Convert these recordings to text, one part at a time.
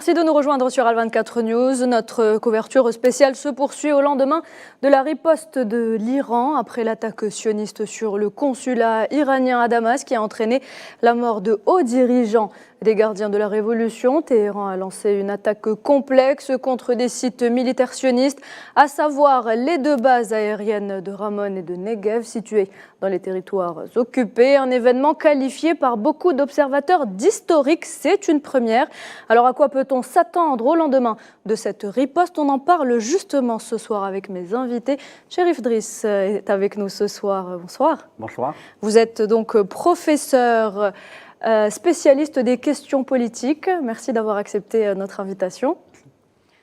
Merci de nous rejoindre sur Al24 News. Notre couverture spéciale se poursuit au lendemain de la riposte de l'Iran après l'attaque sioniste sur le consulat iranien à Damas qui a entraîné la mort de hauts dirigeants des gardiens de la révolution. Téhéran a lancé une attaque complexe contre des sites militaires sionistes, à savoir les deux bases aériennes de Ramon et de Negev situées dans les territoires occupés. Un événement qualifié par beaucoup d'observateurs d'historique. C'est une première. Alors à quoi peut-on s'attendre au lendemain de cette riposte? On en parle justement ce soir avec mes invités. Cherif Driss est avec nous ce soir. Bonsoir. Bonsoir. Vous êtes donc professeur spécialiste des questions politiques. Merci d'avoir accepté notre invitation.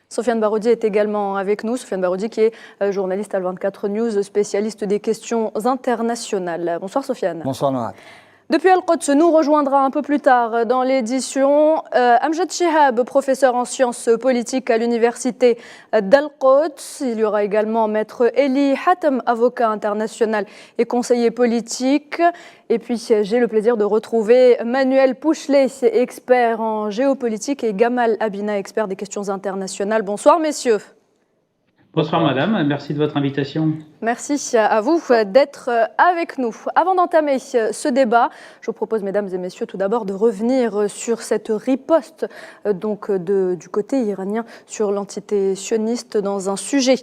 Sofiane Baroudi est également avec nous. Sofiane Baroudi qui est journaliste à Al24 News, spécialiste des questions internationales. Bonsoir Sofiane. Bonsoir Norat. Depuis Al-Quds nous rejoindra un peu plus tard dans l'édition Amjad Chihab, professeur en sciences politiques à l'université d'Al-Quds. Il y aura également maître Eli Hatem, avocat international et conseiller politique. Et puis j'ai le plaisir de retrouver Manuel Pouchelet, expert en géopolitique, et Gamal Abina, expert des questions internationales. Bonsoir messieurs. Bonsoir madame, merci de votre invitation. Merci à vous d'être avec nous. Avant d'entamer ce débat, je vous propose mesdames et messieurs tout d'abord de revenir sur cette riposte du côté iranien sur l'entité sioniste dans un sujet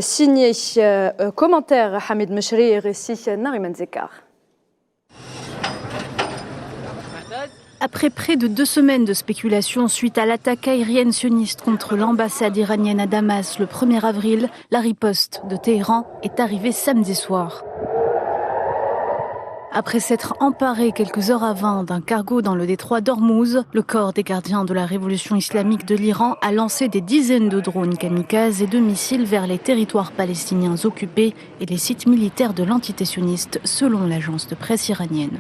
signé commentaire Hamid Meshri et récit Nariman Zekar. Après près de 2 semaines de spéculation suite à l'attaque aérienne sioniste contre l'ambassade iranienne à Damas le 1er avril, la riposte de Téhéran est arrivée samedi soir. Après s'être emparé quelques heures avant d'un cargo dans le détroit d'Ormuz, le corps des gardiens de la révolution islamique de l'Iran a lancé des dizaines de drones kamikazes et de missiles vers les territoires palestiniens occupés et les sites militaires de l'entité sioniste, selon l'agence de presse iranienne.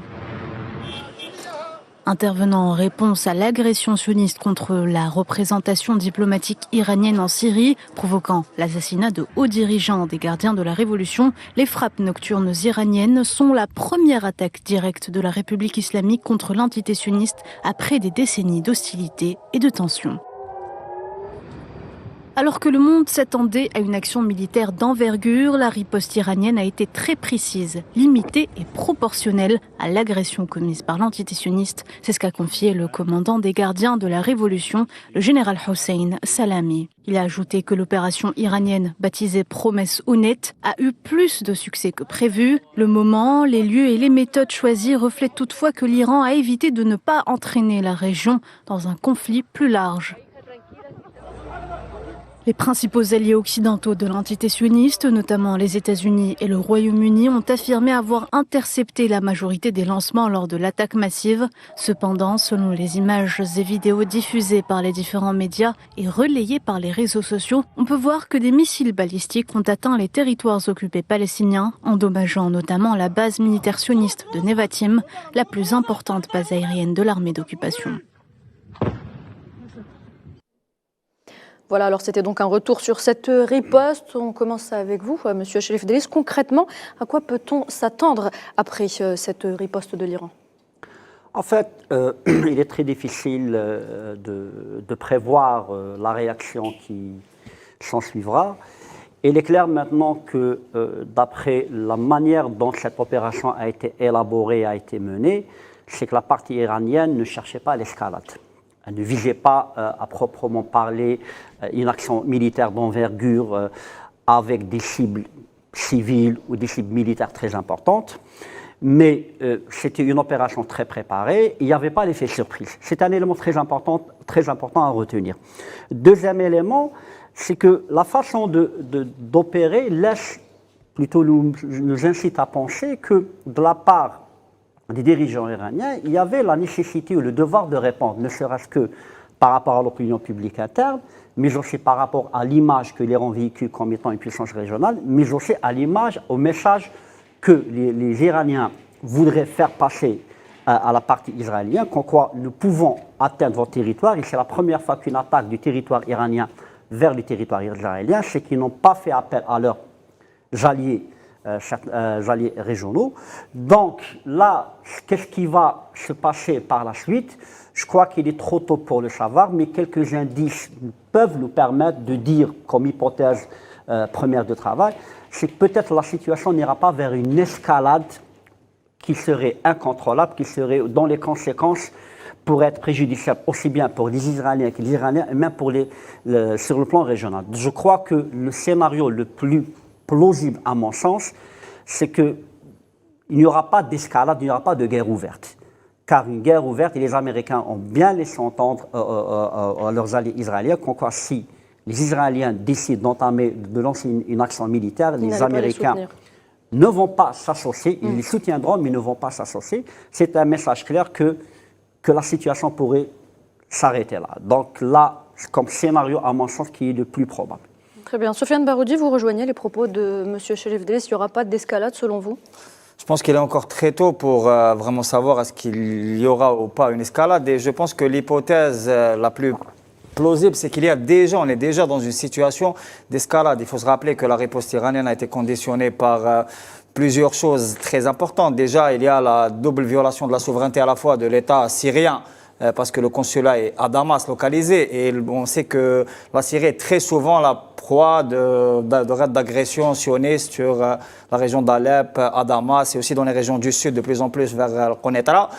Intervenant en réponse à l'agression sioniste contre la représentation diplomatique iranienne en Syrie, provoquant l'assassinat de hauts dirigeants des gardiens de la révolution, les frappes nocturnes iraniennes sont la première attaque directe de la République islamique contre l'entité sioniste après des décennies d'hostilité et de tensions. Alors que le monde s'attendait à une action militaire d'envergure, la riposte iranienne a été très précise, limitée et proportionnelle à l'agression commise par l'entité sioniste. C'est ce qu'a confié le commandant des gardiens de la révolution, le général Hossein Salami. Il a ajouté que l'opération iranienne, baptisée Promesse honnête, a eu plus de succès que prévu. Le moment, les lieux et les méthodes choisies reflètent toutefois que l'Iran a évité de ne pas entraîner la région dans un conflit plus large. Les principaux alliés occidentaux de l'entité sioniste, notamment les États-Unis et le Royaume-Uni, ont affirmé avoir intercepté la majorité des lancements lors de l'attaque massive. Cependant, selon les images et vidéos diffusées par les différents médias et relayées par les réseaux sociaux, on peut voir que des missiles balistiques ont atteint les territoires occupés palestiniens, endommageant notamment la base militaire sioniste de Nevatim, la plus importante base aérienne de l'armée d'occupation. Voilà, alors c'était donc un retour sur cette riposte. On commence avec vous, monsieur Cherif Driss. Concrètement, à quoi peut-on s'attendre après cette riposte de l'Iran? En fait, il est très difficile de prévoir la réaction qui s'ensuivra. Il est clair maintenant que, d'après la manière dont cette opération a été élaborée, a été menée, c'est que la partie iranienne ne cherchait pas l'escalade. Elle ne visait pas à proprement parler une action militaire d'envergure avec des cibles civiles ou des cibles militaires très importantes. Mais c'était une opération très préparée. Il n'y avait pas l'effet surprise. C'est un élément très important à retenir. Deuxième élément, c'est que la façon d'opérer nous incite à penser que de la part des dirigeants iraniens, il y avait la nécessité ou le devoir de répondre, ne serait-ce que par rapport à l'opinion publique interne, mais aussi par rapport à l'image que l'Iran véhicule comme étant une puissance régionale, mais aussi à l'image, au message que les Iraniens voudraient faire passer à la partie israélienne, qu'en quoi nous pouvons atteindre votre territoire, et c'est la première fois qu'une attaque du territoire iranien vers le territoire israélien, c'est qu'ils n'ont pas fait appel à leurs alliés certains alliés régionaux. Donc là, qu'est-ce qui va se passer par la suite? Je crois qu'il est trop tôt pour le savoir, mais quelques indices peuvent nous permettre de dire, comme hypothèse première de travail, c'est que peut-être la situation n'ira pas vers une escalade qui serait incontrôlable, qui serait, dont les conséquences pourraient être préjudiciables aussi bien pour les Israéliens que les Iraniens, et même pour sur le plan régional. Je crois que le scénario le plus plausible, à mon sens, c'est qu'il n'y aura pas d'escalade, il n'y aura pas de guerre ouverte. Car une guerre ouverte, et les Américains ont bien laissé entendre à leurs alliés israéliens qu'en quoi si les Israéliens décident de lancer une action militaire, les Américains ne vont pas s'associer, ils les soutiendront, mais ne vont pas s'associer. C'est un message clair que la situation pourrait s'arrêter là. Donc là, comme scénario, à mon sens, qui est le plus probable. Très bien. Sofiane Baroudi, vous rejoignez les propos de M. Cherifdeh. S'il n'y aura pas d'escalade, selon vous? Je pense qu'il est encore très tôt pour vraiment savoir est-ce qu'il y aura ou pas une escalade. Et je pense que l'hypothèse la plus plausible, c'est qu'il y a déjà, on est déjà dans une situation d'escalade. Il faut se rappeler que la riposte iranienne a été conditionnée par plusieurs choses très importantes. Déjà, il y a la double violation de la souveraineté à la fois de l'État syrien, parce que le consulat est à Damas localisé, et on sait que la Syrie est très souvent la proie de raids d'agression sionistes sur la région d'Alep, à Damas, et aussi dans les régions du sud, de plus en plus vers Konetra.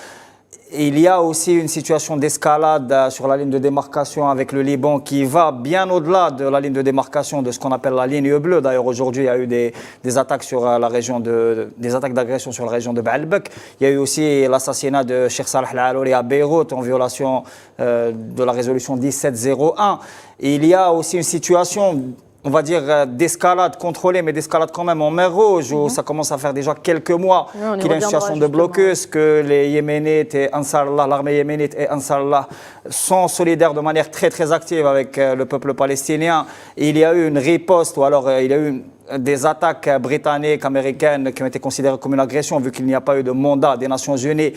Il y a aussi une situation d'escalade sur la ligne de démarcation avec le Liban qui va bien au-delà de la ligne de démarcation de ce qu'on appelle la ligne bleue. D'ailleurs, aujourd'hui, il y a eu des attaques sur la région des attaques d'agression sur la région de Baalbek. Il y a eu aussi l'assassinat de Cheikh Salah Al-Alouri à Beyrouth en violation de la résolution 1701. Et il y a aussi une situation, on va dire, d'escalade contrôlée, mais d'escalade quand même en mer Rouge, où ça commence à faire déjà quelques mois qu'il y a une situation de blocus, que les Yéménites et Ansarallah, l'armée yéménite et Ansarallah sont solidaires de manière très très active avec le peuple palestinien. Et il y a eu une riposte, ou alors il y a eu des attaques britanniques, américaines qui ont été considérées comme une agression vu qu'il n'y a pas eu de mandat des Nations Unies.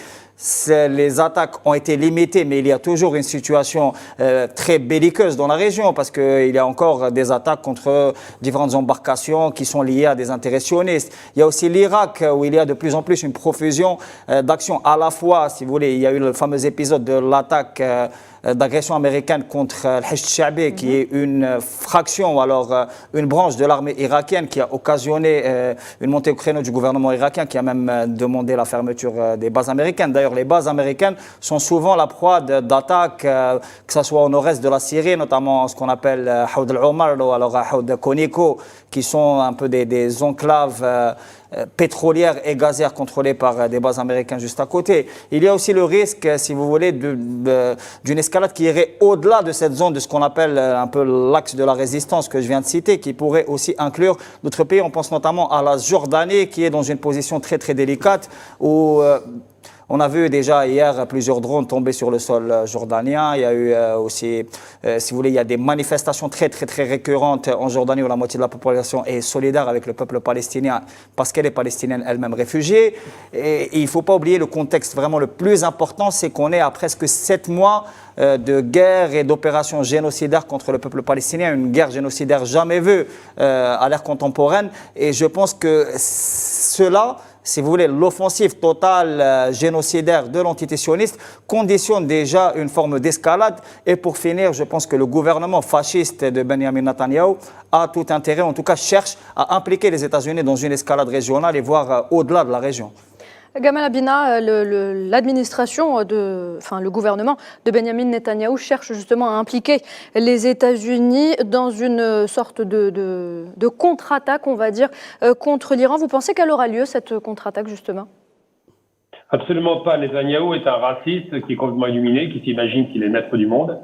Les attaques ont été limitées, mais il y a toujours une situation très belliqueuse dans la région parce qu'il y a encore des attaques contre différentes embarcations qui sont liées à des intérêts sionistes. Il y a aussi l'Irak où il y a de plus en plus une profusion d'actions à la fois, si vous voulez. Il y a eu le fameux épisode de l'attaque d'agression américaine contre Al-Hashd Sha'bi, qui est une fraction, ou alors une branche de l'armée irakienne qui a occasionné une montée au créneau du gouvernement irakien qui a même demandé la fermeture des bases américaines. D'ailleurs, les bases américaines sont souvent la proie d'attaques, que ce soit au nord-est de la Syrie, notamment ce qu'on appelle Haoud al-Omar ou alors Haoud Koniko, qui sont un peu des enclaves pétrolières et gazières contrôlées par des bases américaines juste à côté. Il y a aussi le risque, si vous voulez, d'une escalade qui irait au-delà de cette zone de ce qu'on appelle un peu l'axe de la résistance que je viens de citer, qui pourrait aussi inclure d'autres pays. On pense notamment à la Jordanie, qui est dans une position très très délicate, où on a vu déjà hier plusieurs drones tomber sur le sol jordanien. Il y a eu aussi, si vous voulez, il y a des manifestations très très très récurrentes en Jordanie où la moitié de la population est solidaire avec le peuple palestinien parce qu'elle est palestinienne elle-même réfugiée. Et il ne faut pas oublier le contexte vraiment le plus important, c'est qu'on est à presque 7 mois de guerre et d'opérations génocidaires contre le peuple palestinien, une guerre génocidaire jamais vue à l'ère contemporaine. Et je pense que cela, si vous voulez, l'offensive totale génocidaire de l'entité sioniste conditionne déjà une forme d'escalade. Et pour finir, je pense que le gouvernement fasciste de Benjamin Netanyahou a tout intérêt, en tout cas cherche à impliquer les États-Unis dans une escalade régionale et voire au-delà de la région. Gamal Abina, l'administration, le gouvernement de Benjamin Netanyahou cherche justement à impliquer les États-Unis dans une sorte de contre-attaque, on va dire, contre l'Iran. Vous pensez qu'elle aura lieu, cette contre-attaque, justement ? Absolument pas. Netanyahou est un raciste qui est complètement illuminé, qui s'imagine qu'il est maître du monde,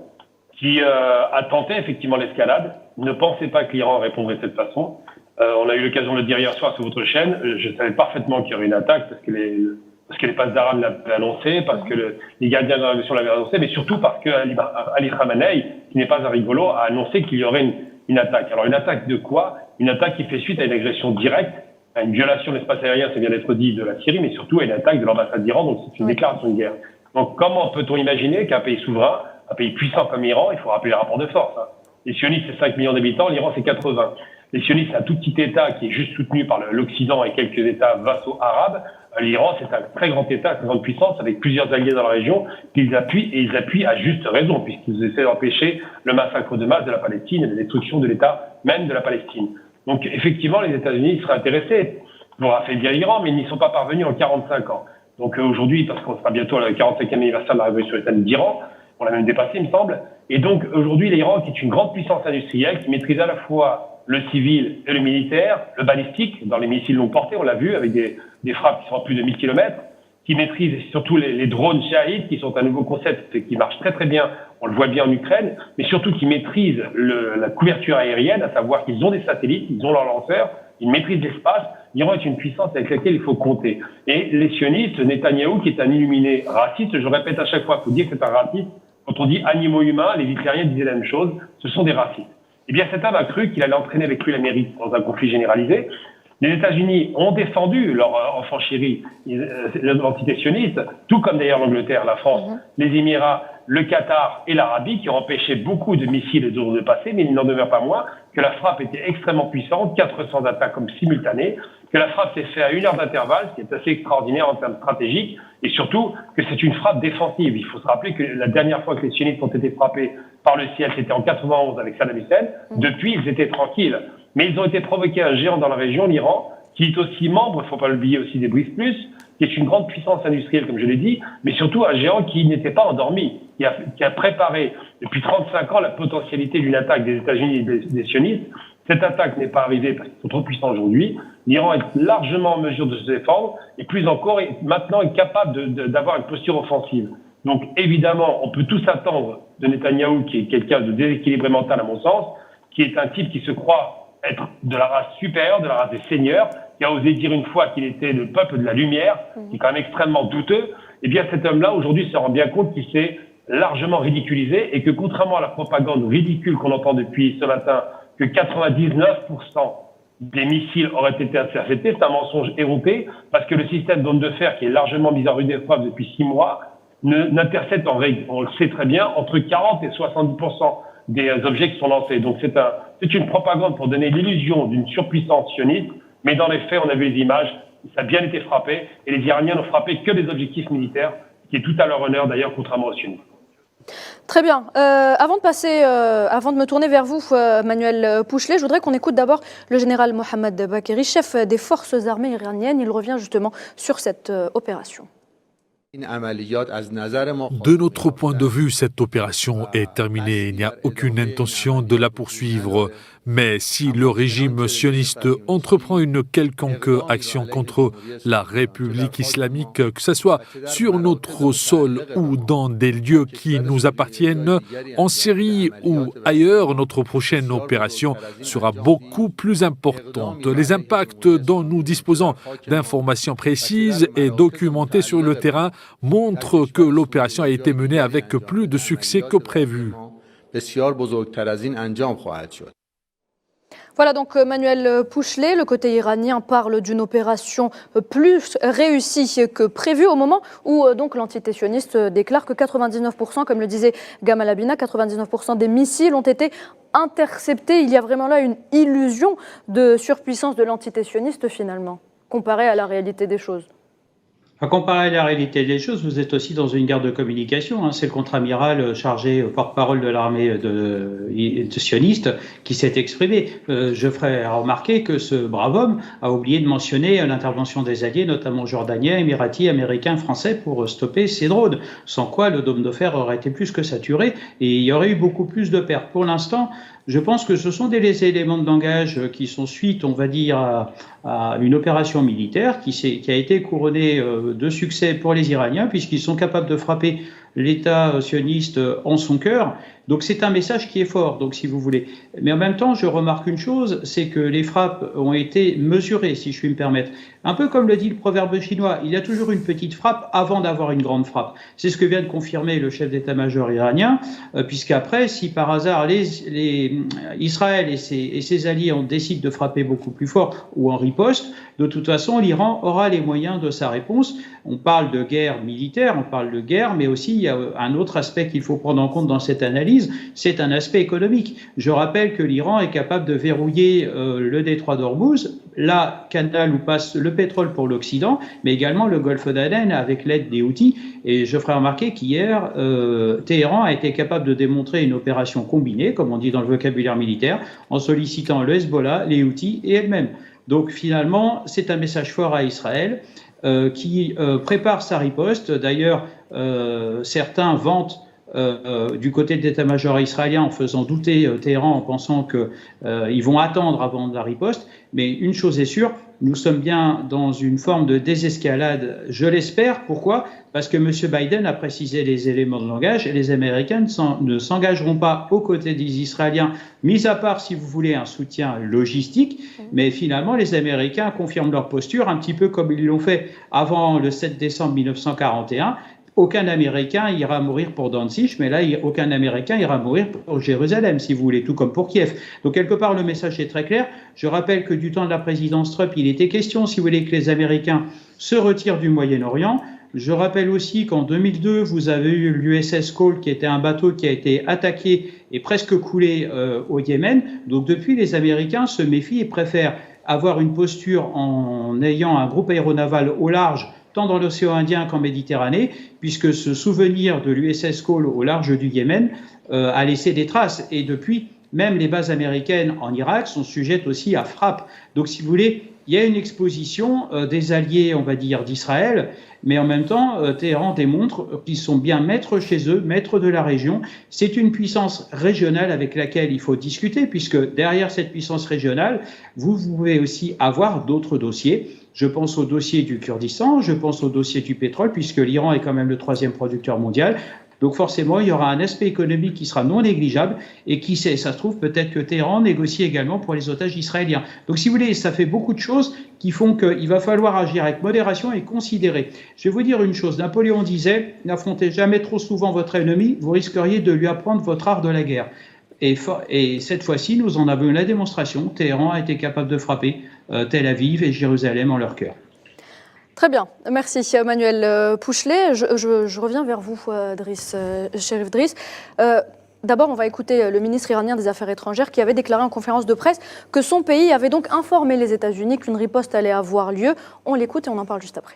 qui a tenté effectivement l'escalade, ne pensait pas que l'Iran répondrait de cette façon. On a eu l'occasion de le dire hier soir sur votre chaîne. Je savais parfaitement qu'il y aurait une attaque parce que les passes d'Arabes l'avaient annoncé, parce que les gardiens de la révolution l'avaient annoncé, mais surtout parce que Ali Khamenei, qui n'est pas un rigolo, a annoncé qu'il y aurait une attaque. Alors une attaque de quoi ? Une attaque qui fait suite à une agression directe, à une violation de l'espace aérien, ça vient d'être dit, de la Syrie, mais surtout à une attaque de l'ambassade d'Iran, donc c'est une déclaration de guerre. Donc comment peut-on imaginer qu'un pays souverain, un pays puissant comme l'Iran, il faut rappeler les rapports de force, hein. Les sionistes, c'est 5 millions d'habitants, l'Iran, c'est 80. Les sionistes, c'est un tout petit État qui est juste soutenu par l'Occident et quelques États vassaux arabes. L'Iran, c'est un très grand État, une très grande puissance, avec plusieurs alliés dans la région, qu'ils appuient, et ils appuient à juste raison, puisqu'ils essaient d'empêcher le massacre de masse de la Palestine et la destruction de l'État même de la Palestine. Donc, effectivement, les États-Unis seraient intéressés pour affaiblir l'Iran, mais ils n'y sont pas parvenus en 45 ans. Donc, aujourd'hui, parce qu'on sera bientôt le 45e anniversaire de la révolution islamique d'Iran, on l'a même dépassé, il me semble. Et donc, aujourd'hui, l'Iran, qui est une grande puissance industrielle, qui maîtrise à la fois le civil et le militaire, le balistique, dans les missiles longue portée, on l'a vu, avec des frappes qui sont à plus de 1000 km, qui maîtrise surtout les drones Shahid, qui sont un nouveau concept qui marche très très bien, on le voit bien en Ukraine, mais surtout qui maîtrise la couverture aérienne, à savoir qu'ils ont des satellites, ils ont leurs lanceurs, ils maîtrisent l'espace. L'Iran est une puissance avec laquelle il faut compter. Et les sionistes, Netanyahou, qui est un illuminé raciste, je répète à chaque fois, il faut dire que c'est un raciste. Quand on dit animaux humains, les Hitlériens disaient la même chose, ce sont des racistes. Eh bien, cet homme a cru qu'il allait entraîner avec lui l'Amérique dans un conflit généralisé. Les États-Unis ont défendu leur enfant chéri, l'entité sioniste, tout comme d'ailleurs l'Angleterre, la France, les Émirats, le Qatar et l'Arabie, qui ont empêché beaucoup de missiles et de drones de passer, mais il n'en demeure pas moins que la frappe était extrêmement puissante, 400 attaques comme simultanées, que la frappe s'est faite à 1 heure d'intervalle, ce qui est assez extraordinaire en termes stratégiques, et surtout que c'est une frappe défensive. Il faut se rappeler que la dernière fois que les sionistes ont été frappés par le ciel, c'était en 91 avec Saddam Hussein. Depuis, ils étaient tranquilles. Mais ils ont été provoqués un géant dans la région, l'Iran, qui est aussi membre, il ne faut pas l'oublier aussi, des BRICS+, qui est une grande puissance industrielle, comme je l'ai dit, mais surtout un géant qui n'était pas endormi, qui a préparé depuis 35 ans la potentialité d'une attaque des États-Unis et des sionistes. Cette attaque n'est pas arrivée parce qu'ils sont trop puissants aujourd'hui. L'Iran est largement en mesure de se défendre et plus encore, maintenant est capable d'avoir une posture offensive. Donc évidemment, on peut tous attendre de Netanyahou, qui est quelqu'un de déséquilibré mental à mon sens, qui est un type qui se croit être de la race supérieure, de la race des seigneurs, qui a osé dire une fois qu'il était le peuple de la lumière, qui est quand même extrêmement douteux. Eh bien cet homme-là, aujourd'hui, se rend bien compte qu'il s'est largement ridiculisé et que contrairement à la propagande ridicule qu'on entend depuis ce matin, que 99% des missiles auraient été interceptés, c'est un mensonge éropé, parce que le système d'onde de fer, qui est largement mis en rude épreuve depuis 6 mois, n'intercepte en règle, on le sait très bien, entre 40 et 70% des objets qui sont lancés. Donc c'est une propagande pour donner l'illusion d'une surpuissance sioniste, mais dans les faits, on a vu les images, ça a bien été frappé, et les Iraniens n'ont frappé que des objectifs militaires, ce qui est tout à leur honneur d'ailleurs, contrairement aux sionistes. Très bien. Avant de me tourner vers vous, Manuel Pouchelet, je voudrais qu'on écoute d'abord le général Mohammad Bakeri, chef des forces armées iraniennes. Il revient justement sur cette opération. De notre point de vue, cette opération est terminée. Il n'y a aucune intention de la poursuivre. Mais si le régime sioniste entreprend une quelconque action contre la République islamique, que ce soit sur notre sol ou dans des lieux qui nous appartiennent, en Syrie ou ailleurs, notre prochaine opération sera beaucoup plus importante. Les impacts dont nous disposons d'informations précises et documentées sur le terrain montrent que l'opération a été menée avec plus de succès que prévu. Voilà donc Manuel Pouchelet, le côté iranien parle d'une opération plus réussie que prévue au moment où donc l'entité sioniste déclare que 99%, comme le disait Gamal Abina, 99% des missiles ont été interceptés. Il y a vraiment là une illusion de surpuissance de l'entité sioniste finalement, comparée à la réalité des choses. À comparer la réalité des choses, vous êtes aussi dans une guerre de communication. C'est le contre-amiral chargé porte-parole de l'armée de sioniste qui s'est exprimé. Je ferai remarquer que ce brave homme a oublié de mentionner l'intervention des alliés, notamment jordaniens, émiratis, américains, français, pour stopper ces drones. Sans quoi le dôme de fer aurait été plus que saturé et il y aurait eu beaucoup plus de pertes. Pour l'instant, je pense que ce sont des éléments de langage qui sont suite, on va dire, à une opération militaire qui a été couronnée de succès pour les Iraniens, puisqu'ils sont capables de frapper l'État sioniste en son cœur. Donc c'est un message qui est fort, donc si vous voulez. Mais en même temps, je remarque une chose, c'est que les frappes ont été mesurées, si je puis me permettre. Un peu comme le dit le proverbe chinois, il y a toujours une petite frappe avant d'avoir une grande frappe. C'est ce que vient de confirmer le chef d'état-major iranien, puisqu'après, si par hasard Israël et ses alliés décident de frapper beaucoup plus fort ou en riposte, de toute façon, l'Iran aura les moyens de sa réponse. On parle de guerre militaire, on parle de guerre, mais aussi il y a un autre aspect qu'il faut prendre en compte dans cette analyse, c'est un aspect économique. Je rappelle que l'Iran est capable de verrouiller le détroit d'Ormuz, la canal où passe le pétrole pour l'Occident, mais également le golfe d'Aden avec l'aide des Houthis. Et je ferai remarquer qu'hier, Téhéran a été capable de démontrer une opération combinée, comme on dit dans le vocabulaire militaire, en sollicitant le Hezbollah, les Houthis et elle-même. Donc finalement, c'est un message fort à Israël qui prépare sa riposte. D'ailleurs, certains vantent du côté de l'état-major israélien en faisant douter Téhéran en pensant qu'ils vont attendre avant de la riposte. Mais une chose est sûre, nous sommes bien dans une forme de désescalade, je l'espère. Pourquoi ? Parce que M. Biden a précisé les éléments de langage et les Américains ne s'engageront pas aux côtés des Israéliens, mis à part, si vous voulez, un soutien logistique. Mais finalement, les Américains confirment leur posture, un petit peu comme ils l'ont fait avant le 7 décembre 1941. Aucun Américain ira mourir pour Danzig, mais là, aucun Américain ira mourir pour Jérusalem, si vous voulez, tout comme pour Kiev. Donc, quelque part, le message est très clair. Je rappelle que du temps de la présidence Trump, il était question, si vous voulez, que les Américains se retirent du Moyen-Orient. Je rappelle aussi qu'en 2002, vous avez eu l'USS Cole, qui était un bateau qui a été attaqué et presque coulé au Yémen. Donc, depuis, les Américains se méfient et préfèrent avoir une posture en ayant un groupe aéronaval au large, tant dans l'océan Indien qu'en Méditerranée, puisque ce souvenir de l'USS Cole au large du Yémen a laissé des traces. Et depuis, même les bases américaines en Irak sont sujettes aussi à frappe. Donc, si vous voulez, il y a une exposition des alliés, on va dire, d'Israël, mais en même temps, Téhéran démontre qu'ils sont bien maîtres chez eux, maîtres de la région. C'est une puissance régionale avec laquelle il faut discuter, puisque derrière cette puissance régionale, vous pouvez aussi avoir d'autres dossiers. Je pense au dossier du Kurdistan, je pense au dossier du pétrole, puisque l'Iran est quand même le 3e producteur mondial. Donc forcément, il y aura un aspect économique qui sera non négligeable et qui sait, ça se trouve, peut-être que Téhéran négocie également pour les otages israéliens. Donc si vous voulez, ça fait beaucoup de choses qui font qu'il va falloir agir avec modération et considérer. Je vais vous dire une chose, Napoléon disait « N'affrontez jamais trop souvent votre ennemi, vous risqueriez de lui apprendre votre art de la guerre ». Et cette fois-ci, nous en avons eu la démonstration. Téhéran a été capable de frapper Tel Aviv et Jérusalem en leur cœur. Très bien, merci Manuel Pouchelet. Je reviens vers vous, Cherif Driss. D'abord, on va écouter le ministre iranien des Affaires étrangères qui avait déclaré en conférence de presse que son pays avait donc informé les États-Unis qu'une riposte allait avoir lieu. On l'écoute et on en parle juste après.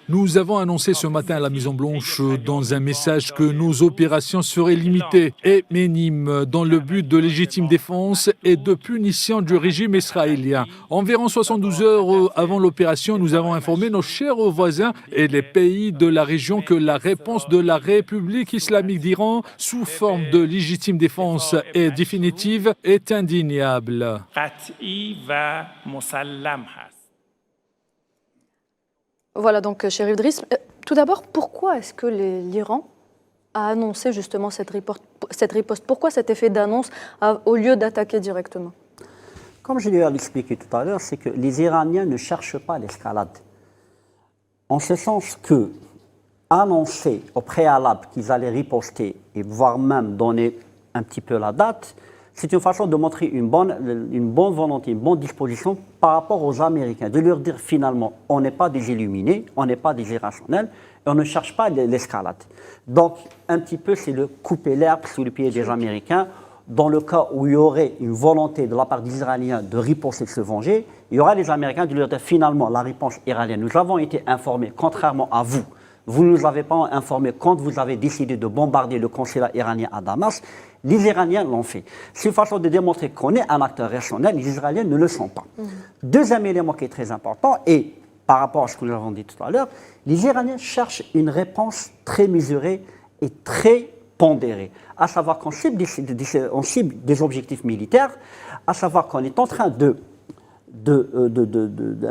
Nous avons annoncé ce matin à la Maison-Blanche dans un message que nos opérations seraient limitées et minimes dans le but de légitime défense et de punition du régime israélien. Environ 72 heures avant l'opération, nous avons informé nos chers voisins et les pays de la région que la réponse de la République islamique d'Iran sous forme de légitime défense et définitive est indéniable. Voilà donc Cherif Driss. Tout d'abord, pourquoi est-ce que l'Iran a annoncé justement cette riposte? Pourquoi cet effet d'annonce au lieu d'attaquer directement? Comme je l'ai expliqué tout à l'heure, c'est que les Iraniens ne cherchent pas l'escalade. En ce sens que annoncer au préalable qu'ils allaient riposter et voire même donner un petit peu la date, c'est une façon de montrer une bonne volonté, une bonne disposition par rapport aux Américains, de leur dire finalement, on n'est pas des illuminés, on n'est pas des irrationnels, et on ne cherche pas l'escalade. Donc, un petit peu, c'est de couper l'herbe sous les pieds des Américains. Dans le cas où il y aurait une volonté de la part des Israéliens de riposter, de se venger, il y aura les Américains de leur dire finalement, la réponse iranienne, nous avons été informés, contrairement à vous, vous ne nous avez pas informés quand vous avez décidé de bombarder le consulat iranien à Damas. Les Iraniens l'ont fait. C'est une façon de démontrer qu'on est un acteur rationnel. Les Israéliens ne le sont pas. Deuxième élément qui est très important, et par rapport à ce que nous avons dit tout à l'heure, les Iraniens cherchent une réponse très mesurée et très pondérée. À savoir qu'on cible des objectifs militaires, à savoir qu'on est en train un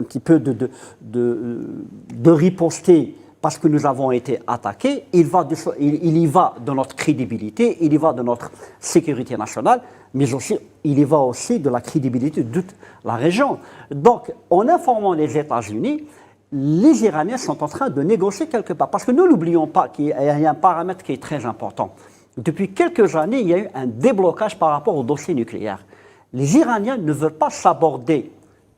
petit peu de riposter parce que nous avons été attaqués, il y va de notre crédibilité, il y va de notre sécurité nationale, mais aussi, il y va aussi de la crédibilité de toute la région. Donc, en informant les États-Unis, les Iraniens sont en train de négocier quelque part. Parce que nous n'oublions pas qu'il y a un paramètre qui est très important. Depuis quelques années, il y a eu un déblocage par rapport au dossier nucléaire. Les Iraniens ne veulent pas s'aborder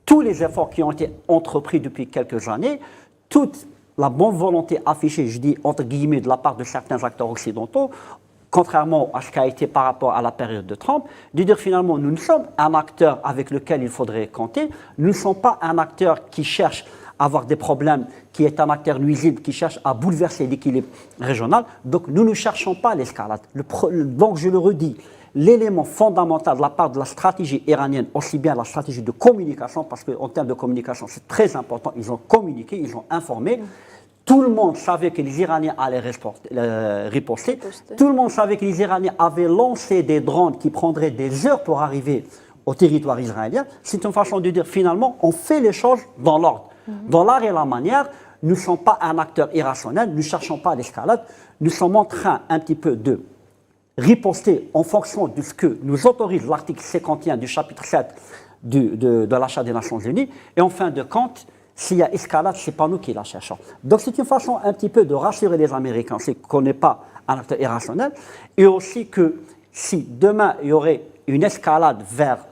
tous les efforts qui ont été entrepris depuis quelques années, toute la bonne volonté affichée, je dis entre guillemets, de la part de certains acteurs occidentaux, contrairement à ce qui a été par rapport à la période de Trump, de dire finalement, nous sommes un acteur avec lequel il faudrait compter, nous ne sommes pas un acteur qui cherche à avoir des problèmes, qui est un acteur nuisible, qui cherche à bouleverser l'équilibre régional. Donc nous ne cherchons pas l'escalade. Donc je le redis, l'élément fondamental de la part de la stratégie iranienne, aussi bien la stratégie de communication, parce qu'en termes de communication, c'est très important, ils ont communiqué, ils ont informé. Tout le monde savait que les Iraniens allaient riposter. Tout le monde savait que les Iraniens avaient lancé des drones qui prendraient des heures pour arriver au territoire israélien. C'est une façon de dire, finalement, on fait les choses dans l'ordre. Dans l'art et la manière, nous ne sommes pas un acteur irrationnel, nous ne cherchons pas l'escalade, nous sommes en train un petit peu de riposter en fonction de ce que nous autorise l'article 51 du chapitre 7 de l'achat des Nations Unies. Et en fin de compte, s'il y a escalade, ce n'est pas nous qui la cherchons. Donc c'est une façon un petit peu de rassurer les Américains, c'est qu'on n'est pas un acteur irrationnel, et aussi que si demain il y aurait une escalade vers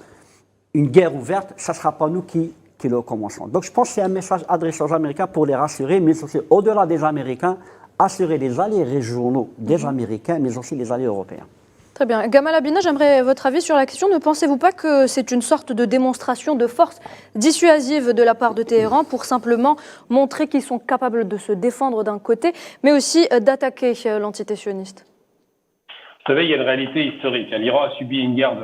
une guerre ouverte, ce ne sera pas nous qui le commençons. Donc je pense que c'est un message adressé aux Américains pour les rassurer, mais aussi au-delà des Américains, assurer les alliés régionaux des Américains, mais aussi les alliés européens. Très bien. Gamal Abina, j'aimerais votre avis sur la question. Ne pensez-vous pas que c'est une sorte de démonstration de force dissuasive de la part de Téhéran pour simplement montrer qu'ils sont capables de se défendre d'un côté, mais aussi d'attaquer l'entité sioniste? Vous savez, il y a une réalité historique. L'Iran a subi une guerre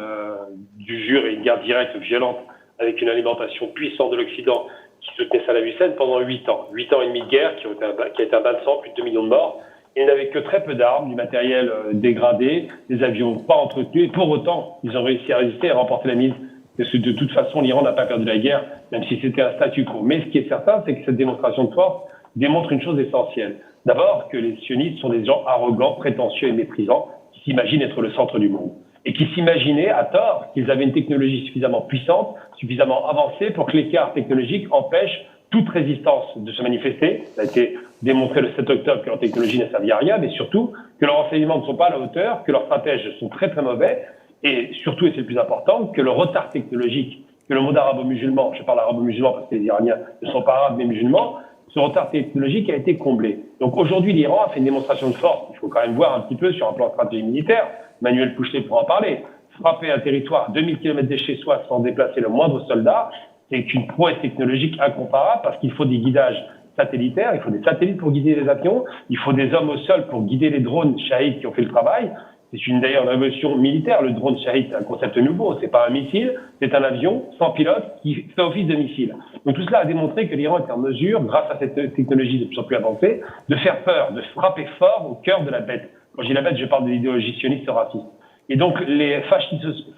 d'usure et une guerre directe violente avec une alimentation puissante de l'Occident qui soutenait Saddam Hussein pendant 8 ans. 8 ans et demi de guerre qui a été un bain de sang, plus de 2 millions de morts. Ils n'avaient que très peu d'armes, du matériel dégradé, des avions pas entretenus. Et pour autant, ils ont réussi à résister et à remporter la mise. Parce que de toute façon, l'Iran n'a pas perdu la guerre, même si c'était un statu quo. Mais ce qui est certain, c'est que cette démonstration de force démontre une chose essentielle. D'abord, que les sionistes sont des gens arrogants, prétentieux et méprisants, qui s'imaginent être le centre du monde. Et qui s'imaginaient, à tort, qu'ils avaient une technologie suffisamment puissante, suffisamment avancée pour que l'écart technologique empêche toute résistance de se manifester. Ça a été démontré le 7 octobre que leur technologie n'a servi à rien, mais surtout que leurs renseignements ne sont pas à la hauteur, que leurs stratèges sont très très mauvais, et surtout, et c'est le plus important, que le retard technologique, que le monde arabo-musulman, je parle arabo-musulman parce que les Iraniens ne sont pas arabes mais musulmans, ce retard technologique a été comblé. Donc aujourd'hui, l'Iran a fait une démonstration de force. Il faut quand même voir un petit peu sur un plan de stratégie militaire. Manuel Pouchelet pourra en parler. Frapper un territoire à 2000 km de chez soi sans déplacer le moindre soldat, c'est une prouesse technologique incomparable parce qu'il faut des guidages satellitaires, il faut des satellites pour guider les avions, il faut des hommes au sol pour guider les drones Shahid qui ont fait le travail. C'est d'ailleurs une révolution militaire. Le drone Shahid, c'est un concept nouveau. C'est pas un missile, c'est un avion sans pilote qui fait office de missile. Donc tout cela a démontré que l'Iran était en mesure, grâce à cette technologie de plus en plus avancée, de faire peur, de frapper fort au cœur de la bête. Quand je dis la bête, je parle de l'idéologie sioniste raciste. Et donc les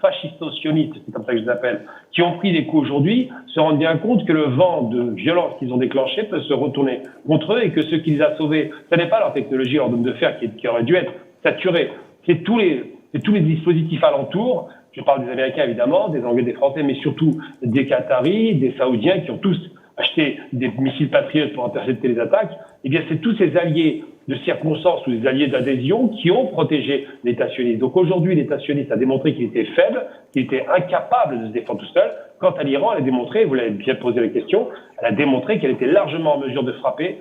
fascisto-sionistes, c'est comme ça que je les appelle, qui ont pris des coups aujourd'hui, se rendent bien compte que le vent de violence qu'ils ont déclenché peut se retourner contre eux et que ce qui les a sauvés, ce n'est pas leur technologie, leur dôme de fer qui aurait dû être saturé. C'est tous les dispositifs alentours. Je parle des Américains évidemment, des Anglais, des Français, mais surtout des Qataris, des Saoudiens qui ont tous acheté des missiles Patriot pour intercepter les attaques. Eh bien, c'est tous ces alliés de circonstance ou des alliés d'adhésion qui ont protégé l'État sioniste. Donc aujourd'hui, l'État sioniste a démontré qu'il était faible, qu'il était incapable de se défendre tout seul. Quant à l'Iran, elle a démontré, vous l'avez bien posé la question, elle a démontré qu'elle était largement en mesure de frapper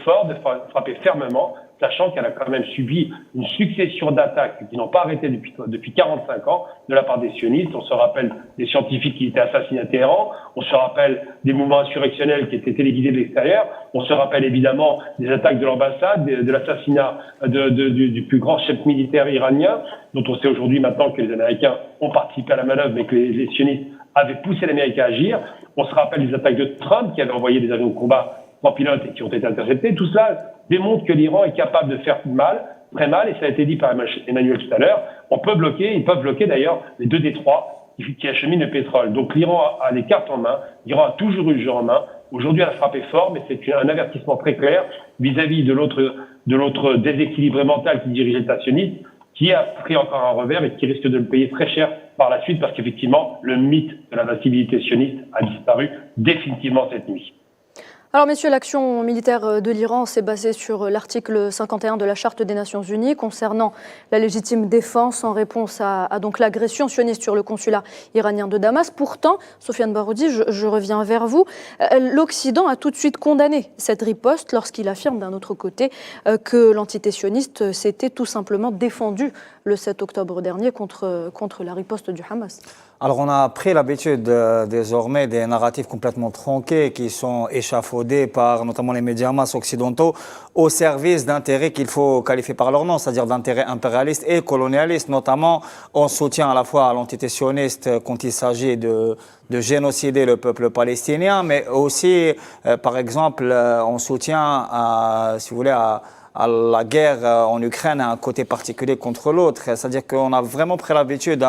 fort, de frapper fermement, sachant qu'elle a quand même subi une succession d'attaques qui n'ont pas arrêté depuis 45 ans de la part des sionistes. On se rappelle des scientifiques qui étaient assassinés à Téhéran, on se rappelle des mouvements insurrectionnels qui étaient téléguidés de l'extérieur, on se rappelle évidemment des attaques de l'ambassade, de l'assassinat du plus grand chef militaire iranien, dont on sait aujourd'hui maintenant que les Américains ont participé à la manœuvre, mais que les sionistes avaient poussé l'Amérique à agir. On se rappelle des attaques de Trump qui avait envoyé des avions de combat sans pilote et qui ont été interceptés. Tout cela démontre que l'Iran est capable de faire mal, très mal, et ça a été dit par Emmanuel tout à l'heure. Ils peuvent bloquer d'ailleurs les 2 détroits qui acheminent le pétrole. Donc l'Iran a les cartes en main, l'Iran a toujours eu le jeu en main. Aujourd'hui, elle a frappé fort, mais c'est un avertissement très clair vis-à-vis de l'autre déséquilibré mental qui dirige l'État sioniste, qui a pris encore un revers et qui risque de le payer très cher par la suite parce qu'effectivement, le mythe de la civilité sioniste a disparu définitivement cette nuit. Alors messieurs, l'action militaire de l'Iran s'est basée sur l'article 51 de la Charte des Nations Unies concernant la légitime défense en réponse à donc l'agression sioniste sur le consulat iranien de Damas. Pourtant, Sofiane Baroudi, je reviens vers vous, l'Occident a tout de suite condamné cette riposte lorsqu'il affirme d'un autre côté que l'entité sioniste s'était tout simplement défendue le 7 octobre dernier contre la riposte du Hamas. Alors on a pris l'habitude désormais des narratifs complètement tronqués qui sont échafaudés par notamment les médias masse occidentaux au service d'intérêts qu'il faut qualifier par leur nom, c'est-à-dire d'intérêts impérialistes et colonialistes, notamment en soutien à la fois à l'entité sioniste quand il s'agit de génocider le peuple palestinien, mais aussi par exemple en soutien si vous voulez, à la guerre en Ukraine, à un côté particulier contre l'autre. C'est-à-dire qu'on a vraiment pris l'habitude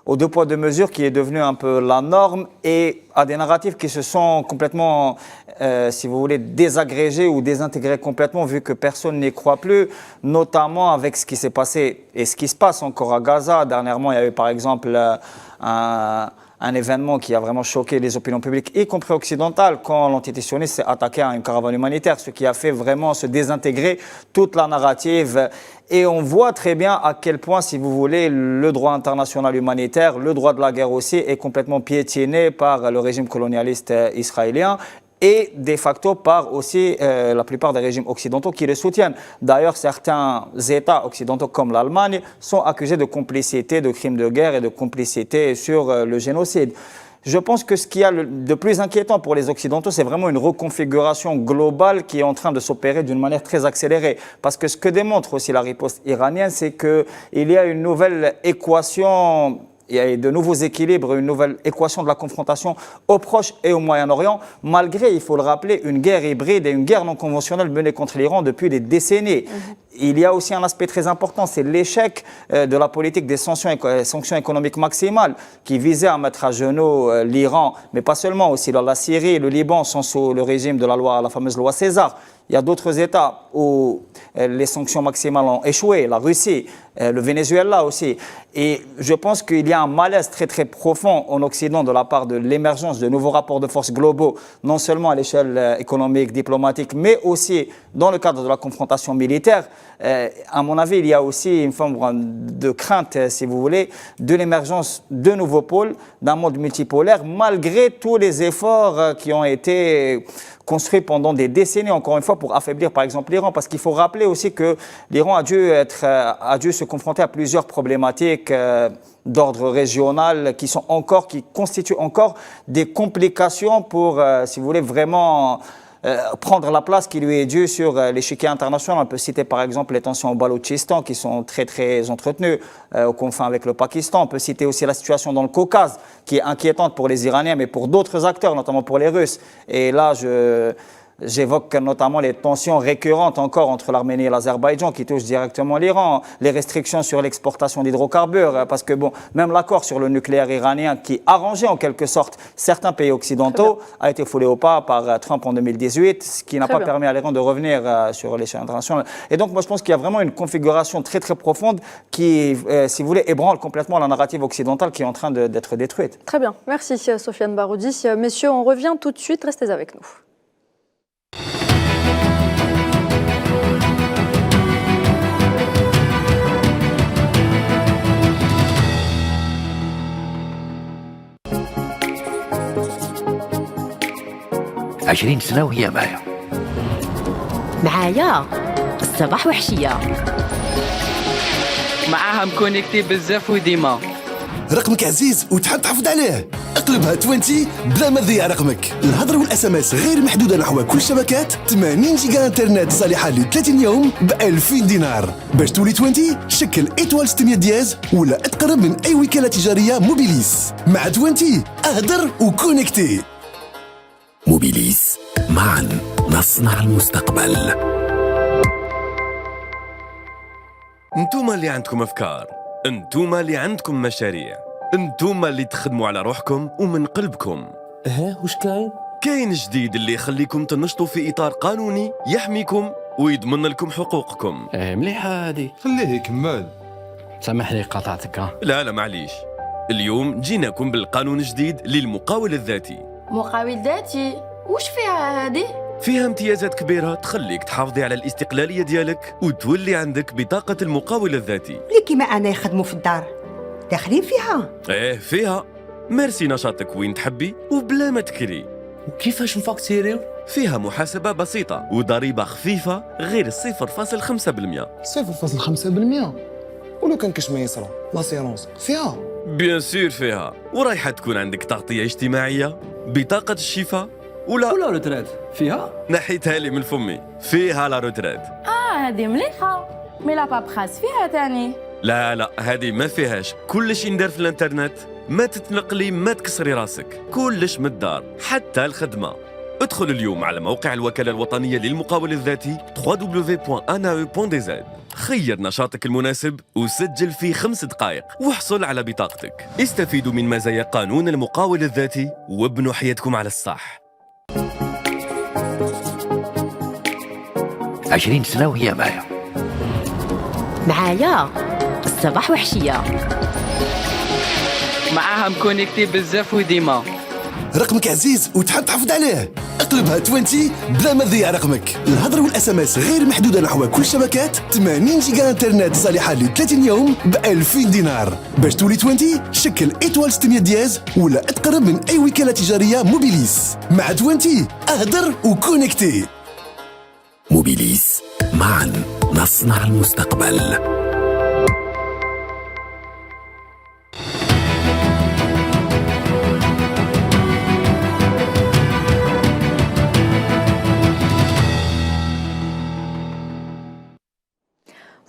aux deux poids deux mesures qui est devenu un peu la norme et à des narratifs qui se sont complètement, si vous voulez, désagrégés ou désintégrés complètement vu que personne n'y croit plus, notamment avec ce qui s'est passé et ce qui se passe encore à Gaza. Dernièrement, il y a eu par exemple un événement qui a vraiment choqué les opinions publiques, y compris occidentales, quand l'entité sioniste s'est attaquée à une caravane humanitaire, ce qui a fait vraiment se désintégrer toute la narrative. Et on voit très bien à quel point, si vous voulez, le droit international humanitaire, le droit de la guerre aussi, est complètement piétiné par le régime colonialiste israélien et de facto par aussi la plupart des régimes occidentaux qui le soutiennent. D'ailleurs, certains États occidentaux comme l'Allemagne sont accusés de complicité, de crimes de guerre et de complicité sur le génocide. Je pense que ce qu'il y a de plus inquiétant pour les Occidentaux, c'est vraiment une reconfiguration globale qui est en train de s'opérer d'une manière très accélérée. Parce que ce que démontre aussi la riposte iranienne, c'est qu'il y a une nouvelle équation, il y a de nouveaux équilibres, une nouvelle équation de la confrontation au Proche et au Moyen-Orient, malgré, il faut le rappeler, une guerre hybride et une guerre non conventionnelle menée contre l'Iran depuis des décennies. Il y a aussi un aspect très important, c'est l'échec de la politique des sanctions économiques maximales qui visait à mettre à genoux l'Iran, mais pas seulement, aussi la Syrie et le Liban sont sous le régime de la fameuse loi César. Il y a d'autres États où les sanctions maximales ont échoué, la Russie, le Venezuela aussi. Et je pense qu'il y a un malaise très très profond en Occident de la part de l'émergence de nouveaux rapports de force globaux, non seulement à l'échelle économique, diplomatique, mais aussi dans le cadre de la confrontation militaire. À mon avis, il y a aussi une forme de crainte, si vous voulez, de l'émergence de nouveaux pôles, d'un monde multipolaire, malgré tous les efforts qui ont été construits pendant des décennies, encore une fois, pour affaiblir par exemple l'Iran. Parce qu'il faut rappeler aussi que l'Iran a dû se confronter à plusieurs problématiques d'ordre régional qui constituent encore des complications pour, si vous voulez, vraiment prendre la place qui lui est due sur l'échiquier international. On peut citer par exemple les tensions au Baloutchistan qui sont très très entretenues aux confins avec le Pakistan. On peut citer aussi la situation dans le Caucase qui est inquiétante pour les Iraniens mais pour d'autres acteurs, notamment pour les Russes. Et là, j'évoque notamment les tensions récurrentes encore entre l'Arménie et l'Azerbaïdjan qui touchent directement l'Iran, les restrictions sur l'exportation d'hydrocarbures, parce que bon, même l'accord sur le nucléaire iranien qui arrangeait en quelque sorte certains pays occidentaux a été foulé au pas par Trump en 2018, ce qui n'a pas permis à l'Iran de revenir sur l'échelle internationale. Et donc moi je pense qu'il y a vraiment une configuration très très profonde qui, si vous voulez, ébranle complètement la narrative occidentale qui est en train d'être détruite. Très bien, merci Sofiane Baroudi. Messieurs, on revient tout de suite, restez avec nous. عشرين سنة وهي معايا الصباح وحشية معاها مكونيكتي بزاف وديما رقمك عزيز وتحب تحافظ عليه اقلبها 20 بلا ما تضيع رقمك. الهضر والاس ام اس غير محدوده نحو كل الشبكات. 80 جيجا انترنت صالحه ل 30 يوم ب 2000 دينار. باش تولي 20 شكل ايتوال 600 دياز ولا اتقرب من اي وكاله تجاريه موبيليس. مع 20 اهدر وكونكتي. موبيليس، معا نصنع المستقبل. انتوما اللي عندكم افكار، انتوما اللي عندكم مشاريع، انتوما اللي تخدموا على روحكم ومن قلبكم. وش كاين؟ كاين جديد اللي يخليكم تنشطوا في اطار قانوني يحميكم ويضمن لكم حقوقكم. مليحه هادي، خليه يكمل. سامحني قاطعتك. لا معليش، اليوم جيناكم بالقانون الجديد للمقاول الذاتي. مقاول ذاتي؟ وش فيها هذه؟ فيها امتيازات كبيرة تخليك تحافظي على الاستقلالية ديالك وتولي عندك بطاقة المقاول الذاتي. اللي كيما أنا يخدموا في الدار داخلين فيها. ايه فيها. مارسي نشاطك وين تحبي وبلا ما تكري. وكيفاش نفاكتيريو؟ فيها محاسبة بسيطة وضريبة خفيفة غير 0.5%. 0.5%؟ ولو كان كاش ما يصرى لاسيرونس فيها؟ بيان سور فيها. ورايحة تكون عندك تغطية اجتماعية، بطاقة الشفاء ولا روتريت فيها؟ نحيتها لي من فمي. فيها لا روتريت. هذه مليحة. مي لا بابخاس فيها تاني. لا هذه ما فيهاش. كلش يندار في الانترنت. ما تتنقلي ما تكسري راسك. كلش من الدار حتى الخدمة. ادخل اليوم على موقع الوكالة الوطنية للمقاول الذاتي www.anae.dz. خير نشاطك المناسب وسجل فيه 5 دقائق واحصل على بطاقتك. استفيدوا من مزايا قانون المقاول الذاتي وابنوا حياتكم على الصح. 20 سنة وهي معايا. معايا الصباح وحشية. معاها مكونيكتي بزاف وديما. رقمك عزيز وتحب تحافظ عليه. اقلبها 20 بلا ما تضيع رقمك. الهضره والاس ام اس غير محدوده نحو كل الشبكات. 80 جيجا انترنت صالحه ل 30 يوم ب 2000 دينار. باش تولي 20 شكل ايتوال 600 دياز ولا اتقرب من اي وكاله تجاريه موبيليس. مع 20 اهدر وكونكتي. موبيليس، معا نصنع المستقبل.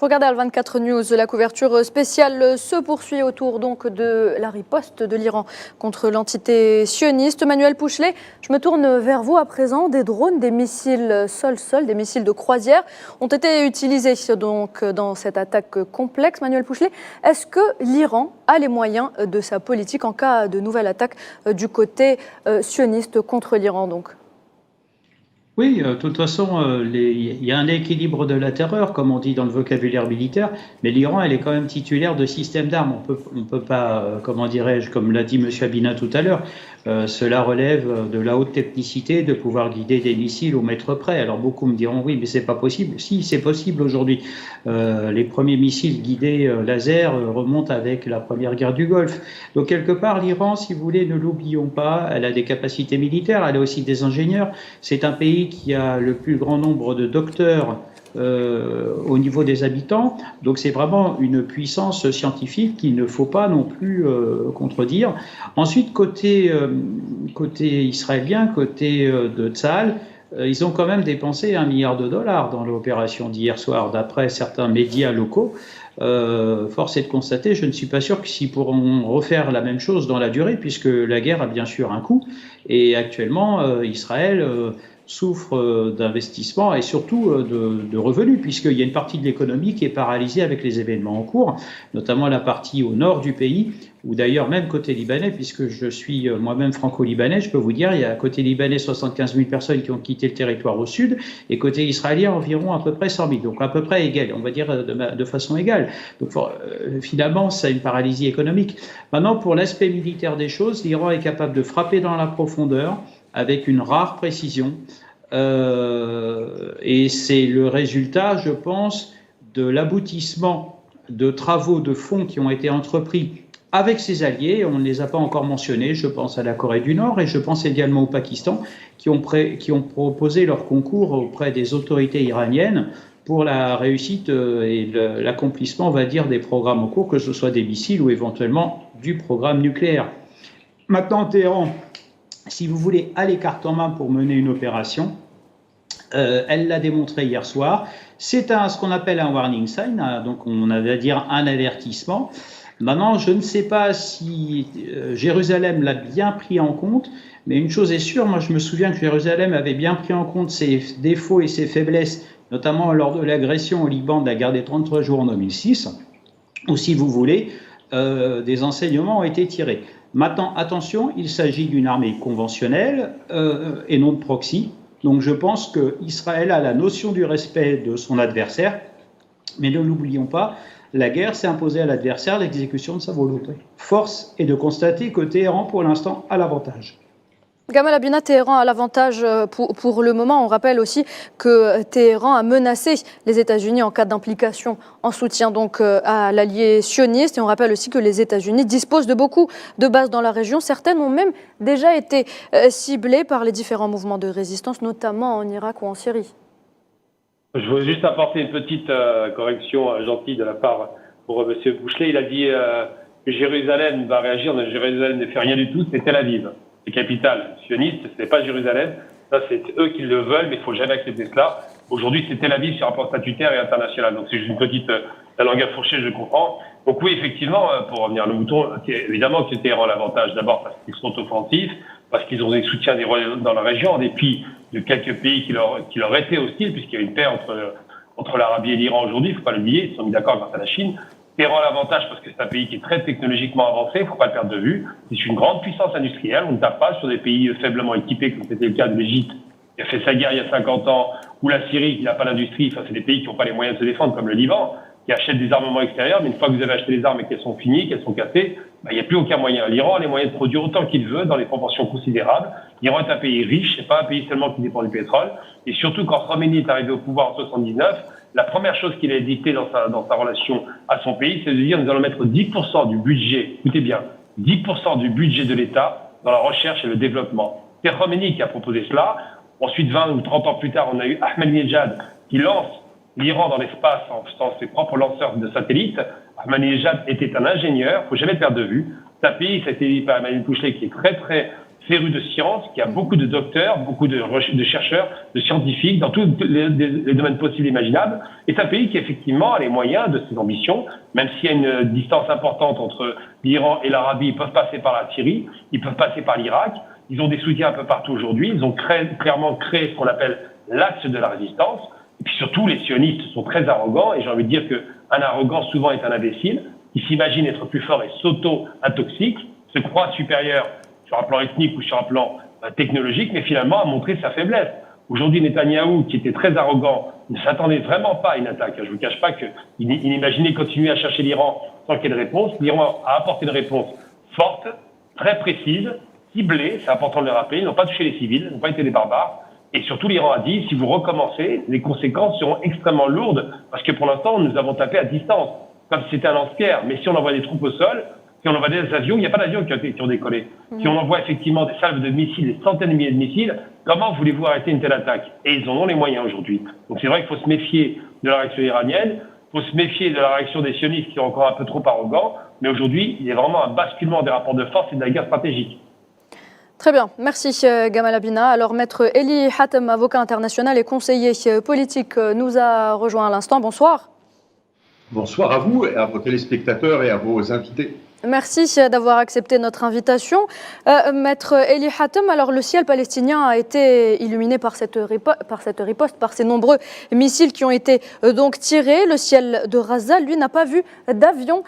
Regardez à 24 News, la couverture spéciale se poursuit autour donc de la riposte de l'Iran contre l'entité sioniste. Manuel Pouchelet, je me tourne vers vous à présent. Des drones, des missiles sol-sol, des missiles de croisière ont été utilisés donc dans cette attaque complexe. Manuel Pouchelet, est-ce que l'Iran a les moyens de sa politique en cas de nouvelle attaque du côté sioniste contre l'Iran donc ? Oui, de toute façon, il y a un équilibre de la terreur, comme on dit dans le vocabulaire militaire, mais l'Iran, elle est quand même titulaire de systèmes d'armes. On peut pas, comment dirais-je, comme l'a dit M. Abina tout à l'heure, cela relève de la haute technicité de pouvoir guider des missiles au mètre près. Alors beaucoup me diront oui, mais c'est pas possible. Si, c'est possible aujourd'hui. Les premiers missiles guidés laser remontent avec la première guerre du Golfe. Donc quelque part, l'Iran, si vous voulez, ne l'oublions pas, elle a des capacités militaires, elle a aussi des ingénieurs. C'est un pays qui a le plus grand nombre de docteurs au niveau des habitants. Donc c'est vraiment une puissance scientifique qu'il ne faut pas non plus contredire. Ensuite, côté israélien, côté de Tsahal, ils ont quand même dépensé $1 milliard dans l'opération d'hier soir, d'après certains médias locaux. Force est de constater, je ne suis pas sûr qu'ils pourront refaire la même chose dans la durée, puisque la guerre a bien sûr un coût. Et actuellement, Israël souffre d'investissement et surtout de revenus, puisqu'il y a une partie de l'économie qui est paralysée avec les événements en cours, notamment la partie au nord du pays, ou d'ailleurs même côté libanais, puisque je suis moi-même franco-libanais, je peux vous dire, il y a côté libanais 75 000 personnes qui ont quitté le territoire au sud, et côté israélien environ à peu près 100 000, donc à peu près égal, on va dire de façon égale. Donc finalement, ça a une paralysie économique. Maintenant, pour l'aspect militaire des choses, l'Iran est capable de frapper dans la profondeur, avec une rare précision, et c'est le résultat, je pense, de l'aboutissement de travaux de fond qui ont été entrepris avec ses alliés. On ne les a pas encore mentionnés, je pense à la Corée du Nord et je pense également au Pakistan, qui ont proposé leur concours auprès des autorités iraniennes pour la réussite et l'accomplissement, on va dire, des programmes en cours, que ce soit des missiles ou éventuellement du programme nucléaire. Maintenant, Téhéran, si vous voulez, a les cartes en main pour mener une opération. Elle l'a démontré hier soir. C'est ce qu'on appelle un warning sign, donc on va dire un avertissement. Maintenant, je ne sais pas si Jérusalem l'a bien pris en compte, mais une chose est sûre, moi je me souviens que Jérusalem avait bien pris en compte ses défauts et ses faiblesses, notamment lors de l'agression au Liban de la guerre des 33 jours en 2006, ou si vous voulez, des enseignements ont été tirés. Maintenant, attention, il s'agit d'une armée conventionnelle et non de proxy. Donc je pense qu'Israël a la notion du respect de son adversaire, mais ne l'oublions pas, la guerre s'est imposée à l'adversaire l'exécution de sa volonté. Force est de constater que Téhéran, pour l'instant, a l'avantage. Gamal Abina, Téhéran a l'avantage pour le moment. On rappelle aussi que Téhéran a menacé les États-Unis en cas d'implication en soutien donc à l'allié sioniste. Et on rappelle aussi que les États-Unis disposent de beaucoup de bases dans la région. Certaines ont même déjà été ciblées par les différents mouvements de résistance, notamment en Irak ou en Syrie. Je voudrais juste apporter une petite correction gentille de la part pour M. Bouchelet. Il a dit que Jérusalem va réagir. Jérusalem ne fait rien du tout, c'est Tel Aviv. Les capitales sionistes, ce n'est pas Jérusalem. Ça, c'est eux qui le veulent, mais il ne faut jamais accepter cela. Aujourd'hui, c'est Tel Aviv sur un plan statutaire et international. Donc, c'est juste une petite la langue à fourcher, je comprends. Donc oui, effectivement, pour revenir à le mouton, évidemment que Téhéran a l'avantage. D'abord parce qu'ils sont offensifs, parce qu'ils ont des soutiens dans la région, en dépit de quelques pays qui leur étaient hostiles, puisqu'il y a une paix entre l'Arabie et l'Iran aujourd'hui, il ne faut pas l'oublier, ils sont mis d'accord grâce à la Chine. Téhéran a l'avantage parce que c'est un pays qui est très technologiquement avancé, il ne faut pas le perdre de vue. C'est une grande puissance industrielle, on ne tape pas sur des pays faiblement équipés, comme c'était le cas de l'Égypte, qui a fait sa guerre il y a 50 ans, ou la Syrie, qui n'a pas d'industrie. Enfin, c'est des pays qui n'ont pas les moyens de se défendre, comme le Liban, qui achètent des armements extérieurs, mais une fois que vous avez acheté les armes et qu'elles sont finies, qu'elles sont cassées, il n'y a plus aucun moyen. L'Iran a les moyens de produire autant qu'il veut, dans des proportions considérables. L'Iran est un pays riche, c'est pas un pays seulement qui dépend du pétrole. Et surtout, quand Khomeini est arrivé au pouvoir en 79, la première chose qu'il a dictée dans sa relation à son pays, c'est de dire nous allons mettre 10% du budget, écoutez bien, 10% du budget de l'État dans la recherche et le développement. C'est Khomeini qui a proposé cela. Ensuite, 20 ou 30 ans plus tard, on a eu Ahmadinejad qui lance l'Iran dans l'espace en faisant ses propres lanceurs de satellites. Ahmadinejad était un ingénieur, il ne faut jamais le perdre de vue. C'est un pays, ça a été dit par Emmanuel Bouchelet, qui est très très féru de science, qui a beaucoup de docteurs, beaucoup de chercheurs, de scientifiques dans tous les domaines possibles et imaginables. Et c'est un pays qui effectivement a les moyens de ses ambitions, même s'il y a une distance importante entre l'Iran et l'Arabie, ils peuvent passer par la Syrie, ils peuvent passer par l'Irak, ils ont des soutiens un peu partout aujourd'hui, ils ont clairement créé ce qu'on appelle l'axe de la résistance. Et puis surtout, les sionistes sont très arrogants, et j'ai envie de dire qu'un arrogant souvent est un imbécile, qui s'imagine être plus fort et s'auto-intoxique, se croit supérieur sur un plan ethnique ou sur un plan technologique, mais finalement a montré sa faiblesse. Aujourd'hui, Netanyahou, qui était très arrogant, ne s'attendait vraiment pas à une attaque. Je ne vous cache pas qu'il imaginait continuer à chercher l'Iran sans qu'il y ait de réponse. L'Iran a apporté une réponse forte, très précise, ciblée, c'est important de le rappeler, ils n'ont pas touché les civils, ils n'ont pas été des barbares. Et surtout, l'Iran a dit, si vous recommencez, les conséquences seront extrêmement lourdes, parce que pour l'instant, nous avons tapé à distance, comme si c'était un lance-pierre. Mais si on envoie des troupes au sol, si on envoie des avions, il n'y a pas d'avions qui ont décollé. Si on envoie effectivement des salves de missiles, des centaines de milliers de missiles, comment voulez-vous arrêter une telle attaque? Et ils en ont les moyens aujourd'hui. Donc c'est vrai qu'il faut se méfier de la réaction iranienne, il faut se méfier de la réaction des sionistes qui sont encore un peu trop arrogants, mais aujourd'hui, il y a vraiment un basculement des rapports de force et de la guerre stratégique. Très bien, merci Gamal Abina. Alors maître Eli Hatem, avocat international et conseiller politique, nous a rejoint à l'instant. Bonsoir. Bonsoir à vous, et à vos téléspectateurs et à vos invités. Merci d'avoir accepté notre invitation. Maître Eli Hatem, alors le ciel palestinien a été illuminé par cette riposte, par ces nombreux missiles qui ont été donc tirés. Le ciel de Gaza, lui, n'a pas vu d'avion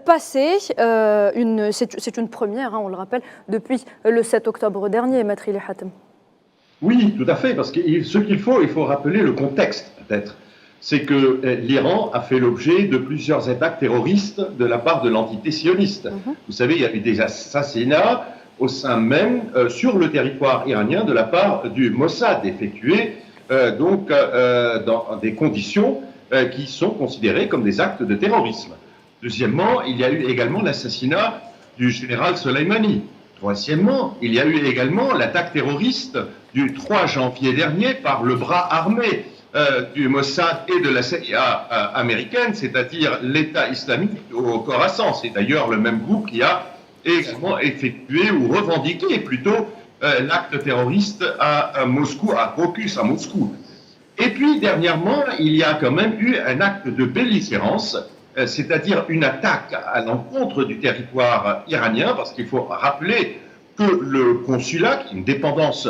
passer. C'est une première, on le rappelle, depuis le 7 octobre dernier, Maître Eli Hatem. Oui, tout à fait, parce que il faut rappeler le contexte, peut-être. C'est que l'Iran a fait l'objet de plusieurs attaques terroristes de la part de l'entité sioniste. Vous savez, il y a eu des assassinats au sein même, sur le territoire iranien, de la part du Mossad, effectués dans des conditions qui sont considérées comme des actes de terrorisme. Deuxièmement, il y a eu également l'assassinat du général Soleimani. Troisièmement, il y a eu également l'attaque terroriste du 3 janvier dernier par le bras armé du Mossad et de la CIA américaine, c'est-à-dire l'État islamique au Khorasan. C'est d'ailleurs le même groupe qui a également effectué ou revendiqué plutôt l'acte terroriste à Moscou, à Crocus, à Moscou. Et puis, dernièrement, il y a quand même eu un acte de belligérance, c'est-à-dire une attaque à l'encontre du territoire iranien, parce qu'il faut rappeler que le consulat, qui est une dépendance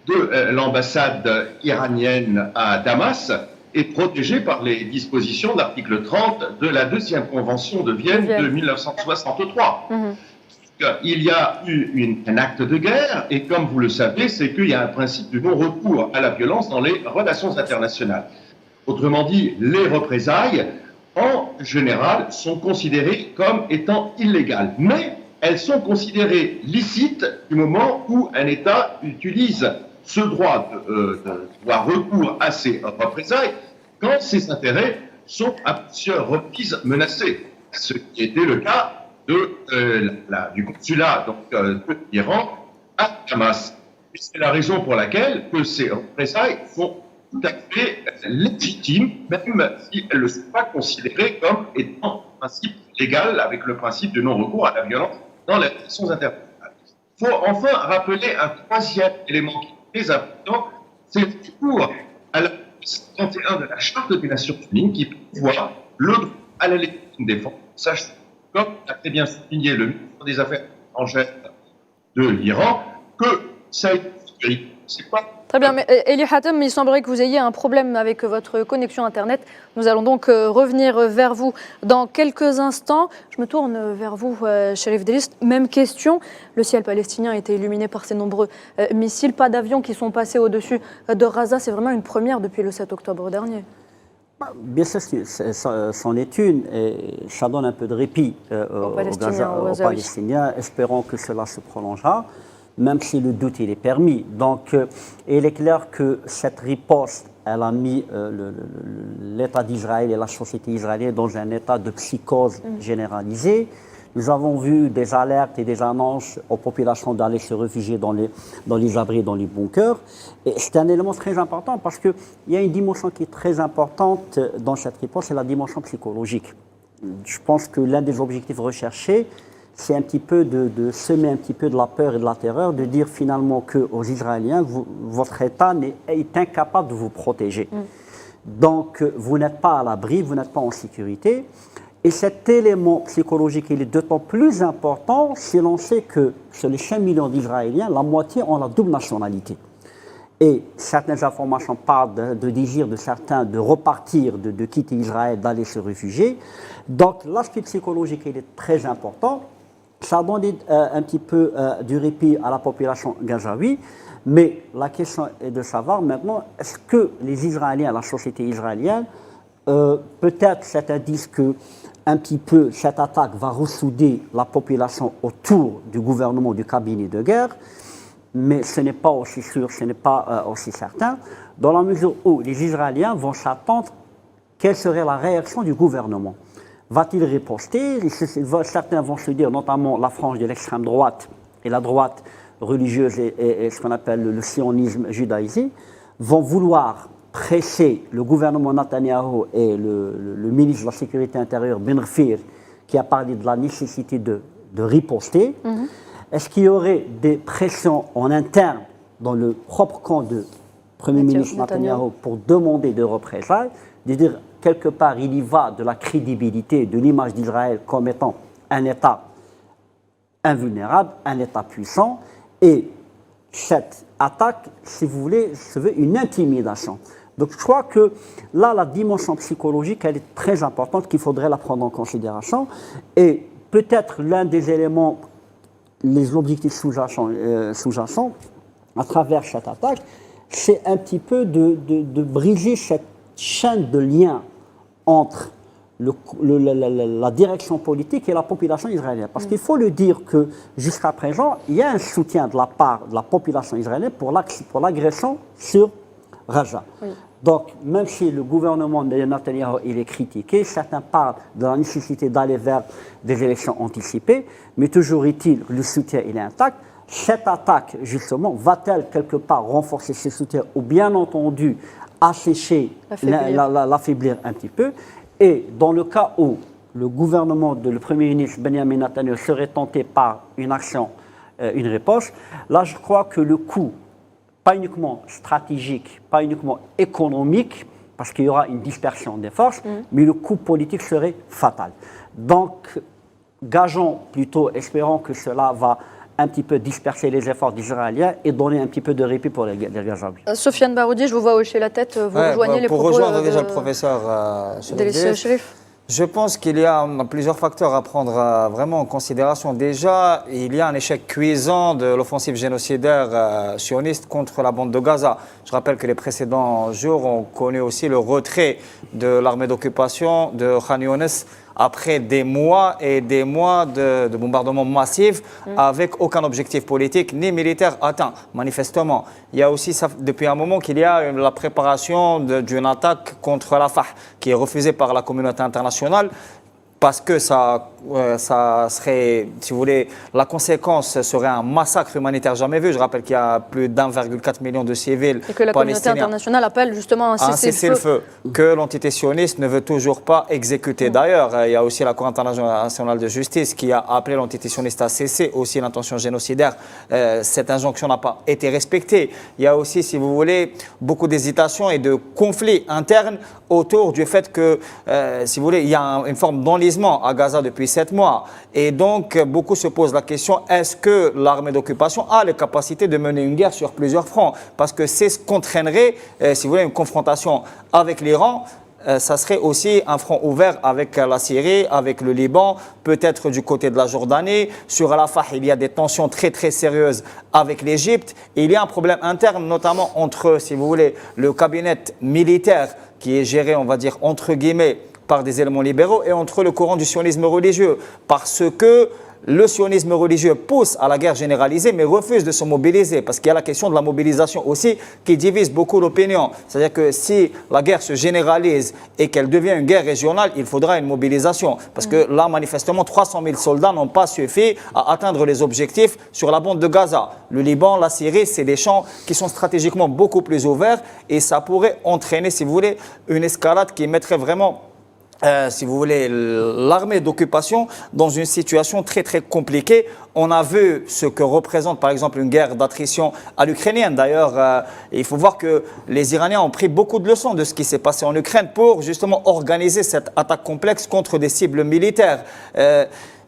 de l'ambassade iranienne à Damas, est protégé par les dispositions de l'article 30 de la deuxième convention de Vienne de 1963. Il y a eu un acte de guerre, et comme vous le savez, c'est qu'il y a un principe du non-recours à la violence dans les relations internationales. Autrement dit, les représailles, en général, sont considérées comme étant illégales. Mais elles sont considérées licites du moment où un État utilise ce droit d'avoir recours à ces représailles quand ses intérêts sont à plusieurs reprises menacés. Ce qui était le cas du consulat de l'Iran à Damas. C'est la raison pour laquelle que ces représailles sont tout à fait légitimes, même si elles ne sont pas considérées comme étant un principe légal avec le principe de non-recours à la violence dans les relations internationales. Il faut enfin rappeler un troisième élément qui est très important, c'est le recours à l'article 31 de la Charte des Nations Unies qui prévoit le droit à la légitime défense. Sachez, comme a très bien souligné le ministre des Affaires étrangères de l'Iran, que ça est c'est pas... Très bien, mais Eli Hatem, il semblerait que vous ayez un problème avec votre connexion Internet. Nous allons donc revenir vers vous dans quelques instants. Je me tourne vers vous, Cherif Driss. Même question. Le ciel palestinien a été illuminé par ces nombreux missiles. Pas d'avions qui sont passés au-dessus de Gaza. C'est vraiment une première depuis le 7 octobre dernier. Bien sûr, c'en est une, et ça donne un peu de répit aux Palestiniens. Espérons que cela se prolongera, même si le doute il est permis. Donc, il est clair que cette riposte, elle a mis l'État d'Israël et la société israélienne dans un état de psychose généralisée. Nous avons vu des alertes et des annonces aux populations d'aller se réfugier dans les abris, dans les bunkers. Et c'est un élément très important parce qu'il y a une dimension qui est très importante dans cette riposte, c'est la dimension psychologique. Je pense que l'un des objectifs recherchés, c'est un petit peu de semer un petit peu de la peur et de la terreur, de dire finalement qu'aux Israéliens, votre État est incapable de vous protéger. Donc, vous n'êtes pas à l'abri, vous n'êtes pas en sécurité. Et cet élément psychologique, il est d'autant plus important si l'on sait que sur les 5 millions d'Israéliens, la moitié ont la double nationalité. Et certaines informations parlent de désir de certains de repartir, de quitter Israël, d'aller se réfugier. Donc l'aspect psychologique, il est très important. Ça donne un petit peu du répit à la population gazaoui. Mais la question est de savoir maintenant, est-ce que les Israéliens, la société israélienne, peut-être cet indice que un petit peu cette attaque va ressouder la population autour du gouvernement, du cabinet de guerre, mais ce n'est pas aussi sûr, ce n'est pas aussi certain, dans la mesure où les Israéliens vont s'attendre quelle serait la réaction du gouvernement. Va-t-il riposter? Certains vont se dire, notamment la frange de l'extrême droite et la droite religieuse et ce qu'on appelle le sionisme judaïsé, vont vouloir presser le gouvernement Netanyahou et le ministre de la Sécurité intérieure, Ben Gvir, qui a parlé de la nécessité de riposter. Est-ce qu'il y aurait des pressions en interne dans le propre camp du Premier ministre Netanyahou pour demander des représailles, de dire quelque part il y va de la crédibilité, de l'image d'Israël comme étant un État invulnérable, un État puissant, et cette attaque, si vous voulez, se veut une intimidation. Donc je crois que là, la dimension psychologique, elle est très importante, qu'il faudrait la prendre en considération. Et peut-être l'un des éléments, les objectifs sous-jacents à travers cette attaque, c'est un petit peu de briser cette chaîne de liens entre la direction politique et la population israélienne. Parce qu'il faut le dire que jusqu'à présent, il y a un soutien de la part de la population israélienne pour l'agression sur Gaza. Donc, même si le gouvernement de Netanyahou il est critiqué, certains parlent de la nécessité d'aller vers des élections anticipées, mais toujours est-il que le soutien il est intact. Cette attaque, justement, va-t-elle quelque part renforcer ce soutien ou bien entendu assécher, l'affaiblir un petit peu? Et dans le cas où le gouvernement le Premier ministre Benjamin Netanyahu serait tenté par une action, une réponse, là je crois que le coût, pas uniquement stratégique, pas uniquement économique, parce qu'il y aura une dispersion des forces, mais le coût politique serait fatal. Donc, gageons plutôt, espérons que cela va un petit peu disperser les efforts des Israéliens et donner un petit peu de répit pour les Gazaouis. Sofiane Baroudi, je vous vois hocher la tête, vous rejoignez les propos pour rejoindre déjà le professeur Cherif. Je pense qu'il y a plusieurs facteurs à prendre vraiment en considération. Déjà, il y a un échec cuisant de l'offensive génocidaire sioniste contre la bande de Gaza. Je rappelle que les précédents jours, on connaît aussi le retrait de l'armée d'occupation de Khan Younes après des mois et des mois de bombardements massifs avec aucun objectif politique ni militaire atteint, manifestement. Il y a aussi, depuis un moment, qu'il y a la préparation d'une attaque contre Rafah qui est refusée par la communauté internationale parce que ça serait, si vous voulez, la conséquence serait un massacre humanitaire jamais vu. Je rappelle qu'il y a plus d'1,4 million de civils et que la communauté internationale appelle justement un cessez-le-feu que l'entité sioniste ne veut toujours pas exécuter. D'ailleurs, il y a aussi la Cour internationale de justice qui a appelé l'entité sioniste à cesser aussi l'intention génocidaire. Cette injonction n'a pas été respectée. Il y a aussi, si vous voulez, beaucoup d'hésitations et de conflits internes autour du fait que, si vous voulez, il y a une forme d'enlisement à Gaza depuis 7 mois. Et donc, beaucoup se posent la question, est-ce que l'armée d'occupation a les capacités de mener une guerre sur plusieurs fronts? Parce que c'est ce qu'entraînerait, si vous voulez, une confrontation avec l'Iran. Ça serait aussi un front ouvert avec la Syrie, avec le Liban, peut-être du côté de la Jordanie. Sur Rafah, il y a des tensions très très sérieuses avec l'Égypte. Il y a un problème interne, notamment entre, si vous voulez, le cabinet militaire qui est géré, on va dire, entre guillemets, par des éléments libéraux et entre le courant du sionisme religieux. Parce que le sionisme religieux pousse à la guerre généralisée mais refuse de se mobiliser parce qu'il y a la question de la mobilisation aussi qui divise beaucoup l'opinion. C'est-à-dire que si la guerre se généralise et qu'elle devient une guerre régionale, il faudra une mobilisation. Parce que là, manifestement, 300 000 soldats n'ont pas suffi à atteindre les objectifs sur la bande de Gaza. Le Liban, la Syrie, c'est des champs qui sont stratégiquement beaucoup plus ouverts et ça pourrait entraîner, si vous voulez, une escalade qui mettrait vraiment si vous voulez, l'armée d'occupation dans une situation très très compliquée. On a vu ce que représente par exemple une guerre d'attrition à l'ukrainienne. D'ailleurs, il faut voir que les Iraniens ont pris beaucoup de leçons de ce qui s'est passé en Ukraine pour justement organiser cette attaque complexe contre des cibles militaires.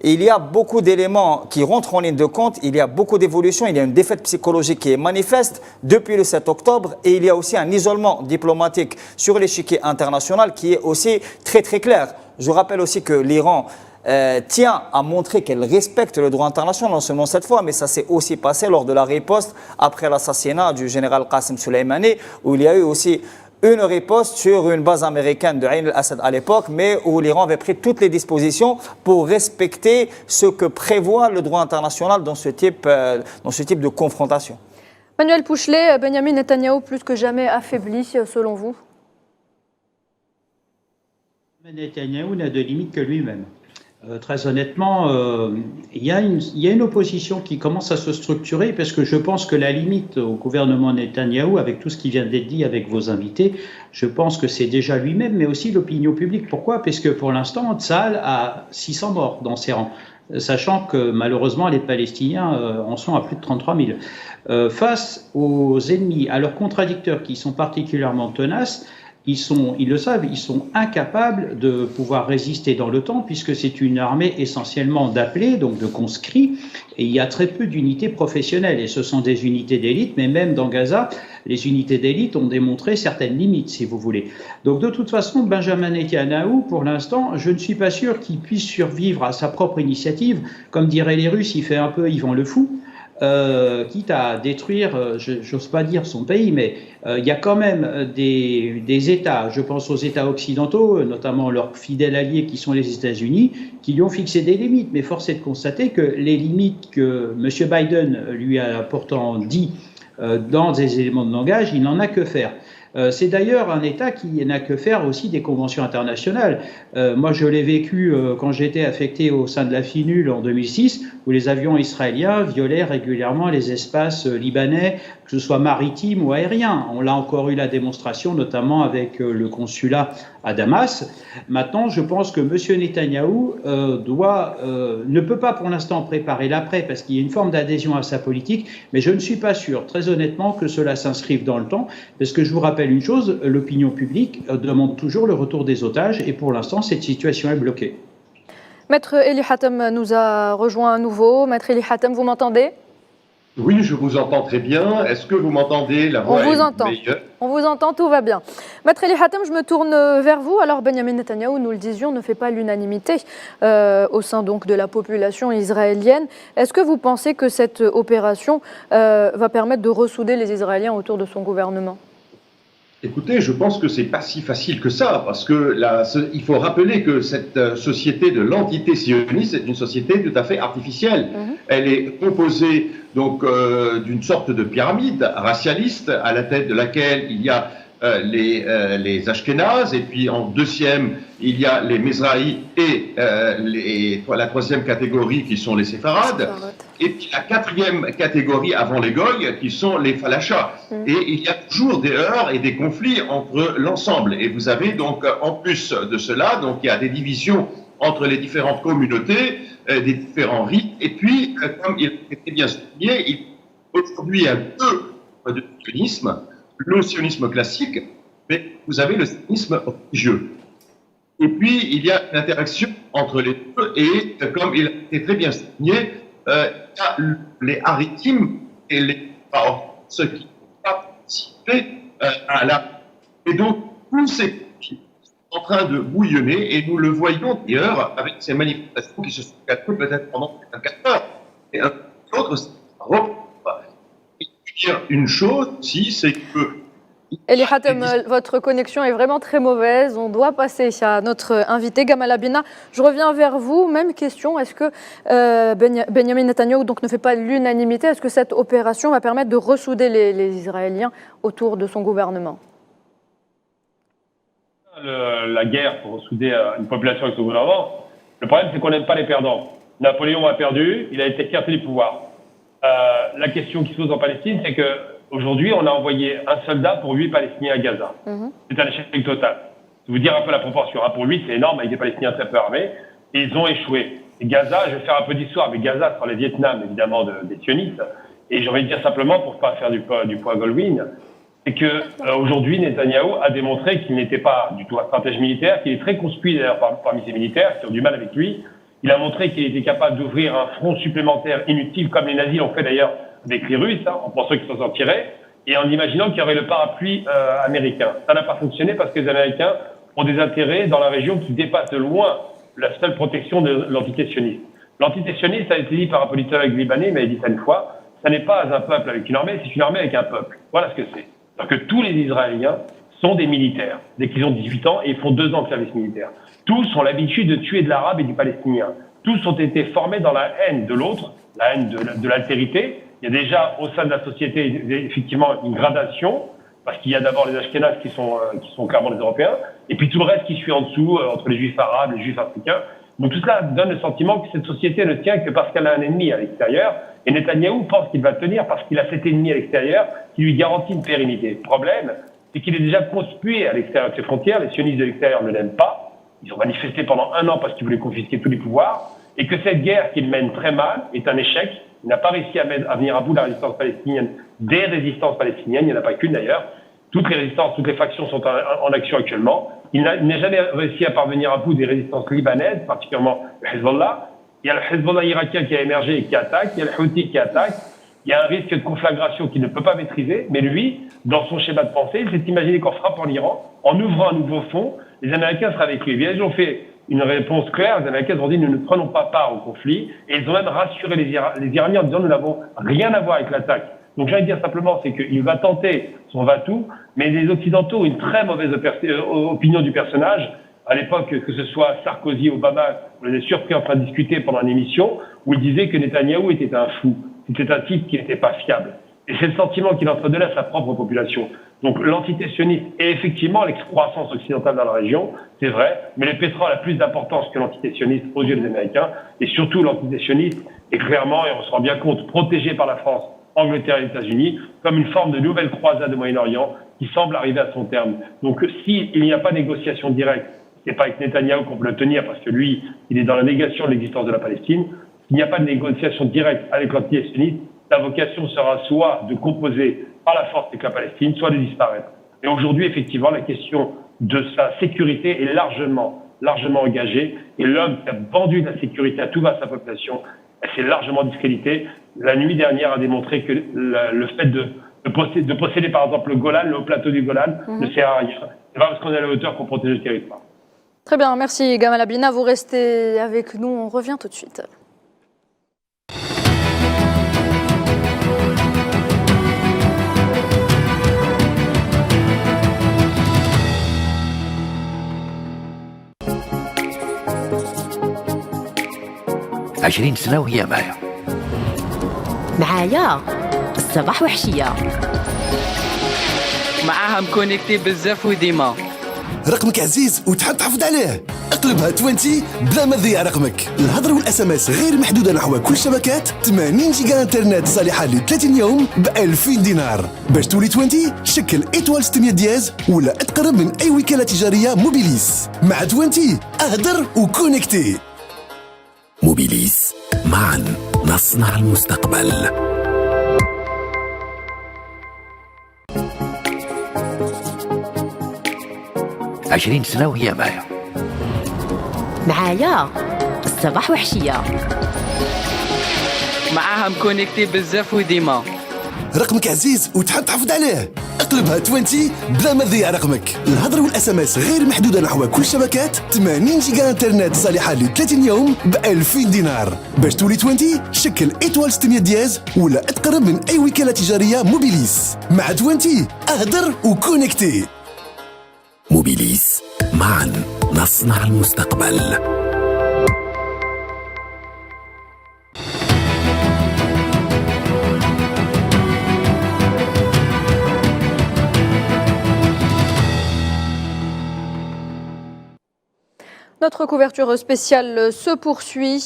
Il y a beaucoup d'éléments qui rentrent en ligne de compte, il y a beaucoup d'évolutions, il y a une défaite psychologique qui est manifeste depuis le 7 octobre et il y a aussi un isolement diplomatique sur l'échiquier international qui est aussi très très clair. Je rappelle aussi que l'Iran tient à montrer qu'elle respecte le droit international, non seulement cette fois, mais ça s'est aussi passé lors de la riposte après l'assassinat du général Qasem Soleimani, où il y a eu aussi une riposte sur une base américaine de Ain al-Assad à l'époque, mais où l'Iran avait pris toutes les dispositions pour respecter ce que prévoit le droit international dans ce type de confrontation. Manuel Pouchelet, Benyamin Netanyahou plus que jamais affaibli selon vous? Netanyahou n'a de limite que lui-même. Très honnêtement, il y a une opposition qui commence à se structurer parce que je pense que la limite au gouvernement Netanyahou, avec tout ce qui vient d'être dit avec vos invités, je pense que c'est déjà lui-même, mais aussi l'opinion publique. Pourquoi? Parce que pour l'instant, Tsahal a 600 morts dans ses rangs, sachant que malheureusement les Palestiniens en sont à plus de 33 000. Face aux ennemis, à leurs contradicteurs qui sont particulièrement tenaces, ils le savent, ils sont incapables de pouvoir résister dans le temps puisque c'est une armée essentiellement d'appelés, donc de conscrits, et il y a très peu d'unités professionnelles et ce sont des unités d'élite, mais même dans Gaza, les unités d'élite ont démontré certaines limites, si vous voulez. Donc de toute façon, Benjamin Netanyahou, pour l'instant, je ne suis pas sûr qu'il puisse survivre à sa propre initiative. Comme diraient les Russes, il fait un peu Yvan le Fou. Quitte à détruire, j'ose pas dire son pays, mais il y a quand même des États, je pense aux États occidentaux, notamment leurs fidèles alliés qui sont les États-Unis, qui lui ont fixé des limites. Mais force est de constater que les limites que M. Biden lui a pourtant dit dans des éléments de langage, il n'en a que faire. C'est d'ailleurs un État qui n'a que faire aussi des conventions internationales. Moi, je l'ai vécu quand j'étais affecté au sein de la FINUL en 2006, où les avions israéliens violaient régulièrement les espaces libanais, que ce soit maritimes ou aériens. On l'a encore eu la démonstration, notamment avec le consulat à Damas. Maintenant, je pense que M. Netanyahou ne peut pas pour l'instant préparer l'après, parce qu'il y a une forme d'adhésion à sa politique, mais je ne suis pas sûr, très honnêtement, que cela s'inscrive dans le temps, parce que je vous rappelle une chose, l'opinion publique demande toujours le retour des otages, et pour l'instant, cette situation est bloquée. Maître Eli Hatem nous a rejoint à nouveau. Maître Eli Hatem, vous m'entendez? Oui, je vous entends très bien. Est-ce que vous m'entendez? La voix On vous entend. On vous entend, tout va bien. Maître Eli Hatem, je me tourne vers vous. Alors, Benyamin Netanyahou, nous le disions, ne fait pas l'unanimité au sein donc de la population israélienne. Est-ce que vous pensez que cette opération va permettre de ressouder les Israéliens autour de son gouvernement? Écoutez, je pense que c'est pas si facile que ça, parce que il faut rappeler que cette société de l'entité sioniste est une société tout à fait artificielle. Elle est composée donc d'une sorte de pyramide racialiste à la tête de laquelle il y a les Ashkénazes, et puis en deuxième, il y a les Mizrahi et la troisième catégorie qui sont les Séfarades, et puis la quatrième catégorie avant les Goïs qui sont les Falachas. Et il y a toujours des heurts et des conflits entre l'ensemble. Et vous avez donc, en plus de cela, donc il y a des divisions entre les différentes communautés, des différents rites, et puis, comme il était bien souligné, aujourd'hui il y a deux de sionisme. Le sionisme classique, mais vous avez le sionisme religieux. Et puis, il y a une interaction entre les deux, et comme il a été très bien souligné, il y a les Haritim et les Baor, ceux qui n'ont pas participé à la... Et donc, tous ces conflits sont en train de bouillonner, et nous le voyons d'ailleurs avec ces manifestations qui se sont calmées peut-être pendant 24 heures. Et l'autre, c'est dire une chose aussi, c'est que... Eli Hatem, votre connexion est vraiment très mauvaise. On doit passer à notre invité, Gamal Abina. Je reviens vers vous. Même question. Est-ce que Benjamin Netanyahou donc, ne fait pas l'unanimité? Est-ce que cette opération va permettre de ressouder les Israéliens autour de son gouvernement? La guerre pour ressouder une population avec son gouvernement, le problème, c'est qu'on n'aime pas les perdants. Napoléon a perdu, il a été écarté du pouvoir. La question qui se pose en Palestine, c'est qu'aujourd'hui, on a envoyé un soldat pour 8 Palestiniens à Gaza. C'est un échec total. Je vais vous dire un peu la proportion. Pour 8, c'est énorme, avec des Palestiniens très peu armés. Et ils ont échoué. Et Gaza, je vais faire un peu d'histoire, mais Gaza, c'est le Vietnam, évidemment, des sionistes. Et j'ai envie de dire simplement, pour ne pas faire du poids Goldwyn, c'est qu'aujourd'hui, Netanyahou a démontré qu'il n'était pas du tout un stratège militaire, qu'il est très conspuit d'ailleurs parmi ses militaires qui ont du mal avec lui. Il a montré qu'il était capable d'ouvrir un front supplémentaire inutile, comme les nazis l'ont fait d'ailleurs avec les Russes, en pensant qu'ils s'en sortiraient, et en imaginant qu'il y aurait le parapluie américain. Ça n'a pas fonctionné parce que les Américains ont des intérêts dans la région qui dépassent de loin la seule protection de l'entité sioniste. L'entité sioniste, ça a été dit par un politologue libanais, mais il a dit ça une fois, ça n'est pas un peuple avec une armée, c'est une armée avec un peuple. Voilà ce que c'est. C'est-à-dire que tous les Israéliens sont des militaires, dès qu'ils ont 18 ans, et ils font 2 ans de service militaire. Tous ont l'habitude de tuer de l'arabe et du palestinien. Tous ont été formés dans la haine de l'autre, la haine de l'altérité. Il y a déjà au sein de la société effectivement une gradation, parce qu'il y a d'abord les Ashkénazes qui sont clairement les Européens, et puis tout le reste qui suit en dessous, entre les Juifs arabes, les Juifs africains. Donc tout cela donne le sentiment que cette société ne tient que parce qu'elle a un ennemi à l'extérieur, et Netanyahou pense qu'il va tenir parce qu'il a cet ennemi à l'extérieur qui lui garantit une pérennité. Le problème, c'est qu'il est déjà conspué à l'extérieur de ses frontières, les sionistes de l'extérieur ne l'aiment pas, ils ont manifesté pendant 1 an parce qu'ils voulaient confisquer tous les pouvoirs, et que cette guerre qu'il mène très mal est un échec. Il n'a pas réussi à venir à bout de la résistance palestinienne, des résistances palestiniennes, il n'y en a pas qu'une d'ailleurs. Toutes les résistances, toutes les factions sont en action actuellement. Il n'a jamais réussi à parvenir à bout des résistances libanaises, particulièrement le Hezbollah. Il y a le Hezbollah irakien qui a émergé et qui attaque, il y a le Houthi qui attaque. Il y a un risque de conflagration qu'il ne peut pas maîtriser, mais lui, dans son schéma de pensée, il s'est imaginé qu'en frappant l'Iran, en ouvrant un nouveau front, les Américains seraient avec lui. Bien, ils ont fait une réponse claire. Les Américains ont dit nous ne prenons pas part au conflit, et ils ont même rassuré les Iraniens en disant nous n'avons rien à voir avec l'attaque. Donc j'ai envie de dire simplement, c'est qu'il va tenter son va-tout, mais les Occidentaux ont une très mauvaise opinion du personnage. À l'époque, que ce soit Sarkozy, Obama, on les a surpris en train de discuter pendant une émission où ils disaient que Netanyahou était un fou. C'était un type qui n'était pas fiable. Et c'est le sentiment qu'il entredonnait à sa propre population. Donc l'entité sioniste est effectivement l'excroissance occidentale dans la région, c'est vrai, mais le pétrole a plus d'importance que l'entité sioniste aux yeux des Américains, et surtout l'entité sioniste est clairement, et on se rend bien compte, protégée par la France, Angleterre et les États-Unis, comme une forme de nouvelle croisade au Moyen-Orient qui semble arriver à son terme. Donc s'il n'y a pas de négociation directe, c'est pas avec Netanyahou qu'on peut le tenir, parce que lui, il est dans la négation de l'existence de la Palestine. S'il n'y a pas de négociation directe avec l'entité sioniste, sa vocation sera soit de composer par la force avec la Palestine, soit de disparaître. Et aujourd'hui, effectivement, la question de sa sécurité est largement engagée, et l'homme qui a vendu la sécurité à tout va sa population, s'est largement discrédité. La nuit dernière a démontré que le fait de posséder par exemple le Golan, le haut plateau du Golan, ne sert à rien. C'est pas parce qu'on est à la hauteur qu'on protège le territoire. Très bien, merci Gamal Abina. Vous restez avec nous, on revient tout de suite. 20 سنة وهي معايا. معايا الصباح وحشية. معاها مكونيكتي بزاف وديما. رقمك عزيز وتحب تحافظ عليه. اقلبها 20 بلا ما تضيع رقمك. الهضره والاس ام اس غير محدوده نحو كل الشبكات. 80 جيجا انترنت صالحه ل 30 يوم ب 2000 دينار. باش تولي 20 شكل ايتوال 600 دياز ولا اتقرب من اي وكاله تجاريه موبيليس. مع 20 اهدر وكونكتي. موبيليس، معا نصنع المستقبل. عشرين سنة وهي معايا. معايا الصباح وحشية. معاها مكونيكتي بزاف وديما. رقمك عزيز وتحب تحافظ عليه. اقلبها 20 بلا ما تضيع رقمك. الهضره والاس ام اس غير محدوده نحو كل الشبكات. 80 جيجا انترنت صالحه ل 30 يوم ب 2000 دينار. باش تولي 20 شكل ايتوال 600 دياز ولا اتقرب من اي وكاله تجاريه موبيليس. مع 20 اهدر وكونكتي. موبيليس، معا نصنع المستقبل. Notre couverture spéciale se poursuit.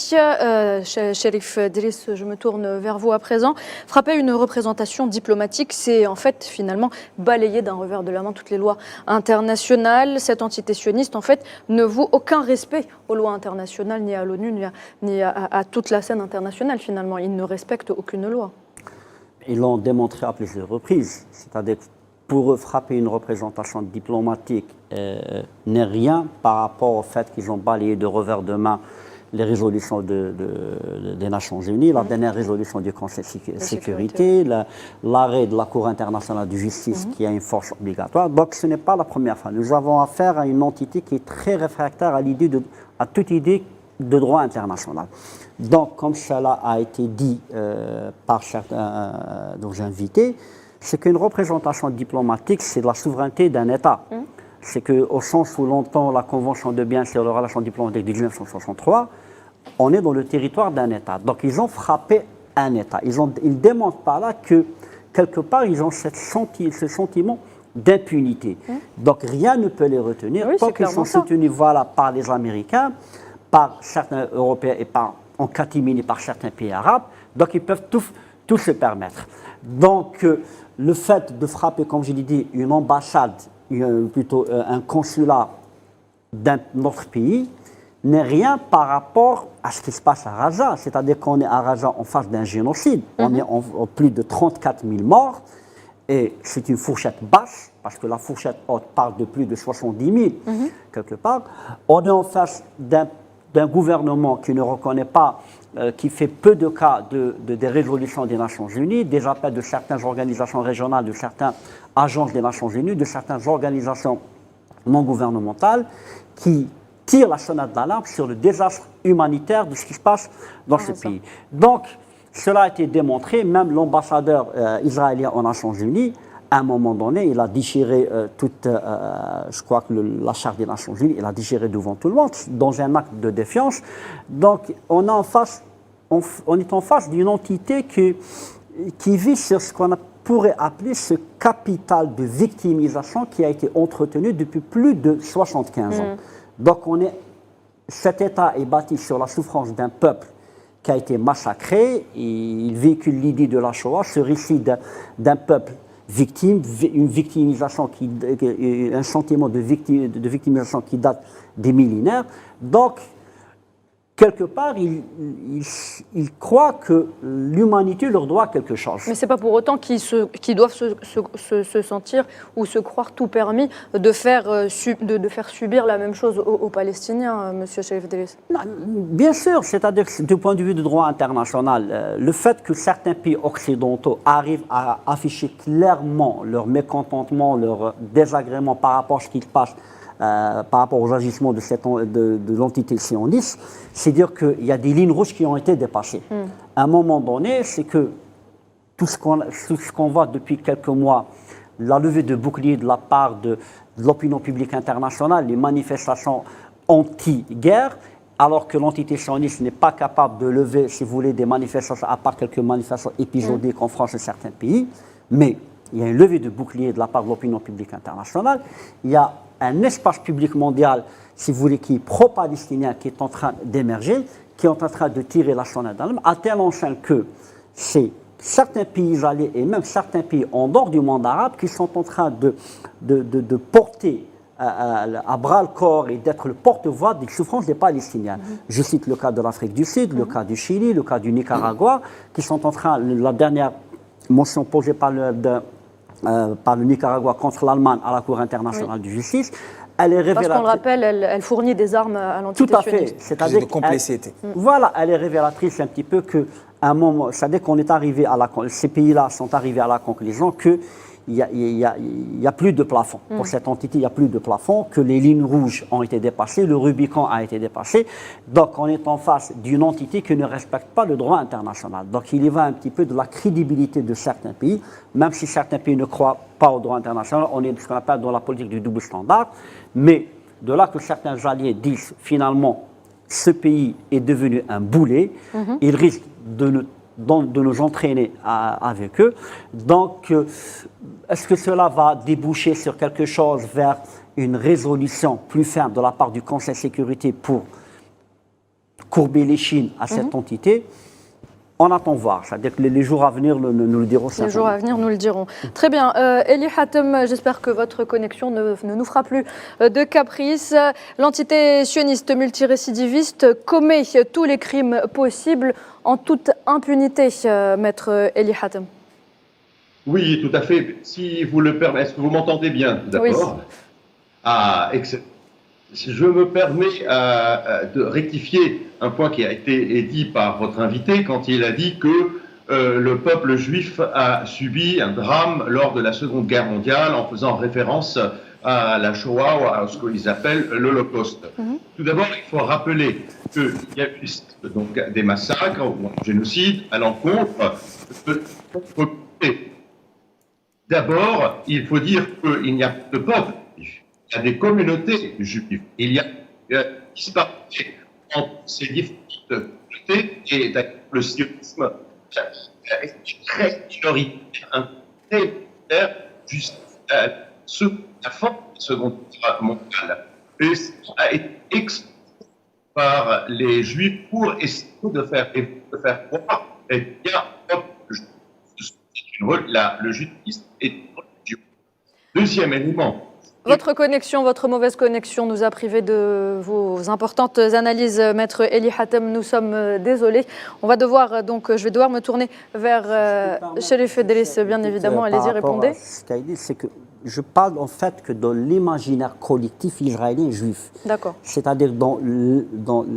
Chérif Driss, je me tourne vers vous à présent. Frapper une représentation diplomatique, c'est en fait finalement balayer d'un revers de la main toutes les lois internationales. Cette entité sioniste en fait ne vaut aucun respect aux lois internationales, ni à l'ONU, ni à toute la scène internationale finalement. Il ne respecte aucune loi. Ils l'ont démontré à plusieurs reprises. C'est-à-dire pour eux, frapper une représentation diplomatique n'est rien par rapport au fait qu'ils ont balayé de revers de main les résolutions des Nations Unies, la dernière résolution du Conseil de sécurité, l'arrêt de la Cour internationale de justice qui a une force obligatoire. Donc ce n'est pas la première fois. Nous avons affaire à une entité qui est très réfractaire à toute idée de droit international. Donc comme cela a été dit par certains de nos invités, c'est qu'une représentation diplomatique, c'est de la souveraineté d'un État. C'est qu'au sens où l'entend la Convention de Vienne sur les relations diplomatiques de 1963, on est dans le territoire d'un État. Donc ils ont frappé un État. Ils démontrent par là que, quelque part, ils ont ce sentiment d'impunité. Donc rien ne peut les retenir tant qu'ils sont soutenus par les Américains, par certains Européens et en catimini par certains pays arabes. Donc ils peuvent tout se permettre. Donc le fait de frapper, comme je l'ai dit, une ambassade, plutôt un consulat d'un autre pays, n'est rien par rapport à ce qui se passe à Raja. C'est-à-dire qu'on est à Raja en face d'un génocide. On est en plus de 34 000 morts. Et c'est une fourchette basse, parce que la fourchette haute parle de plus de 70 000, quelque part. On est en face d'un gouvernement qui ne reconnaît pas, qui fait peu de cas des résolutions des Nations Unies, des appels de certaines organisations régionales, de certaines agences des Nations Unies, de certaines organisations non gouvernementales, qui tirent la sonnette d'alarme sur le désastre humanitaire de ce qui se passe dans ce pays. Donc, cela a été démontré, même l'ambassadeur israélien aux Nations Unies, à un moment donné, il a déchiré je crois que la charte des Nations Unies, il a déchiré devant tout le monde, dans un acte de défiance. Donc, on est en face d'une entité qui vit sur ce qu'on pourrait appeler ce capital de victimisation qui a été entretenu depuis plus de 75 ans. Donc, cet État est bâti sur la souffrance d'un peuple qui a été massacré. Il véhicule l'idée de la Shoah, ce récit d'un peuple victime, une victimisation un sentiment de victimisation qui date des millénaires. Donc, quelque part, ils croient que l'humanité leur doit quelque chose. Mais ce n'est pas pour autant qu'ils doivent se sentir ou se croire tout permis de faire subir la même chose aux Palestiniens, Monsieur Chérif Driss. Bien sûr, c'est-à-dire que du point de vue du droit international, le fait que certains pays occidentaux arrivent à afficher clairement leur mécontentement, leur désagrément par rapport à ce qui se passe, par rapport aux agissements de l'entité sioniste, c'est dire qu'il y a des lignes rouges qui ont été dépassées. À un moment donné, c'est que tout ce qu'on voit depuis quelques mois, la levée de boucliers de la part de l'opinion publique internationale, les manifestations anti-guerre, alors que l'entité sioniste n'est pas capable de lever, si vous voulez, des manifestations, à part quelques manifestations épisodiques en France et certains pays, mais il y a une levée de bouclier de la part de l'opinion publique internationale, il y a un espace public mondial, si vous voulez, qui est pro-palestinien, qui est en train d'émerger, qui est en train de tirer la sonnette d'alarme, à tel enseigne que c'est certains pays alliés et même certains pays en dehors du monde arabe qui sont en train de porter à bras le corps et d'être le porte-voix des souffrances des Palestiniens. Je cite le cas de l'Afrique du Sud, le cas du Chili, le cas du Nicaragua, qui sont en train, la dernière motion posée par le Nicaragua contre l'Allemagne à la Cour internationale de justice, elle est révélatrice. Parce qu'on le rappelle, elle fournit des armes à l'entité sioniste. Tout à fait. C'est-à-dire de complicité. Voilà, elle est révélatrice un petit peu que à un moment, c'est-à-dire qu'on est arrivé à ces pays-là sont arrivés à la conclusion que il y a plus de plafond. Pour cette entité, il n'y a plus de plafond, que les lignes rouges ont été dépassées, le Rubicon a été dépassé. Donc, on est en face d'une entité qui ne respecte pas le droit international. Donc, il y va un petit peu de la crédibilité de certains pays, même si certains pays ne croient pas au droit international. On est ce qu'on appelle dans la politique du double standard. Mais de là que certains alliés disent, finalement, ce pays est devenu un boulet, il risque de nous entraîner avec eux. Donc, est-ce que cela va déboucher sur quelque chose vers une résolution plus ferme de la part du Conseil de sécurité pour courber les chines à cette entité? On attend voir. C'est-à-dire que les jours à venir nous le diront. Les jours à venir nous le diront. Très bien. Eli Hatem, j'espère que votre connexion ne nous fera plus de caprices. L'entité sioniste multirécidiviste commet tous les crimes possibles en toute impunité, maître Eli Hatem. Oui, tout à fait. Si vous le permettez, est-ce que vous m'entendez bien d'abord? Oui. Ah, excellent. Je me permets de rectifier un point qui a été dit par votre invité quand il a dit que le peuple juif a subi un drame lors de la Seconde Guerre mondiale en faisant référence à la Shoah ou à ce qu'ils appellent l'Holocauste. Tout d'abord, il faut rappeler qu'il y a eu donc des massacres ou un génocide à l'encontre de D'abord, il faut dire qu'il n'y a pas de peuple. Il y a des communautés juives. Il y a disparité entre ces différentes communautés et le sionisme est très minoritaire, un très minoritaire jusqu'à la fin de la Seconde Guerre mondiale. Et ça a été exploité par les juifs pour essayer de faire croire qu'il y a un peuple juif. Le judaïsme est une religion. Deuxième élément. Votre connexion, votre mauvaise connexion nous a privé de vos importantes analyses, maître Eli Hatem. Nous sommes désolés. On va devoir je vais devoir me tourner vers Cherif Idriss, bien évidemment. Allez-y, répondez. Ce qu'il dit, c'est que je parle en fait que dans l'imaginaire collectif israélien juif. D'accord. C'est-à-dire dans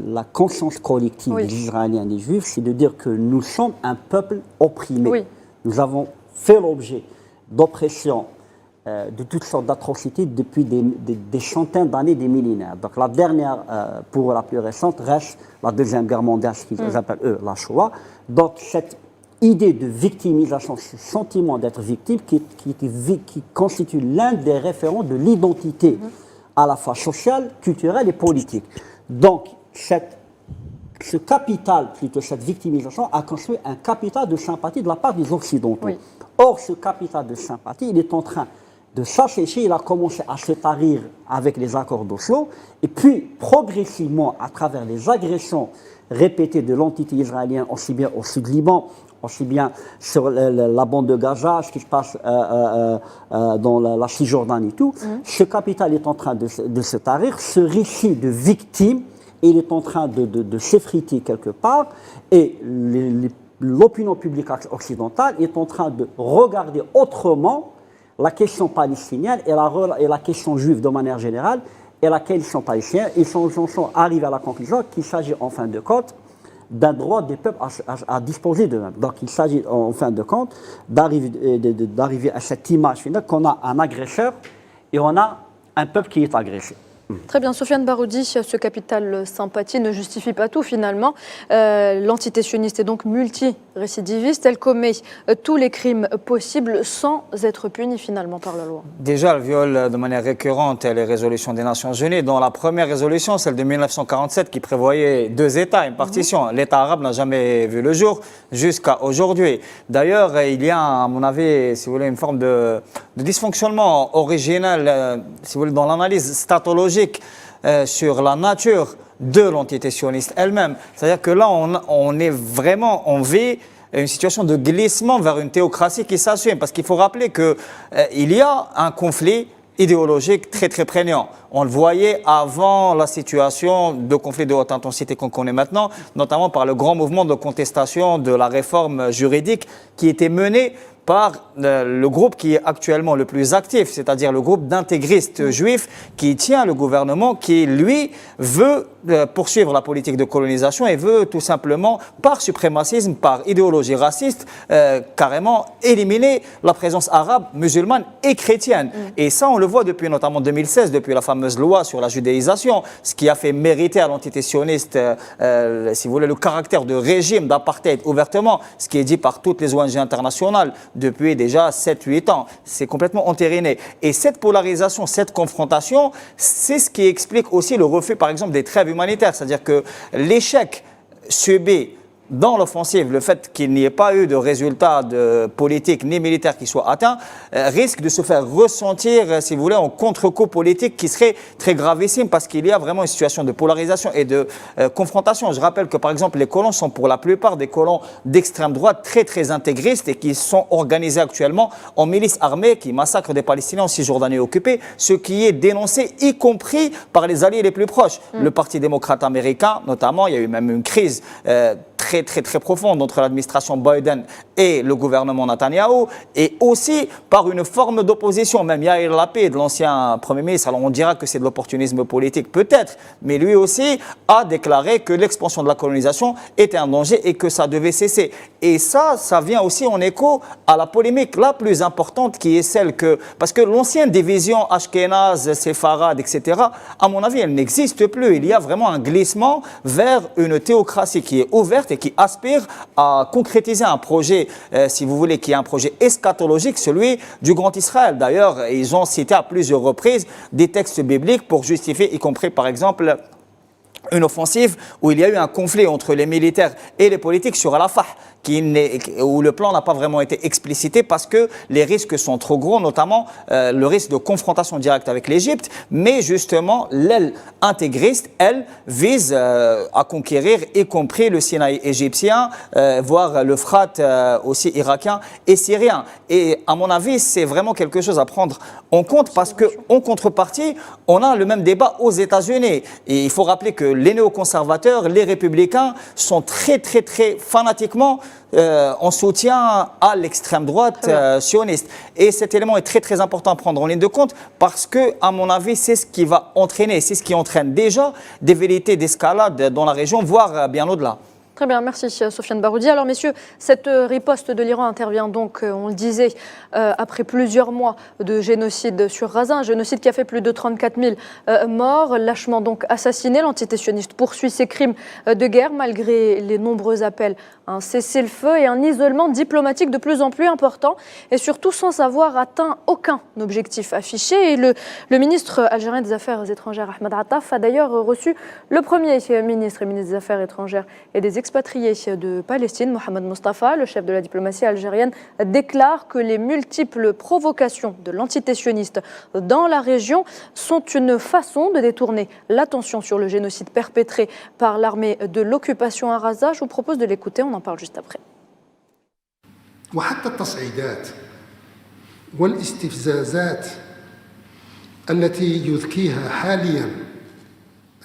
la conscience collective des Israéliens et des Juifs, c'est de dire que nous sommes un peuple opprimé. Oui. Nous avons fait l'objet d'oppression, de toutes sortes d'atrocités depuis des centaines d'années, des millénaires. Donc la dernière, pour la plus récente, reste la Deuxième Guerre mondiale, ce qu'ils appellent eux la Shoah. Donc cette idée de victimisation, ce sentiment d'être victime qui constitue l'un des référents de l'identité à la fois sociale, culturelle et politique. Donc ce capital, plutôt cette victimisation, a construit un capital de sympathie de la part des Occidentaux. Oui. Or, ce capital de sympathie, il est en train de s'assécher, il a commencé à se tarir avec les accords d'Oslo, et puis progressivement, à travers les agressions répétées de l'entité israélienne, aussi bien au sud Liban, aussi bien sur la bande de Gaza, ce qui se passe dans la Cisjordanie et tout, ce capital est en train de se tarir, ce récit de victime, il est en train de s'effriter quelque part, et l'opinion publique occidentale est en train de regarder autrement la question palestinienne et la question juive de manière générale et la question palestinienne. Ils sont arrivés à la conclusion qu'il s'agit en fin de compte d'un droit des peuples à disposer d'eux-mêmes. Donc il s'agit en fin de compte d'arriver à cette image finale qu'on a un agresseur et on a un peuple qui est agressé. Très bien, Sofiane Baroudi, ce capital sympathie ne justifie pas tout finalement. L'entité sioniste est donc multirécidiviste. récidiviste. Elle commet tous les crimes possibles sans être punie finalement par la loi. Déjà, elle viole de manière récurrente les résolutions des Nations Unies, dont la première résolution, celle de 1947, qui prévoyait 2 États, une partition. L'État arabe n'a jamais vu le jour jusqu'à aujourd'hui. D'ailleurs, il y a, à mon avis, si vous voulez, une forme de dysfonctionnement original, si vous voulez, dans l'analyse statologique sur la nature de l'entité sioniste elle-même. C'est-à-dire que là, on est vraiment, on vit une situation de glissement vers une théocratie qui s'assume. Parce qu'il faut rappeler qu'il y a un conflit idéologique très très prégnant. On le voyait avant la situation de conflit de haute intensité qu'on connaît maintenant, notamment par le grand mouvement de contestation de la réforme juridique qui était mené par le groupe qui est actuellement le plus actif, c'est-à-dire le groupe d'intégristes juifs qui tient le gouvernement, qui lui veut poursuivre la politique de colonisation et veut tout simplement, par suprémacisme, par idéologie raciste, carrément éliminer la présence arabe, musulmane et chrétienne. Et ça, on le voit depuis notamment 2016, depuis la fameuse loi sur la judéisation, ce qui a fait mériter à l'entité sioniste, si vous voulez, le caractère de régime d'apartheid ouvertement, ce qui est dit par toutes les ONG internationales depuis déjà 7-8 ans. C'est complètement entériné. Et cette polarisation, cette confrontation, c'est ce qui explique aussi le refus, par exemple, des trêves humanitaires. C'est-à-dire que l'échec subi dans l'offensive, le fait qu'il n'y ait pas eu de résultat politique ni militaire qui soit atteint, risque de se faire ressentir, si vous voulez, en contre-coup politique qui serait très gravissime parce qu'il y a vraiment une situation de polarisation et de confrontation. Je rappelle que, par exemple, les colons sont pour la plupart des colons d'extrême droite très, très intégristes et qui sont organisés actuellement en milices armées qui massacrent des Palestiniens en Cisjordanie occupée, ce qui est dénoncé, y compris par les alliés les plus proches. Le Parti démocrate américain, notamment, il y a eu même une crise très profonde entre l'administration Biden et le gouvernement Netanyahou, et aussi par une forme d'opposition. Même Yair Lapid, l'ancien Premier ministre, alors on dira que c'est de l'opportunisme politique peut-être, mais lui aussi a déclaré que l'expansion de la colonisation était un danger et que ça devait cesser. Et ça vient aussi en écho à la polémique la plus importante qui est celle que, parce que l'ancienne division Ashkénaze, séfarade, etc., à mon avis, elle n'existe plus. Il y a vraiment un glissement vers une théocratie qui est ouverte et qui aspire à concrétiser un projet, si vous voulez, qui est un projet eschatologique, celui du Grand Israël. D'ailleurs, ils ont cité à plusieurs reprises des textes bibliques pour justifier, y compris par exemple une offensive où il y a eu un conflit entre les militaires et les politiques sur Rafah, où le plan n'a pas vraiment été explicité parce que les risques sont trop gros, notamment le risque de confrontation directe avec l'Égypte, mais justement l'aile intégriste, elle, vise à conquérir y compris le Sinaï égyptien, voire l'Euphrate aussi irakien et syrien. Et à mon avis, c'est vraiment quelque chose à prendre en compte parce qu'en contrepartie, on a le même débat aux États-Unis. Et il faut rappeler que les néoconservateurs, les républicains sont très fanatiquement en soutien à l'extrême droite sioniste. Et cet élément est très important à prendre en ligne de compte parce que, à mon avis, c'est ce qui va entraîner, c'est ce qui entraîne déjà des velléités d'escalade dans la région, voire bien au-delà. Très bien, merci Sofiane Baroudi. Alors messieurs, cette riposte de l'Iran intervient donc, on le disait, après plusieurs mois de génocide sur Gaza, un génocide qui a fait plus de 34 000 morts, lâchement donc assassiné. L'entité sioniste poursuit ses crimes de guerre malgré les nombreux appels à un cessez-le-feu et un isolement diplomatique de plus en plus important et surtout sans avoir atteint aucun objectif affiché. Et le ministre algérien des Affaires étrangères, Ahmed Attaf, a d'ailleurs reçu le premier ministre des Affaires étrangères et des expatriés de Palestine, Mohamed Mustafa, le chef de la diplomatie algérienne, déclare que les multiples provocations de l'entité sioniste dans la région sont une façon de détourner l'attention sur le génocide perpétré par l'armée de l'occupation à Gaza. Je vous propose de l'écouter, on en parle juste après. وحتى التصعيدات والاستفزازات التي يذكيها حاليا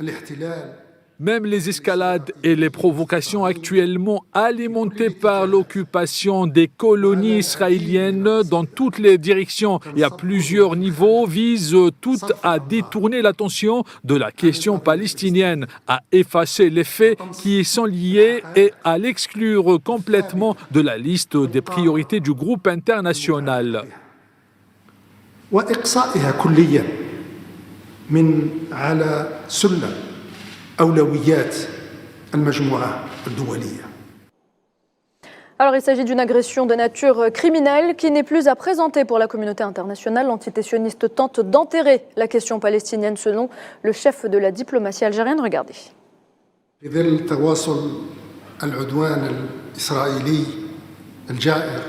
الاحتلال. Même les escalades et les provocations actuellement alimentées par l'occupation des colonies israéliennes dans toutes les directions et à plusieurs niveaux visent toutes à détourner l'attention de la question palestinienne, à effacer les faits qui y sont liés et à l'exclure complètement de la liste des priorités du groupe international. وإقصائها كليا من على سلم أولويات المجموعة الدولية. Alors, il s'agit d'une agression de nature criminelle qui n'est plus à présenter pour la communauté internationale. L'entité sioniste tente d'enterrer la question palestinienne selon le chef de la diplomatie algérienne. Regardez. في ظل تواصل العدوان الإسرائيلي الجائر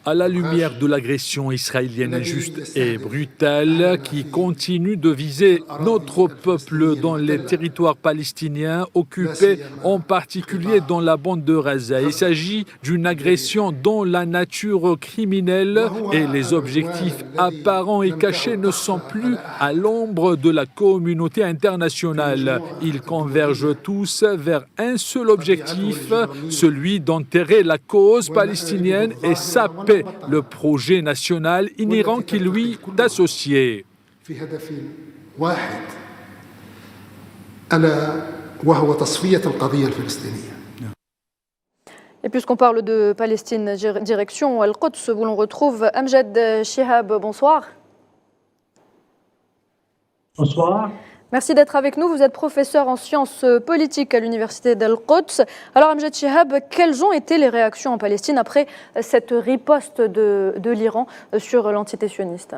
À la lumière de l'agression israélienne injuste et brutale qui continue de viser notre peuple dans les territoires palestiniens occupés, en particulier dans la bande de Gaza. Il s'agit d'une agression dont la nature criminelle et les objectifs apparents et cachés ne sont plus à l'ombre de la communauté internationale. Ils convergent tous vers un seul objectif, celui d'enterrer la cause palestinienne et saper le projet national inhérent qui lui est associé. في هدف واحد ألا وهو تصفية القضية الفلسطينية. Et puisqu'on parle de Palestine, direction Al-Quds, où l'on retrouve Amjad Chihab. Bonsoir. Bonsoir. Merci d'être avec nous. Vous êtes professeur en sciences politiques à l'université d'Al-Quds. Alors Amjad Chihab, quelles ont été les réactions en Palestine après cette riposte de l'Iran sur l'entité sioniste?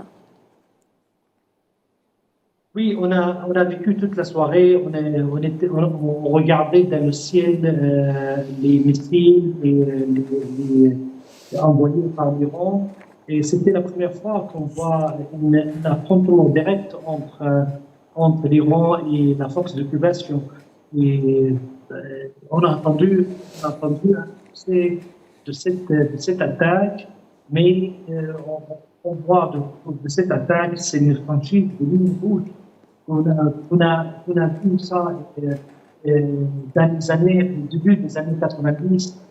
Oui, on a vécu toute la soirée, on regardait dans le ciel les missiles envoyés par l'Iran. Et c'était la première fois qu'on voit un affrontement direct entre l'Iran et la force d'occupation. Et on a entendu de cette attaque, mais on voit de cette attaque, c'est une franchise de ligne rouge. On a vu ça dans les années, au début des années 90,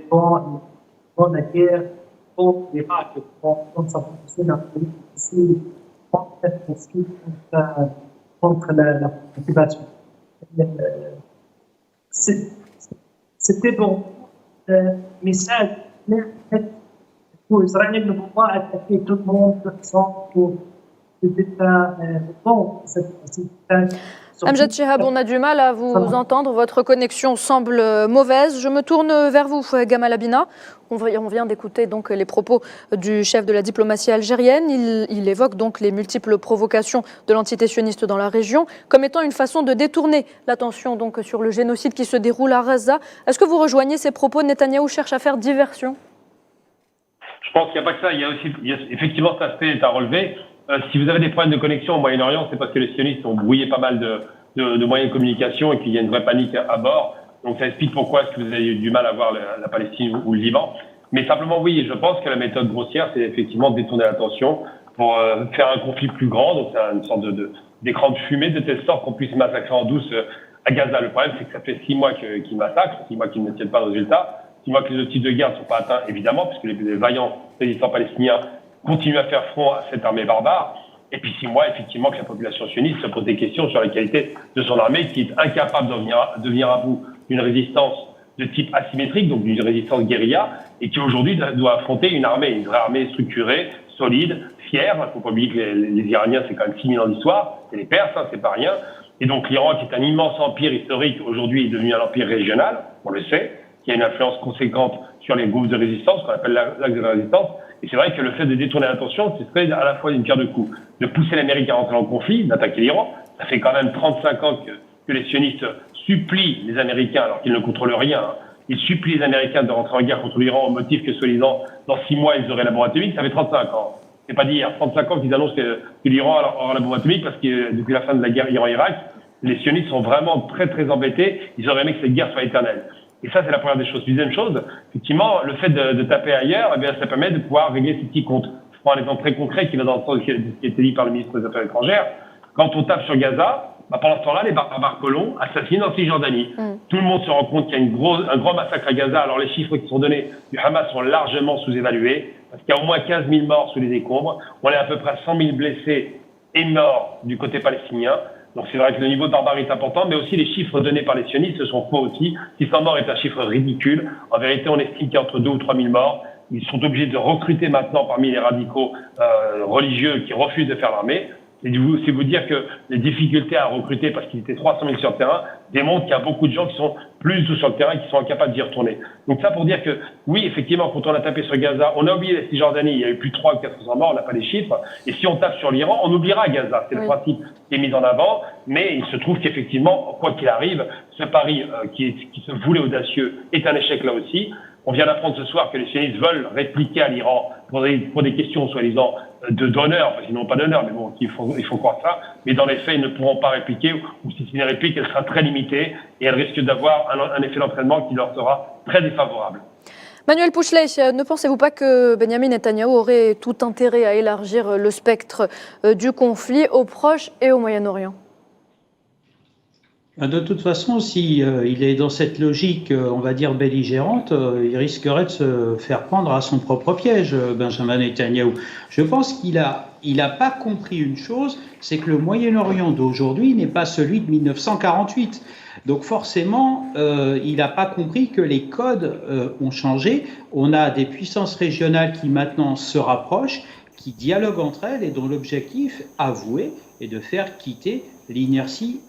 pendant la guerre contre l'Irak, quand ça fonctionne en politique, contre la population. C'était bon. Message clair, Israël ne peut pas attaquer tout le monde sans que les États bon. Amjad Chihab, on a du mal à vous entendre. Votre connexion semble mauvaise. Je me tourne vers vous, Gamal Abina. On vient d'écouter donc les propos du chef de la diplomatie algérienne. Il évoque donc les multiples provocations de l'entité sioniste dans la région comme étant une façon de détourner l'attention donc sur le génocide qui se déroule à Gaza. Est-ce que vous rejoignez ces propos? Netanyahou cherche à faire diversion. Je pense qu'il n'y a pas que ça. Il y a effectivement cet aspect à relever. Si vous avez des problèmes de connexion au Moyen-Orient, c'est parce que les sionistes ont brouillé pas mal de moyens de communication et qu'il y a une vraie panique à bord. Donc ça explique pourquoi est-ce que vous avez eu du mal à voir la Palestine ou le Liban. Mais simplement, oui, je pense que la méthode grossière, c'est effectivement de détourner l'attention pour faire un conflit plus grand. Donc c'est une sorte d'écran de fumée, de telle sorte qu'on puisse massacrer en douce à Gaza. Le problème, c'est que ça fait 6 mois qu'ils massacrent, 6 mois qu'ils ne tiennent pas de résultat, 6 mois que les objectifs de guerre ne sont pas atteints, évidemment, puisque les vaillants résistants palestiniens continuent à faire front à cette armée barbare. Et puis 6 mois, effectivement, que la population sioniste se pose des questions sur la qualité de son armée, qui est incapable de venir à bout d'une résistance de type asymétrique, donc d'une résistance guérilla, et qui aujourd'hui doit affronter une vraie armée structurée, solide, fière. Il ne faut pas oublier que les Iraniens, c'est quand même 6000 ans d'histoire, c'est les Perses, c'est pas rien. Et donc l'Iran, qui est un immense empire historique, aujourd'hui est devenu un empire régional, on le sait, qui a une influence conséquente sur les groupes de résistance, qu'on appelle l'axe de la résistance. Et c'est vrai que le fait de détourner l'attention, ce serait à la fois une pierre de coups, de pousser l'Amérique à rentrer en conflit, d'attaquer l'Iran. Ça fait quand même 35 ans que les sionistes supplient les Américains, alors qu'ils ne contrôlent rien. Ils supplient les Américains de rentrer en guerre contre l'Iran au motif que, soi-disant, dans 6 mois, ils auraient la bombe atomique. Ça fait 35 ans. C'est pas d'hier. 35 ans qu'ils annoncent que l'Iran aura la bombe atomique, parce que depuis la fin de la guerre Iran-Irak, les sionistes sont vraiment très, très embêtés. Ils auraient aimé que cette guerre soit éternelle. Et ça, c'est la première des choses. Deuxième chose, effectivement, le fait de taper ailleurs, eh bien, ça permet de pouvoir régler ces petits comptes. Je prends un exemple très concret qui va dans le sens de ce qui a été dit par le ministre des Affaires étrangères. Quand on tape sur Gaza, pendant ce temps-là, les barbares colons assassinent en Cisjordanie. Tout le monde se rend compte qu'il y a un grand massacre à Gaza. Alors les chiffres qui sont donnés du Hamas sont largement sous-évalués, parce qu'il y a au moins 15 000 morts sous les décombres. On est à peu près à 100 000 blessés et morts du côté palestinien. Donc c'est vrai que le niveau de barbarie est important, mais aussi les chiffres donnés par les sionistes sont faux aussi. 600 morts est un chiffre ridicule. En vérité, on estime qu'il y a entre 2 ou 3 000 morts. Ils sont obligés de recruter maintenant parmi les radicaux religieux qui refusent de faire l'armée. C'est vous dire que les difficultés à recruter, parce qu'ils étaient 300 000 sur le terrain, démontrent qu'il y a beaucoup de gens qui sont plus ou sur le terrain qui sont incapables d'y retourner. Donc ça pour dire que oui, effectivement, quand on a tapé sur Gaza, on a oublié la Cisjordanie, il y a eu plus de 300 ou 400 morts, on n'a pas les chiffres. Et si on tape sur l'Iran, on oubliera Gaza. C'est le principe qui est mis en avant. Mais il se trouve qu'effectivement, quoi qu'il arrive, ce pari qui se voulait audacieux est un échec là aussi. On vient d'apprendre ce soir que les sionistes veulent répliquer à l'Iran pour des questions soi-disant d'honneur, parce qu'ils n'ont pas d'honneur, mais bon, il faut croire ça. Mais dans les faits, ils ne pourront pas répliquer, ou si c'est une réplique, elle sera très limitée et elle risque d'avoir un effet d'entraînement qui leur sera très défavorable. Manuel Pouchelet, ne pensez-vous pas que Benyamin Netanyahou aurait tout intérêt à élargir le spectre du conflit au Proche et au Moyen-Orient ? De toute façon, si il est dans cette logique, on va dire belligérante, il risquerait de se faire prendre à son propre piège, Benjamin Netanyahou. Je pense qu'il a pas compris une chose, c'est que le Moyen-Orient d'aujourd'hui n'est pas celui de 1948. Donc forcément, il n'a pas compris que les codes ont changé. On a des puissances régionales qui maintenant se rapprochent, qui dialoguent entre elles et dont l'objectif avoué est de faire quitter l'inertie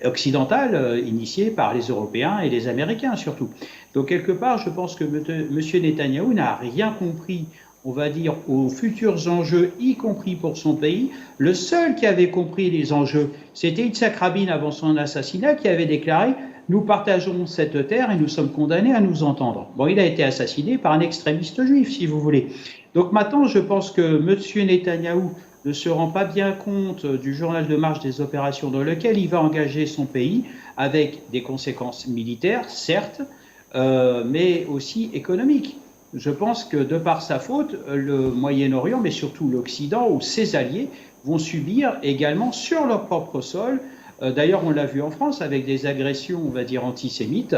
occidentale initiée par les Européens et les Américains surtout. Donc quelque part, je pense que M. Netanyahou n'a rien compris, on va dire, aux futurs enjeux, y compris pour son pays. Le seul qui avait compris les enjeux, c'était Yitzhak Rabin avant son assassinat, qui avait déclaré « Nous partageons cette terre et nous sommes condamnés à nous entendre ». Bon, il a été assassiné par un extrémiste juif, si vous voulez. Donc maintenant, je pense que M. Netanyahou ne se rend pas bien compte du journal de marche des opérations dans lequel il va engager son pays, avec des conséquences militaires, certes, mais aussi économiques. Je pense que de par sa faute, le Moyen-Orient, mais surtout l'Occident ou ses alliés, vont subir également sur leur propre sol. D'ailleurs, on l'a vu en France avec des agressions, on va dire, antisémites,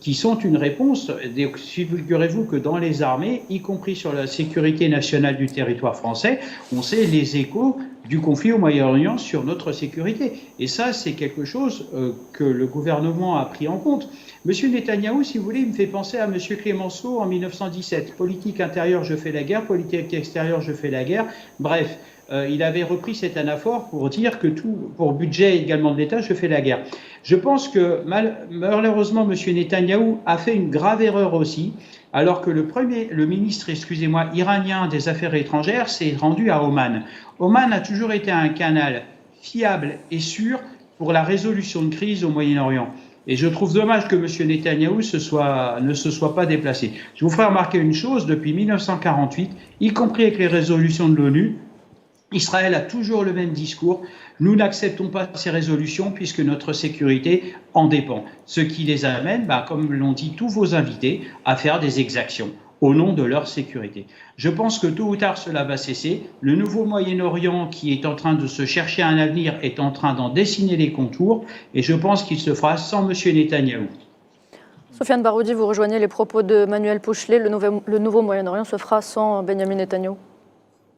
qui sont une réponse. Figurez-vous que dans les armées, y compris sur la sécurité nationale du territoire français, on sait les échos du conflit au Moyen-Orient sur notre sécurité. Et ça, c'est quelque chose que le gouvernement a pris en compte. Monsieur Netanyahou, si vous voulez, il me fait penser à Monsieur Clémenceau en 1917. Politique intérieure, je fais la guerre. Politique extérieure, je fais la guerre. Bref, il avait repris cet anaphore pour dire que tout, pour budget également de l'État, je fais la guerre. Je pense que malheureusement, Monsieur Netanyahou a fait une grave erreur aussi, alors que le ministre, iranien des Affaires étrangères s'est rendu à Oman. Oman a toujours été un canal fiable et sûr pour la résolution de crise au Moyen-Orient. Et je trouve dommage que M. Netanyahou ne se soit pas déplacé. Je vous ferai remarquer une chose, depuis 1948, y compris avec les résolutions de l'ONU, Israël a toujours le même discours. Nous n'acceptons pas ces résolutions puisque notre sécurité en dépend. Ce qui les amène, comme l'ont dit tous vos invités, à faire des exactions au nom de leur sécurité. Je pense que tôt ou tard, cela va cesser. Le nouveau Moyen-Orient qui est en train de se chercher un avenir est en train d'en dessiner les contours et je pense qu'il se fera sans M. Netanyahou. Sofiane Baroudi, vous rejoignez les propos de Manuel Pouchelet. Le nouveau Moyen-Orient se fera sans Benyamin Netanyahou.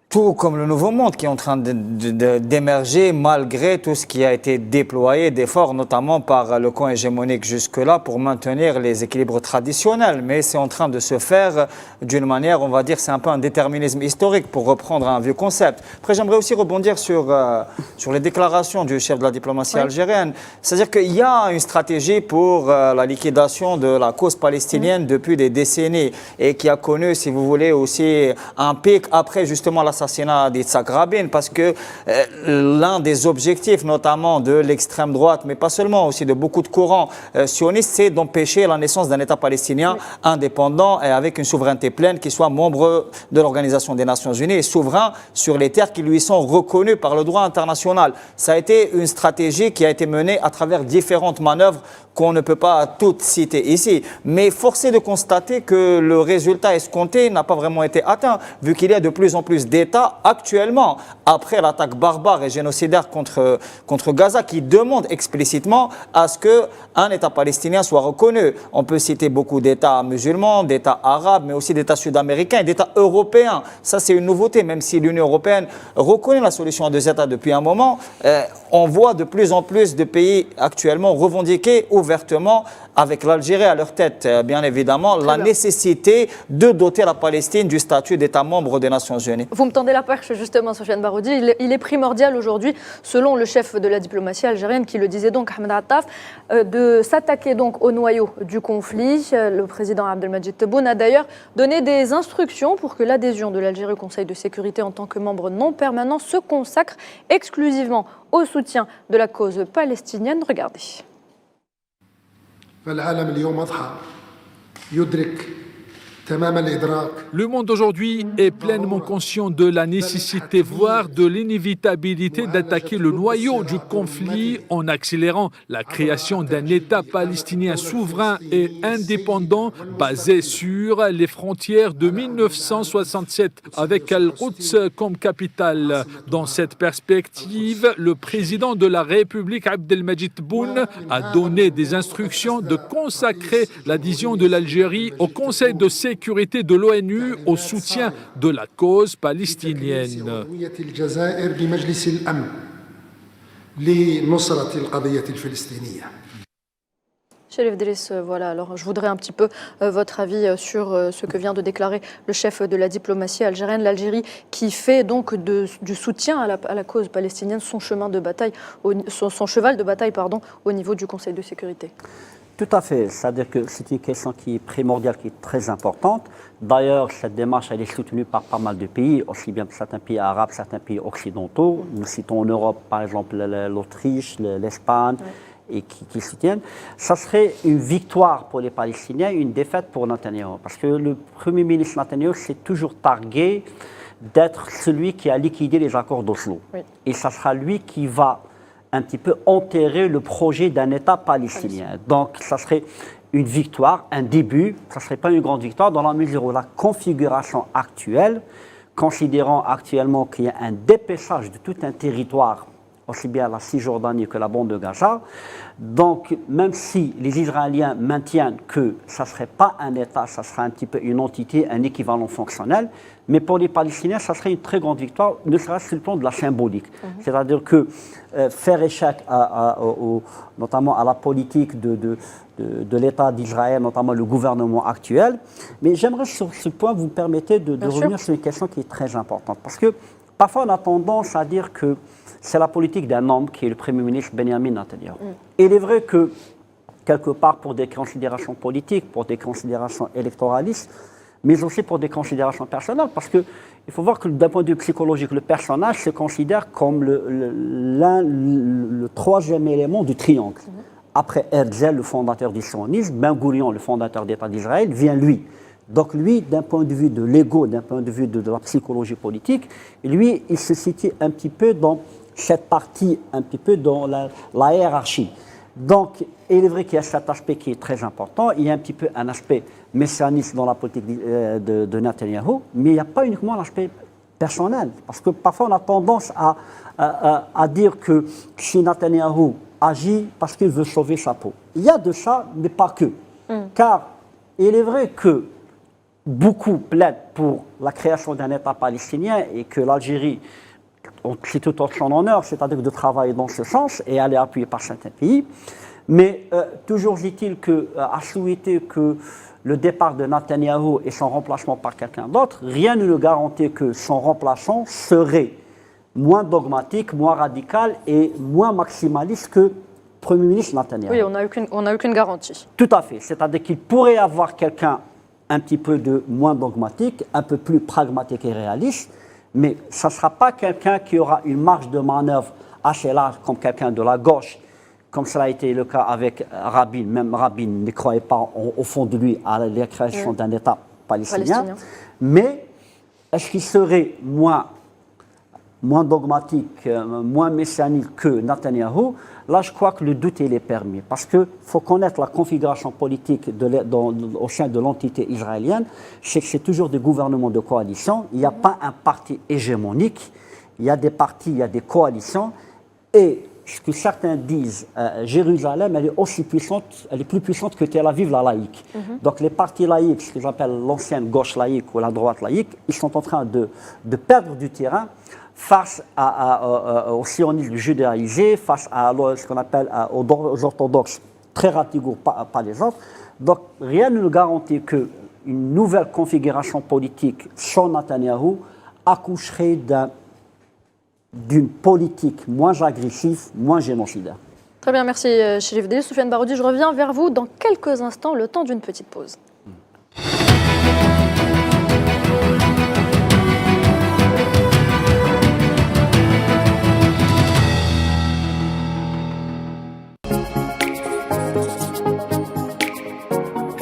Tout comme le nouveau monde qui est en train d'émerger malgré tout ce qui a été déployé d'efforts, notamment par le camp hégémonique jusque-là pour maintenir les équilibres traditionnels. Mais c'est en train de se faire d'une manière, on va dire, c'est un peu un déterminisme historique pour reprendre un vieux concept. Après, j'aimerais aussi rebondir sur les déclarations du chef de la diplomatie algérienne. C'est-à-dire qu'il y a une stratégie pour la liquidation de la cause palestinienne depuis des décennies et qui a connu, si vous voulez, aussi un pic après justement l'assassinat d'Yitzhak Rabin, parce que l'un des objectifs notamment de l'extrême droite, mais pas seulement, aussi de beaucoup de courants sionistes, c'est d'empêcher la naissance d'un État palestinien indépendant et avec une souveraineté pleine qui soit membre de l'Organisation des Nations Unies et souverain sur les terres qui lui sont reconnues par le droit international. Ça a été une stratégie qui a été menée à travers différentes manœuvres qu'on ne peut pas toutes citer ici. Mais force est de constater que le résultat escompté n'a pas vraiment été atteint, vu qu'il y a de plus en plus d'États actuellement, après l'attaque barbare et génocidaire contre Gaza, qui demandent explicitement à ce qu'un État palestinien soit reconnu. On peut citer beaucoup d'États musulmans, d'États arabes, mais aussi d'États sud-américains et d'États européens. Ça, c'est une nouveauté, même si l'Union européenne reconnaît la solution à deux États depuis un moment. On voit de plus en plus de pays actuellement revendiquer ouvertement, avec l'Algérie à leur tête, bien évidemment, la nécessité de doter la Palestine du statut d'État membre des Nations Unies. Vous me tentez tendez la perche justement, Sofiane Baroudi. Il est primordial aujourd'hui, selon le chef de la diplomatie algérienne, qui le disait donc, Ahmed Attaf, de s'attaquer donc au noyau du conflit. Le président Abdelmadjid Tebboune a d'ailleurs donné des instructions pour que l'adhésion de l'Algérie au Conseil de sécurité en tant que membre non permanent se consacre exclusivement au soutien de la cause palestinienne. Regardez. Le monde aujourd'hui est pleinement conscient de la nécessité, voire de l'inévitabilité d'attaquer le noyau du conflit en accélérant la création d'un État palestinien souverain et indépendant basé sur les frontières de 1967 avec Al-Quds comme capitale. Dans cette perspective, le président de la République Abdelmadjid Tebboune a donné des instructions de consacrer l'adhésion de l'Algérie au Conseil de sécurité de l'ONU au soutien de la cause palestinienne. Chérif Driss, voilà, alors je voudrais un petit peu votre avis sur ce que vient de déclarer le chef de la diplomatie algérienne, l'Algérie qui fait donc du soutien à la cause palestinienne son chemin de bataille, son cheval de bataille au niveau du Conseil de sécurité. Tout à fait, c'est-à-dire que c'est une question qui est primordiale, qui est très importante. D'ailleurs, cette démarche elle est soutenue par pas mal de pays, aussi bien certains pays arabes, certains pays occidentaux. Nous citons en Europe, par exemple, l'Autriche, l'Espagne, et qui soutiennent. Ça serait une victoire pour les Palestiniens, une défaite pour Netanyahou. Parce que le Premier ministre Netanyahou s'est toujours targué d'être celui qui a liquidé les accords d'Oslo. Oui. Et ça sera lui qui va un petit peu enterrer le projet d'un État palestinien. Donc, ça serait une victoire, un début. Ça ne serait pas une grande victoire dans la mesure où la configuration actuelle, considérant actuellement qu'il y a un dépêchage de tout un territoire, aussi bien la Cisjordanie que la bande de Gaza. Donc, même si les Israéliens maintiennent que ça ne serait pas un État, ça serait un petit peu une entité, un équivalent fonctionnel, mais pour les Palestiniens, ça serait une très grande victoire, ne serait-ce sur le plan de la symbolique. C'est-à-dire que faire échec, notamment à la politique de l'État d'Israël, notamment le gouvernement actuel. Mais j'aimerais sur ce point, vous permettez de revenir sur une question qui est très importante. Parce que parfois, on a tendance à dire que c'est la politique d'un homme qui est le Premier ministre Benjamin Netanyahu. Et il est vrai que, quelque part, pour des considérations politiques, pour des considérations électoralistes, mais aussi pour des considérations personnelles, parce qu'il faut voir que d'un point de vue psychologique, le personnage se considère comme le troisième élément du triangle. Après Herzl, le fondateur du sionisme, Ben Gurion, le fondateur d'État d'Israël, vient lui. Donc lui, d'un point de vue de l'ego, d'un point de vue de la psychologie politique, lui, il se situe un petit peu dans cette partie, un petit peu dans la hiérarchie. Donc, il est vrai qu'il y a cet aspect qui est très important. Il y a un petit peu un aspect messianiste dans la politique de Netanyahou, mais il n'y a pas uniquement l'aspect personnel. Parce que parfois, on a tendance à dire que si Netanyahou agit parce qu'il veut sauver sa peau. Il y a de ça, mais pas que. Car il est vrai que beaucoup plaident pour la création d'un État palestinien et que l'Algérie, c'est tout en son honneur, c'est-à-dire de travailler dans ce sens et aller appuyer par certains pays. Mais toujours est-il qu'à souhaiter que le départ de Netanyahou et son remplacement par quelqu'un d'autre, rien ne le garantit que son remplaçant serait moins dogmatique, moins radical et moins maximaliste que le Premier ministre Netanyahou. Oui, on n'a aucune garantie. Tout à fait. C'est-à-dire qu'il pourrait avoir quelqu'un un petit peu de moins dogmatique, un peu plus pragmatique et réaliste, mais ça ne sera pas quelqu'un qui aura une marge de manœuvre assez large comme quelqu'un de la gauche, comme cela a été le cas avec Rabin. Même Rabin ne croyait pas au fond de lui à la création d'un État palestinien. Mais est-ce qu'il serait moins dogmatique, moins messianique que Netanyahou? Là, je crois que le doute il est permis. Parce qu'il faut connaître la configuration politique au sein de l'entité israélienne. C'est que c'est toujours des gouvernements de coalition. Il n'y a pas un parti hégémonique. Il y a des partis, il y a des coalitions. Et ce que certains disent, Jérusalem, elle est aussi puissante, elle est plus puissante que Tel Aviv, la laïque. Donc les partis laïques, ce que j'appelle l'ancienne gauche laïque ou la droite laïque, ils sont en train de perdre du terrain face au sionisme judéaïsé, face à ce qu'on appelle aux orthodoxes très radicaux, pas les autres. Donc rien ne nous garantit qu'une nouvelle configuration politique sans Netanyahou accoucherait d'une politique moins agressive, moins génocidaire. Très bien, merci Chérif Deli. Soufiane Baroudi, je reviens vers vous dans quelques instants, le temps d'une petite pause.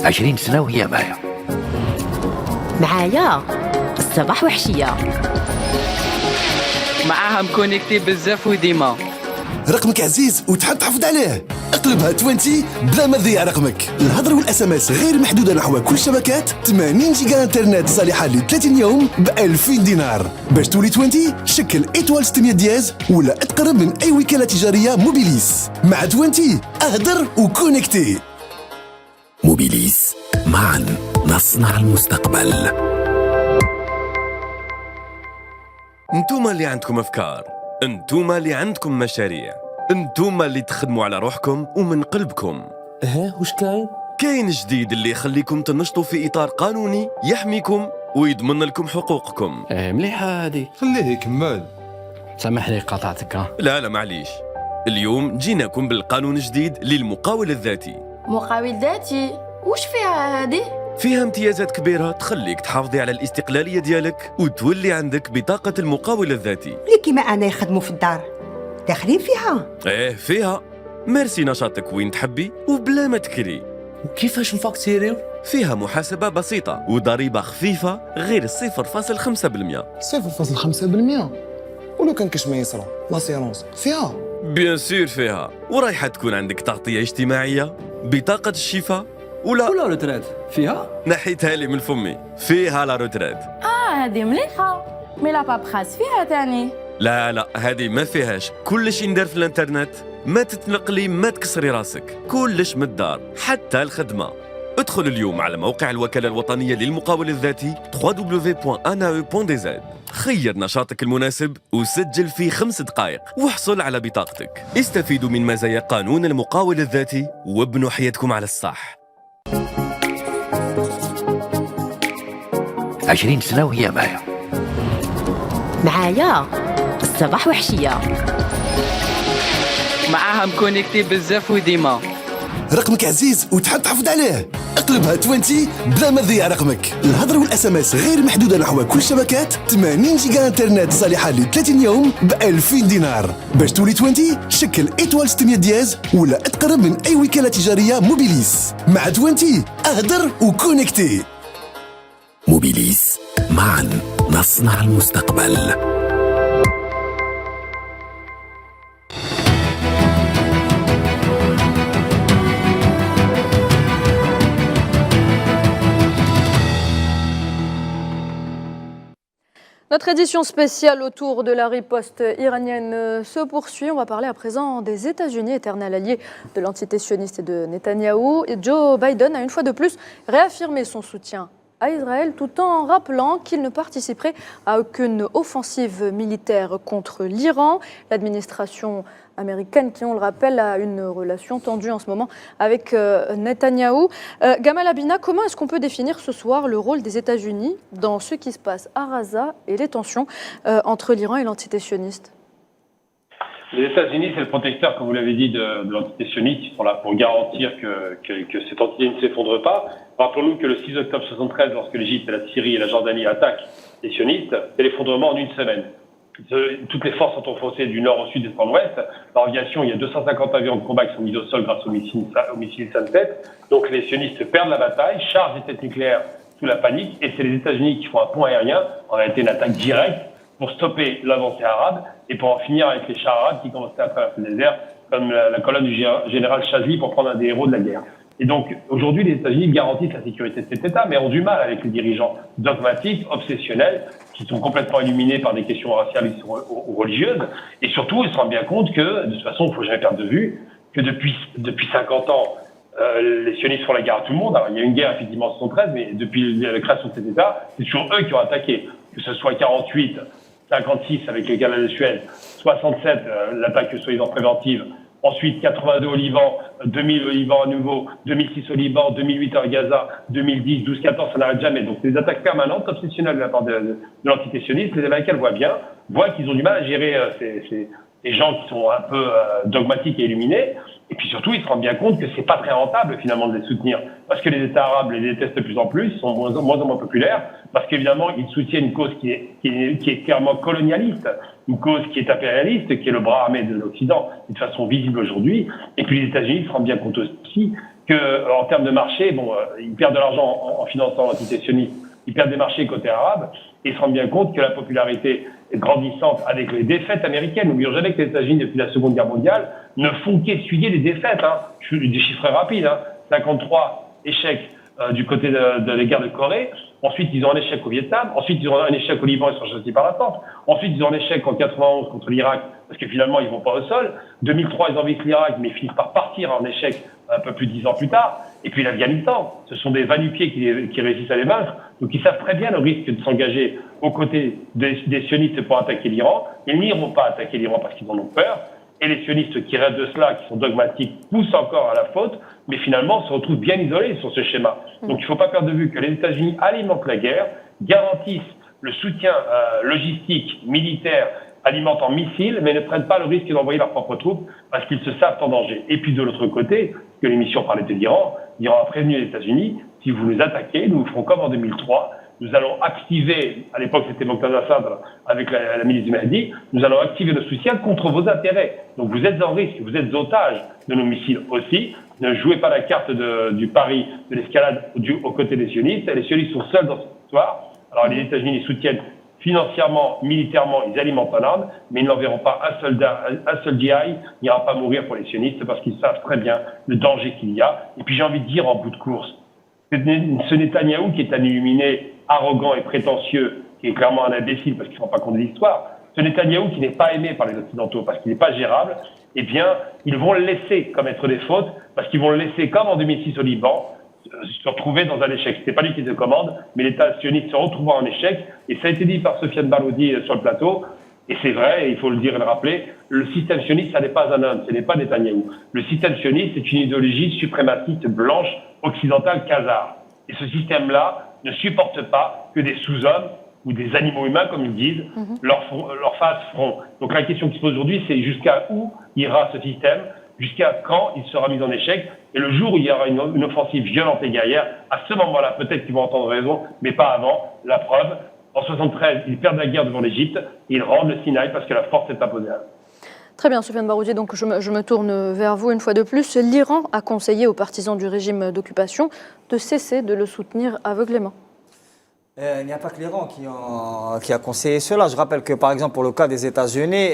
عشرين سنة وهي معايا الصباح وحشية معاها مكونيكتي بزاف وديما رقمك عزيز وتحب تحافظ عليه. اقلبها 20 بلا ما تضيع رقمك. الهضره والاس ام اس غير محدوده نحو كل الشبكات. 80 جيجا انترنت صالحه ل 30 يوم ب 2000 دينار. باش تولي 20 شكل ايتوال 600 دياز ولا اتقرب من اي وكاله تجاريه موبيليس. مع 20 اهدر وكونكتي. موبيليس، معا نصنع المستقبل. انتوما اللي عندكم افكار، انتوما اللي عندكم مشاريع، انتوما اللي تخدموا على روحكم ومن قلبكم. وش كاين؟ كاين جديد اللي يخليكم تنشطوا في اطار قانوني يحميكم ويضمن لكم حقوقكم. مليحه هذه، خليه يكمل. سامحني قاطعتك. لا معليش، اليوم جيناكم بالقانون الجديد للمقاول الذاتي. مقاول ذاتي وش فيها هذه؟ فيها امتيازات كبيرة تخليك تحافظي على الاستقلالية ديالك وتولي عندك بطاقة المقاول الذاتي. اللي كيما انا يخدموا في الدار داخلين فيها. فيها. مارسي نشاطك وين تحبي وبلا ما تكري. وكيفاش نفاكتيريو؟ فيها محاسبة بسيطة وضريبة خفيفة غير 0.5%. 0.5%؟ ولو كان كاش ما يصرى لاسيرونس فيها؟ بيان سور فيها. ورايحة تكون عندك تغطية اجتماعية، بطاقة الشفاء ولا روتريت فيها؟ نحيتها لي من فمي، فيها لا روتريت. هذه مليحة. مي لا بابخاس فيها تاني؟ لا هذه ما فيهاش. كلش يندار في الانترنت، ما تتنقلي ما تكسري راسك، كلش من الدار حتى الخدمة. ادخل اليوم على موقع الوكالة الوطنية للمقاول الذاتي www.anae.dz. خير نشاطك المناسب وسجل في 5 دقائق واحصل على بطاقتك. استفيدوا من مزايا قانون المقاول الذاتي وابنوا حياتكم على الصح. 20 سنة وهي معايا الصباح وحشية معاها مكونيكتي بزاف وديما رقمك عزيز وتحب تحافظ عليه. اقلبها 20 بلا ما تضيع رقمك. الهضره والاس ام اس غير محدوده نحو كل الشبكات. 80 جيجا انترنت صالحه ل 30 يوم ب 2000 دينار. باش تولي 20 شكل ايتوال 600 دياز ولا اتقرب من اي وكاله تجاريه موبيليس. مع 20 اهدر وكونكتي. موبيليس، معا نصنع المستقبل. Notre édition spéciale autour de la riposte iranienne se poursuit. On va parler à présent des États-Unis, éternel allié de l'entité sioniste et de Netanyahou. Et Joe Biden a une fois de plus réaffirmé son soutien à Israël tout en rappelant qu'il ne participerait à aucune offensive militaire contre l'Iran. L'administration américaine, qui on le rappelle, a une relation tendue en ce moment avec Netanyahou. Gamal Abina, comment est-ce qu'on peut définir ce soir le rôle des États-Unis dans ce qui se passe à Gaza et les tensions entre l'Iran et l'entité sioniste? Les États-Unis, c'est le protecteur, comme vous l'avez dit, de l'entité sioniste. Ils sont là pour garantir que cette entité ne s'effondre pas. Rappelons-nous que le 6 octobre 1973, lorsque l'Égypte, la Syrie et la Jordanie attaquent les sionistes, c'est l'effondrement en une semaine. Toutes les forces sont enfoncées du nord au sud et du nord-ouest. Par aviation, il y a 250 avions de combat qui sont mis au sol grâce au missile Sunset. Donc les sionistes perdent la bataille, chargent des têtes nucléaires sous la panique, et c'est les États-Unis qui font un pont aérien, en réalité une attaque directe, pour stopper l'avancée arabe et pour en finir avec les chars arabes qui commençaient à traverser le désert, comme la colonne du général Chazli, pour prendre un des héros de la guerre. Et donc, aujourd'hui, les États-Unis garantissent la sécurité de cet État, mais ont du mal avec les dirigeants dogmatiques, obsessionnels, qui sont complètement illuminés par des questions raciales ou religieuses. Et surtout, ils se rendent bien compte que, de toute façon, il ne faut jamais perdre de vue, que depuis 50 ans, les sionistes font la guerre à tout le monde. Alors, il y a eu une guerre, effectivement, en 1973, mais depuis la création de cet État, c'est toujours eux qui ont attaqué. Que ce soit 48, 56 avec le canal de Suez, 67, l'attaque soi-disant préventive ensuite 82 au Liban, 2000 au Liban à nouveau, 2006 au Liban, 2008 à Gaza, 2010, 12, 14, ça n'arrête jamais. Donc des attaques permanentes, obsessionnelles de la part de l'entité sioniste. Les Américains le voient qu'ils ont du mal à gérer ces gens qui sont un peu dogmatiques et illuminés. Et puis surtout, ils se rendent bien compte que c'est pas très rentable finalement de les soutenir, parce que les États arabes les détestent de plus en plus, ils sont moins en moins populaires, parce qu'évidemment, ils soutiennent une cause qui est clairement colonialiste, une cause qui est impérialiste, qui est le bras armé de l'Occident, de façon visible aujourd'hui. Et puis les États-Unis se rendent bien compte aussi que, en termes de marché, ils perdent de l'argent en finançant l'entité sioniste, ils perdent des marchés côté arabe, et ils se rendent bien compte que la popularité est grandissante avec les défaites américaines. N'oublions jamais que les États-Unis, depuis la Seconde Guerre mondiale, ne font qu'essuyer les défaites. Je suis des chiffres rapides. 53 échecs du côté de la guerre de Corée. Ensuite, ils ont un échec au Vietnam. Ensuite, ils ont un échec au Liban, ils sont chassés par l'attente. Ensuite, ils ont un échec en 91 contre l'Irak, parce que finalement, ils vont pas au sol. 2003, ils envahissent l'Irak, mais ils finissent par partir en échec un peu plus de 10 ans plus tard. Et puis l'Afghanistan, ce sont des va-nu-pieds qui réussissent à les vaincre. Donc ils savent très bien le risque de s'engager aux côtés des sionistes pour attaquer l'Iran. Ils n'iront pas attaquer l'Iran parce qu'ils en ont peur. Et les sionistes qui rêvent de cela, qui sont dogmatiques, poussent encore à la faute, mais finalement se retrouvent bien isolés sur ce schéma. Donc il ne faut pas perdre de vue que les États-Unis alimentent la guerre, garantissent le soutien logistique, militaire, alimentent en missiles, mais ne prennent pas le risque d'envoyer leurs propres troupes parce qu'ils se savent en danger. Et puis de l'autre côté, que l'émission parlait de l'Iran, l'Iran a prévenu les États-Unis, si vous nous attaquez, nous ferons comme en 2003, nous allons activer, à l'époque c'était Moqtada Assad avec la milice du Mahdi, nous allons activer nos soutiens contre vos intérêts. Donc vous êtes en risque, vous êtes otages de nos missiles aussi. Ne jouez pas la carte du pari de l'escalade aux côtés des sionistes. Les sionistes sont seuls dans cette histoire. Alors les États-Unis les soutiennent financièrement, militairement, ils alimentent en armes, mais ils n'enverront pas un seul GI n'ira pas mourir pour les sionistes parce qu'ils savent très bien le danger qu'il y a. Et puis j'ai envie de dire en bout de course, ce Netanyahou qui est un illuminé arrogant et prétentieux, qui est clairement un imbécile parce qu'il ne se rend pas compte de l'histoire, ce Netanyahou qui n'est pas aimé par les Occidentaux parce qu'il n'est pas gérable, eh bien, ils vont le laisser commettre des fautes parce qu'ils vont le laisser comme en 2006 au Liban, se retrouver dans un échec. C'était pas lui qui se commande, mais l'État sioniste se retrouvera en échec. Et ça a été dit par Sofiane Baroudi sur le plateau. Et c'est vrai, et il faut le dire et le rappeler, le système sioniste, ça n'est pas un homme, ce n'est pas Netanyahou. Le système sioniste, c'est une idéologie suprématiste blanche, occidentale, khazare. Et ce système-là ne supporte pas que des sous-hommes ou des animaux humains, comme ils disent, leur fassent front. Donc la question qui se pose aujourd'hui, c'est jusqu'à où ira ce système, jusqu'à quand il sera mis en échec. Et le jour où il y aura une offensive violente et guerrière, à ce moment-là, peut-être qu'ils vont entendre raison, mais pas avant. La preuve, en 73, ils perdent la guerre devant l'Égypte, et ils rendent le Sinaï parce que la force est imposée à eux. Très bien, Sofiane Baroudi, donc je me tourne vers vous une fois de plus. L'Iran a conseillé aux partisans du régime d'occupation de cesser de le soutenir aveuglément. Il n'y a pas que l'Iran qui a conseillé cela. Je rappelle que, par exemple, pour le cas des États-Unis,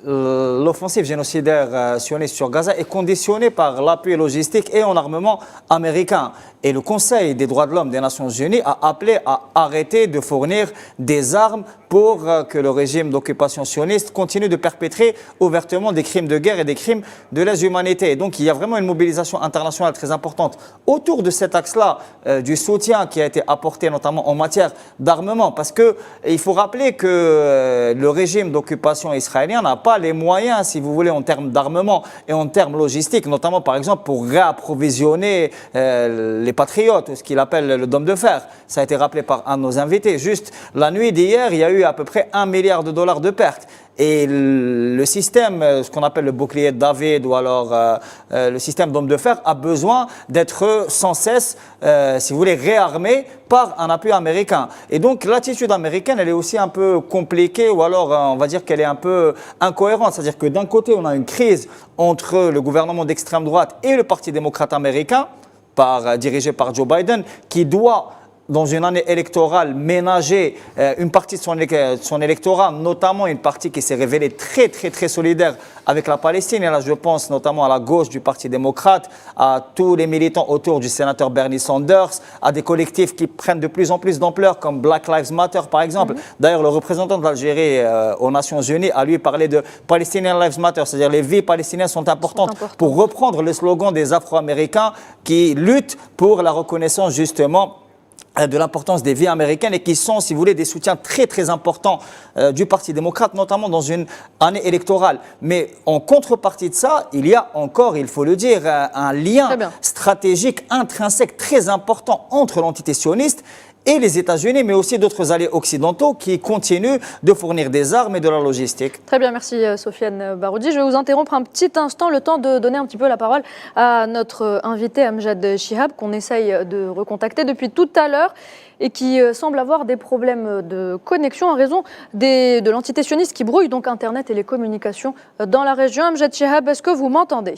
l'offensive génocidaire sioniste sur Gaza est conditionnée par l'appui logistique et en armement américain. Et le Conseil des droits de l'homme des Nations Unies a appelé à arrêter de fournir des armes pour que le régime d'occupation sioniste continue de perpétrer ouvertement des crimes de guerre et des crimes de lèse-humanité. Et donc il y a vraiment une mobilisation internationale très importante autour de cet axe-là, du soutien qui a été apporté notamment en matière d'armement. Parce qu'il faut rappeler que le régime d'occupation israélien n'a pas les moyens, si vous voulez, en termes d'armement et en termes logistiques, notamment par exemple pour réapprovisionner les patriotes, ou ce qu'il appelle le dôme de fer. Ça a été rappelé par un de nos invités. Juste la nuit d'hier, il y a eu à peu près $1 milliard de pertes. Et le système, ce qu'on appelle le bouclier de David ou alors le système d'homme de fer a besoin d'être sans cesse, si vous voulez, réarmé par un appui américain. Et donc l'attitude américaine, elle est aussi un peu compliquée ou alors on va dire qu'elle est un peu incohérente. C'est-à-dire que d'un côté, on a une crise entre le gouvernement d'extrême droite et le Parti démocrate américain, dirigé par Joe Biden, qui doit, dans une année électorale, ménager une partie de son électorat, notamment une partie qui s'est révélée très, très, très solidaire avec la Palestine. Et là, je pense notamment à la gauche du Parti démocrate, à tous les militants autour du sénateur Bernie Sanders, à des collectifs qui prennent de plus en plus d'ampleur, comme Black Lives Matter, par exemple. D'ailleurs, le représentant de l'Algérie aux Nations Unies a lui parlé de Palestinian Lives Matter, c'est-à-dire les vies palestiniennes sont importantes, pour reprendre le slogan des Afro-Américains qui luttent pour la reconnaissance, justement, de l'importance des vies américaines et qui sont, si vous voulez, des soutiens très très importants du Parti démocrate, notamment dans une année électorale. Mais en contrepartie de ça, il y a encore, il faut le dire, un lien stratégique intrinsèque très important entre l'entité sioniste et les États-Unis, mais aussi d'autres alliés occidentaux qui continuent de fournir des armes et de la logistique. Très bien, merci Sofiane Baroudi. Je vais vous interrompre un petit instant, le temps de donner un petit peu la parole à notre invité Amjad Chihab, qu'on essaye de recontacter depuis tout à l'heure et qui semble avoir des problèmes de connexion en raison de l'entité sioniste qui brouille donc Internet et les communications dans la région. Amjad Chihab, est-ce que vous m'entendez ?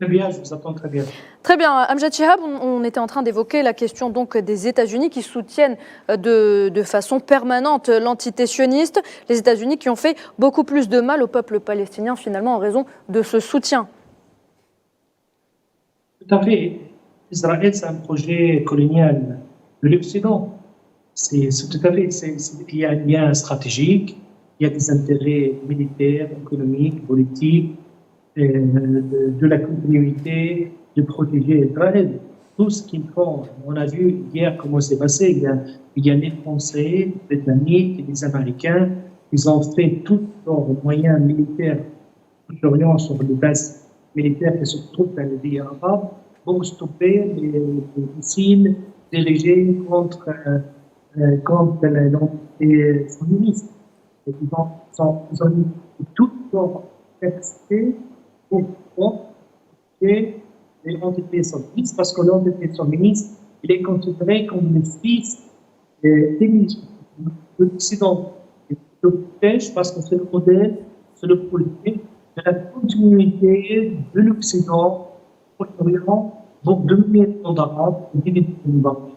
Très bien, je vous attends très bien. Très bien, Amjad Chihab, on était en train d'évoquer la question donc des États-Unis qui soutiennent de façon permanente l'entité sioniste. Les États-Unis qui ont fait beaucoup plus de mal au peuple palestinien finalement en raison de ce soutien. Tout à fait. Israël, c'est un projet colonial de l'Occident. C'est tout à fait. Il y a un lien stratégique, il y a des intérêts militaires, économiques, politiques, de la continuité, de protéger Israël. Tout ce qu'ils font, on a vu hier comment c'est passé. Il y a les Français, les Britanniques, les Américains, ils ont fait tous leurs moyens militaires Proche-Orient sur les bases militaires qui se trouvent dans les pays arabes pour stopper les missiles dirigés contre l'entité sioniste. Ils ont mis toute leur capacité pour protéger l'entité sioniste, parce que l'entité sioniste, il est considéré comme le fils de l'Occident. Il le protège parce que c'est le modèle, c'est le projet de la continuité de l'Occident pour dominer le monde arabe et diviser le monde arabe.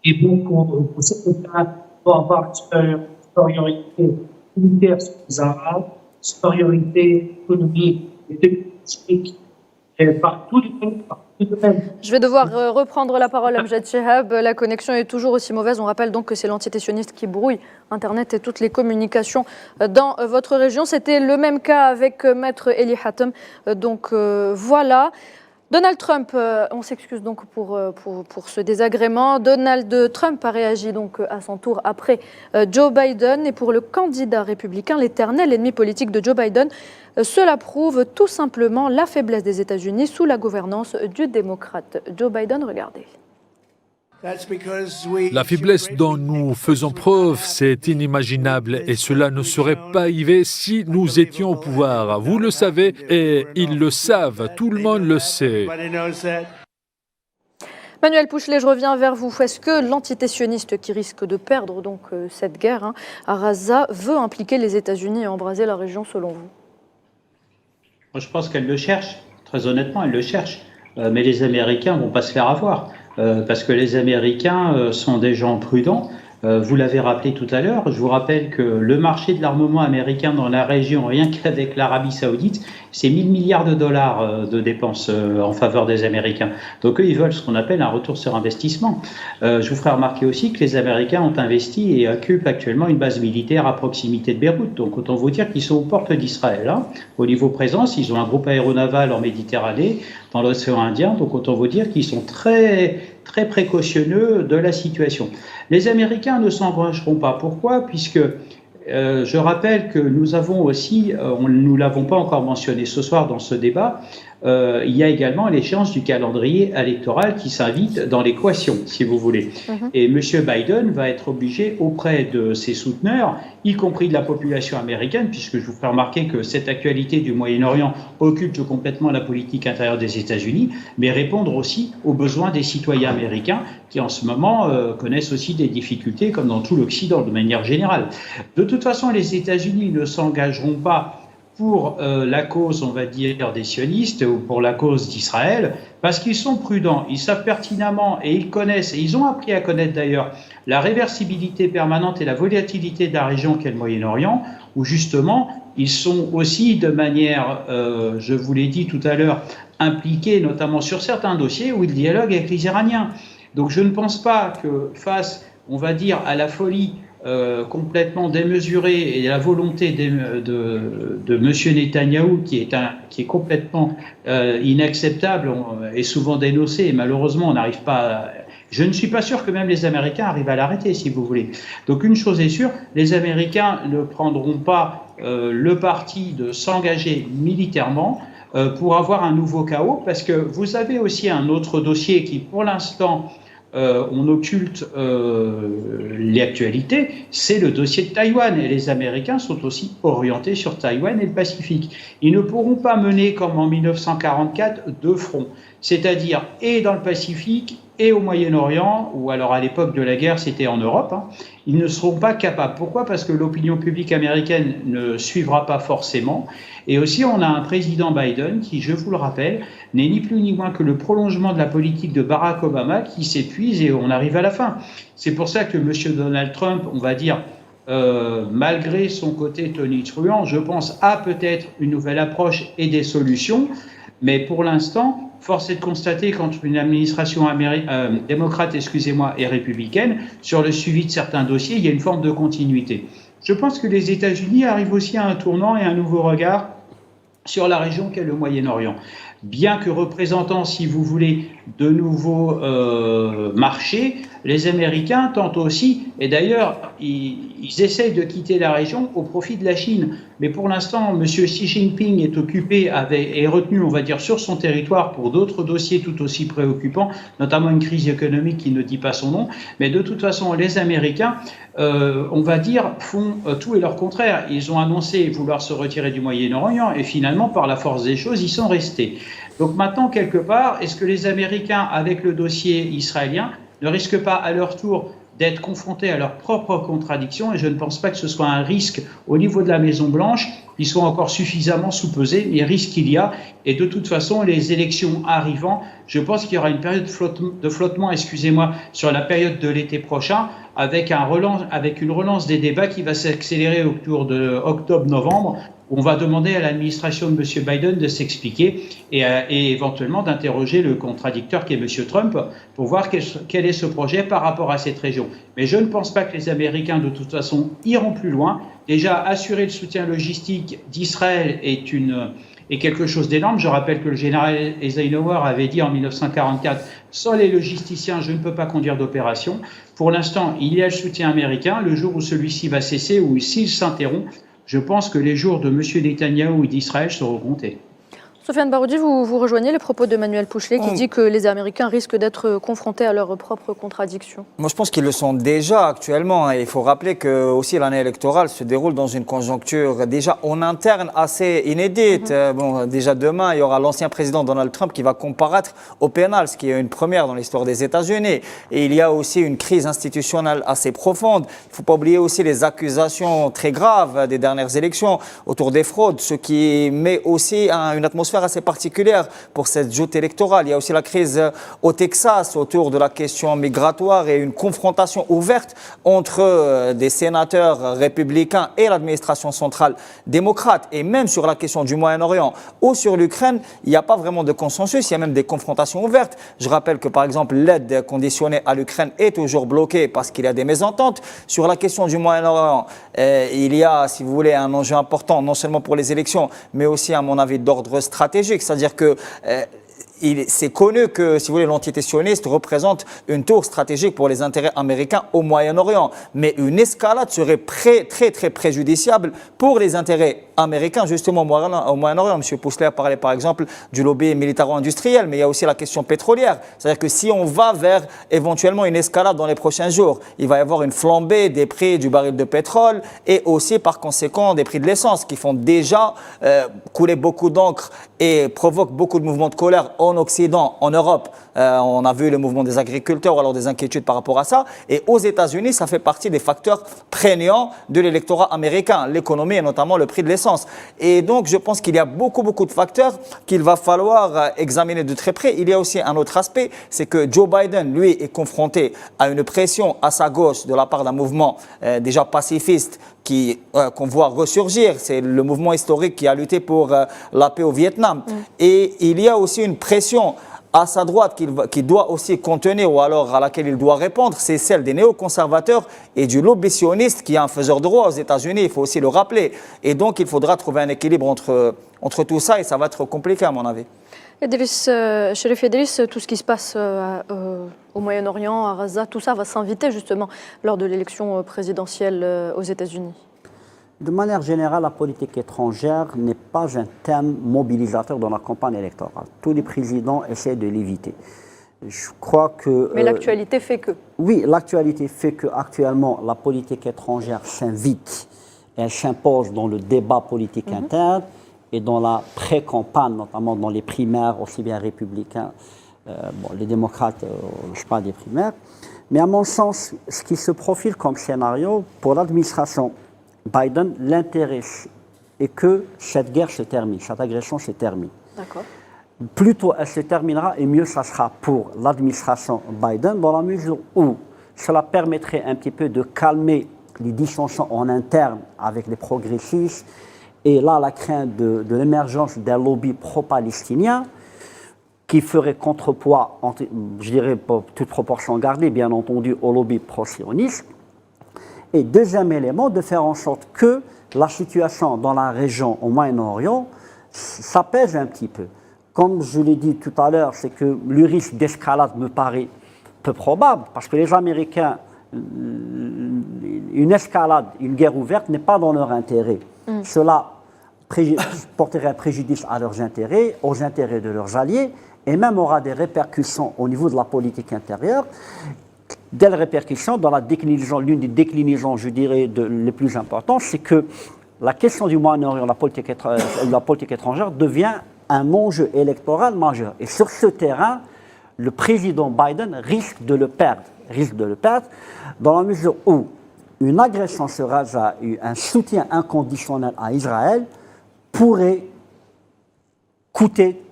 Et donc, pour cet État, il faut avoir une supériorité militaire sur les Arabes, supériorité économique et technique par tous les domaines. Je vais devoir reprendre la parole à Amjad Chihab. La connexion est toujours aussi mauvaise. On rappelle donc que c'est l'entité sioniste qui brouille Internet et toutes les communications dans votre région. C'était le même cas avec Maître Eli Hatem. Donc voilà. Donald Trump, on s'excuse donc pour ce désagrément. Donald Trump a réagi donc à son tour après Joe Biden. Et pour le candidat républicain, l'éternel ennemi politique de Joe Biden, cela prouve tout simplement la faiblesse des États-Unis sous la gouvernance du démocrate Joe Biden. Regardez. La faiblesse dont nous faisons preuve, c'est inimaginable et cela ne serait pas arrivé si nous étions au pouvoir. Vous le savez et ils le savent, tout le monde le sait. Manuel Pouchelet, je reviens vers vous. Est-ce que l'entité sioniste qui risque de perdre donc cette guerre à Gaza veut impliquer les États-Unis et embraser la région selon vous ? Moi, je pense qu'elle le cherche. Très honnêtement, elle le cherche. Mais les Américains ne vont pas se faire avoir. Parce que les Américains sont des gens prudents. Vous l'avez rappelé tout à l'heure, je vous rappelle que le marché de l'armement américain dans la région, rien qu'avec l'Arabie Saoudite, c'est 1000 milliards de dollars de dépenses en faveur des Américains. Donc eux, ils veulent ce qu'on appelle un retour sur investissement. Je vous ferai remarquer aussi que les Américains ont investi et occupent actuellement une base militaire à proximité de Beyrouth. Donc autant vous dire qu'ils sont aux portes d'Israël. Au niveau présence, ils ont un groupe aéronaval en Méditerranée, dans l'océan Indien. Donc autant vous dire qu'ils sont très précautionneux de la situation. Les Américains ne s'engageront pas. Pourquoi ? Puisque je rappelle que nous avons aussi, nous ne l'avons pas encore mentionné ce soir dans ce débat, il y a également l'échéance du calendrier électoral qui s'invite dans l'équation, si vous voulez. Et M. Biden va être obligé auprès de ses souteneurs, y compris de la population américaine, puisque je vous ferai remarquer que cette actualité du Moyen-Orient occulte complètement la politique intérieure des États-Unis, mais répondre aussi aux besoins des citoyens américains qui en ce moment connaissent aussi des difficultés, comme dans tout l'Occident de manière générale. De toute façon, les États-Unis ne s'engageront pas pour la cause, on va dire, des sionistes ou pour la cause d'Israël, parce qu'ils sont prudents, ils savent pertinemment et ils connaissent, et ils ont appris à connaître d'ailleurs, la réversibilité permanente et la volatilité de la région qu'est le Moyen-Orient, où justement, ils sont aussi de manière, je vous l'ai dit tout à l'heure, impliqués notamment sur certains dossiers où ils dialoguent avec les Iraniens. Donc je ne pense pas que face, on va dire, à la folie complètement démesurée et la volonté de M. Netanyahou qui est complètement inacceptable est souvent dénoncée et malheureusement on n'arrive pas à... Je ne suis pas sûr que même les Américains arrivent à l'arrêter, si vous voulez. Donc une chose est sûre, les Américains ne prendront pas le parti de s'engager militairement pour avoir un nouveau chaos, parce que vous avez aussi un autre dossier qui, pour l'instant, on occulte l'actualité, c'est le dossier de Taïwan. Et les Américains sont aussi orientés sur Taïwan et le Pacifique. Ils ne pourront pas mener, comme en 1944, deux fronts, c'est-à-dire et dans le Pacifique et au Moyen-Orient, ou alors à l'époque de la guerre, c'était en Europe. Ils ne seront pas capables. Pourquoi ? Parce que l'opinion publique américaine ne suivra pas forcément. Et aussi, on a un président Biden qui, je vous le rappelle, n'est ni plus ni moins que le prolongement de la politique de Barack Obama qui s'épuise et on arrive à la fin. C'est pour ça que M. Donald Trump, on va dire, malgré son côté tonitruant, je pense, a peut-être une nouvelle approche et des solutions. Mais pour l'instant, force est de constater qu'entre une administration démocrate et républicaine, sur le suivi de certains dossiers, il y a une forme de continuité. Je pense que les États-Unis arrivent aussi à un tournant et un nouveau regard sur la région qu'est le Moyen-Orient. Bien que représentant, si vous voulez, de nouveaux marchés, les Américains tentent aussi, et d'ailleurs, ils essayent de quitter la région au profit de la Chine. Mais pour l'instant, M. Xi Jinping est occupé et retenu, on va dire, sur son territoire pour d'autres dossiers tout aussi préoccupants, notamment une crise économique qui ne dit pas son nom. Mais de toute façon, les Américains, on va dire, font tout et leur contraire. Ils ont annoncé vouloir se retirer du Moyen-Orient et finalement, par la force des choses, ils sont restés. Donc maintenant, quelque part, est-ce que les Américains, avec le dossier israélien, ne risquent pas à leur tour d'être confrontés à leurs propres contradictions, et je ne pense pas que ce soit un risque au niveau de la Maison-Blanche. Ils sont encore suffisamment sous-pesés, mais risque il y a, et de toute façon, les élections arrivant, je pense qu'il y aura une période de flottement, sur la période de l'été prochain, avec une relance des débats qui va s'accélérer autour de octobre-novembre. On va demander à l'administration de M. Biden de s'expliquer et éventuellement d'interroger le contradicteur qui est M. Trump pour voir quel est ce projet par rapport à cette région. Mais je ne pense pas que les Américains, de toute façon, iront plus loin. Déjà, assurer le soutien logistique d'Israël est quelque chose d'énorme. Je rappelle que le général Eisenhower avait dit en 1944 « Sans les logisticiens, je ne peux pas conduire d'opération ». Pour l'instant, il y a le soutien américain. Le jour où celui-ci va cesser ou s'il s'interrompt, je pense que les jours de M. Netanyahou et d'Israël seront comptés. Sofiane Baroudi, vous rejoignez les propos d'Emmanuel Pouchelet qui dit que les Américains risquent d'être confrontés à leurs propres contradictions. Moi, je pense qu'ils le sont déjà actuellement. Et il faut rappeler que aussi l'année électorale se déroule dans une conjoncture déjà en interne assez inédite. Déjà demain, il y aura l'ancien président Donald Trump qui va comparaître au pénal, ce qui est une première dans l'histoire des États-Unis. Et il y a aussi une crise institutionnelle assez profonde. Il ne faut pas oublier aussi les accusations très graves des dernières élections autour des fraudes, ce qui met aussi une atmosphère assez particulière pour cette joute électorale. Il y a aussi la crise au Texas autour de la question migratoire et une confrontation ouverte entre des sénateurs républicains et l'administration centrale démocrate. Et même sur la question du Moyen-Orient ou sur l'Ukraine, il n'y a pas vraiment de consensus, il y a même des confrontations ouvertes. Je rappelle que par exemple l'aide conditionnée à l'Ukraine est toujours bloquée parce qu'il y a des mésententes. Sur la question du Moyen-Orient, il y a, si vous voulez, un enjeu important, non seulement pour les élections, mais aussi à mon avis d'ordre stratégique. C'est-à-dire que c'est connu que, si vous voulez, l'entité sioniste représente une tour stratégique pour les intérêts américains au Moyen-Orient. Mais une escalade serait très préjudiciable pour les intérêts américains, justement, au Moyen-Orient. M. Pouchelet a parlé, par exemple, du lobby militaro-industriel, mais il y a aussi la question pétrolière. C'est-à-dire que si on va vers éventuellement une escalade dans les prochains jours, il va y avoir une flambée des prix du baril de pétrole et aussi, par conséquent, des prix de l'essence qui font déjà couler beaucoup d'encre et provoquent beaucoup de mouvements de colère en Occident, en Europe. On a vu le mouvement des agriculteurs ou alors des inquiétudes par rapport à ça. Et aux États-Unis, ça fait partie des facteurs prégnants de l'électorat américain, l'économie et notamment le prix de l'essence. Et donc, je pense qu'il y a beaucoup de facteurs qu'il va falloir examiner de très près. Il y a aussi un autre aspect, c'est que Joe Biden, lui, est confronté à une pression à sa gauche de la part d'un mouvement déjà pacifiste qu'on voit ressurgir. C'est le mouvement historique qui a lutté pour la paix au Vietnam. Et il y a aussi une pression à sa droite qu'il doit aussi contenir ou alors à laquelle il doit répondre, c'est celle des néoconservateurs et du lobby sioniste qui est un faiseur de roi aux États-Unis, il faut aussi le rappeler. Et donc il faudra trouver un équilibre entre tout ça et ça va être compliqué à mon avis. Chérif Idriss, tout ce qui se passe au Moyen-Orient, à Gaza, tout ça va s'inviter justement lors de l'élection présidentielle aux États-Unis. De manière générale, la politique étrangère n'est pas un thème mobilisateur dans la campagne électorale. Tous les présidents essaient de l'éviter. Je crois que... Mais l'actualité fait que... Oui, l'actualité fait qu'actuellement, la politique étrangère s'invite, elle s'impose dans le débat politique interne et dans la pré-campagne, notamment dans les primaires, aussi bien républicains, les démocrates, je parle des primaires. Mais à mon sens, ce qui se profile comme scénario pour l'administration Biden, l'intérêt est que cette guerre se termine, cette agression se termine. D'accord. Plus tôt elle se terminera et mieux ça sera pour l'administration Biden, dans la mesure où cela permettrait un petit peu de calmer les dissensions en interne avec les progressistes et là la crainte de l'émergence d'un lobby pro-palestinien qui ferait contrepoids, je dirais pour toute proportion gardée, bien entendu, au lobby pro-sioniste. Et deuxième élément, de faire en sorte que la situation dans la région au Moyen-Orient s'apaise un petit peu. Comme je l'ai dit tout à l'heure, c'est que le risque d'escalade me paraît peu probable, parce que les Américains, une escalade, une guerre ouverte n'est pas dans leur intérêt. Cela porterait un préjudice à leurs intérêts, aux intérêts de leurs alliés, et même aura des répercussions au niveau de la politique intérieure. Des répercussions dans la déclinaison, l'une des déclinaisons, je dirais, les plus importantes, c'est que la question du Moyen-Orient, la politique étrangère, devient un enjeu électoral majeur. Et sur ce terrain, le président Biden risque de le perdre. Dans la mesure où une agression sur Gaza, un soutien inconditionnel à Israël pourrait coûter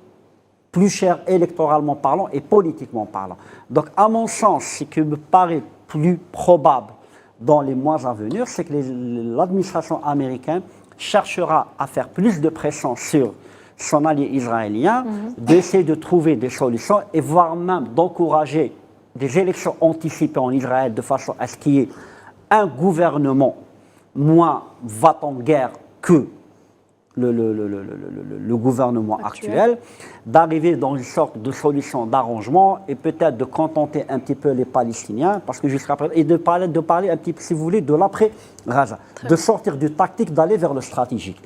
plus cher électoralement parlant et politiquement parlant. Donc, à mon sens, ce qui me paraît plus probable dans les mois à venir, c'est que l'administration américaine cherchera à faire plus de pression sur son allié israélien, d'essayer de trouver des solutions et voire même d'encourager des élections anticipées en Israël de façon à ce qu'il y ait un gouvernement moins va-t-en-guerre que le gouvernement actuel, d'arriver dans une sorte de solution d'arrangement et peut-être de contenter un petit peu les Palestiniens, parce que jusqu'à présent, et de parler un petit peu, si vous voulez, de l'après-Gaza, de sortir du tactique, d'aller vers le stratégique.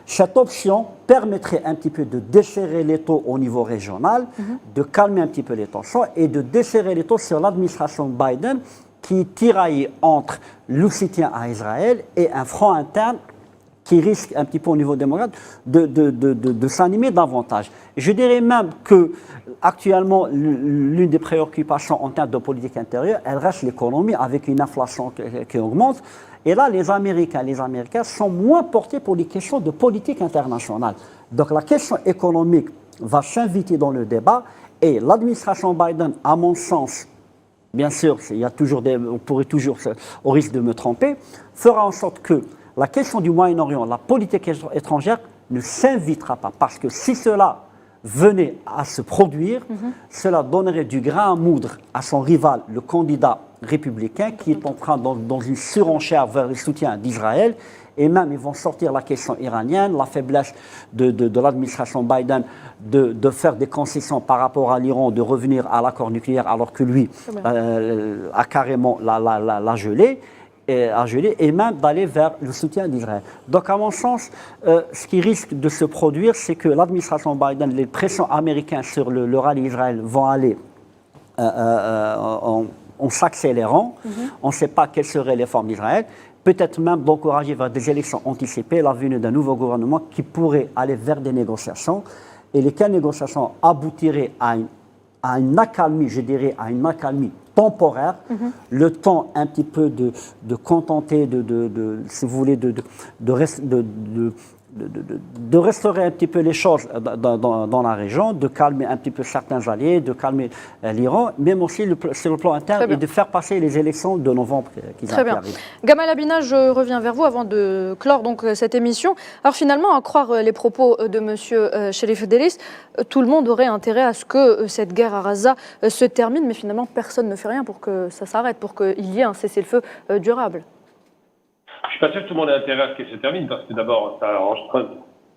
Cette option permettrait un petit peu de desserrer les taux au niveau régional, de calmer un petit peu les tensions et de desserrer les taux sur l'administration Biden qui est tiraillée entre le soutien à Israël et un front interne qui risque un petit peu au niveau démocrate de s'animer davantage. Je dirais même que actuellement l'une des préoccupations en termes de politique intérieure, elle reste l'économie avec une inflation qui augmente. Et là, les Américains sont moins portés pour les questions de politique internationale. Donc la question économique va s'inviter dans le débat et l'administration Biden, à mon sens, bien sûr, il y a toujours on pourrait toujours, au risque de me tromper, fera en sorte que la question du Moyen-Orient, la politique étrangère ne s'invitera pas. Parce que si cela venait à se produire, cela donnerait du grain à moudre à son rival, le candidat républicain, qui est en train dans une surenchère vers le soutien d'Israël. Et même, ils vont sortir la question iranienne, la faiblesse de l'administration Biden de faire des concessions par rapport à l'Iran, de revenir à l'accord nucléaire alors que lui a carrément la gelé. Et même d'aller vers le soutien d'Israël. Donc, à mon sens, ce qui risque de se produire, c'est que l'administration Biden, les pressions américaines sur le rallye Israël vont aller en s'accélérant. On ne sait pas quelles seraient les formes d'Israël. Peut-être même d'encourager vers des élections anticipées la venue d'un nouveau gouvernement qui pourrait aller vers des négociations et lesquelles négociations aboutiraient à une accalmie, je dirais, à une accalmie temporaire, le temps un petit peu de contenter, si vous voulez, de restaurer un petit peu les choses dans la région, de calmer un petit peu certains alliés, de calmer l'Iran, même aussi sur le plan interne, et de faire passer les élections de novembre qui arrivent. Gamal Abina, je reviens vers vous avant de clore donc cette émission. Alors finalement, à croire les propos de M. Cherif Delis, tout le monde aurait intérêt à ce que cette guerre à Gaza se termine, mais finalement personne ne fait rien pour que ça s'arrête, pour qu'il y ait un cessez-le-feu durable. Je suis pas sûr que tout le monde ait intérêt à ce qu'elle se termine, parce que d'abord, ça arrange Trump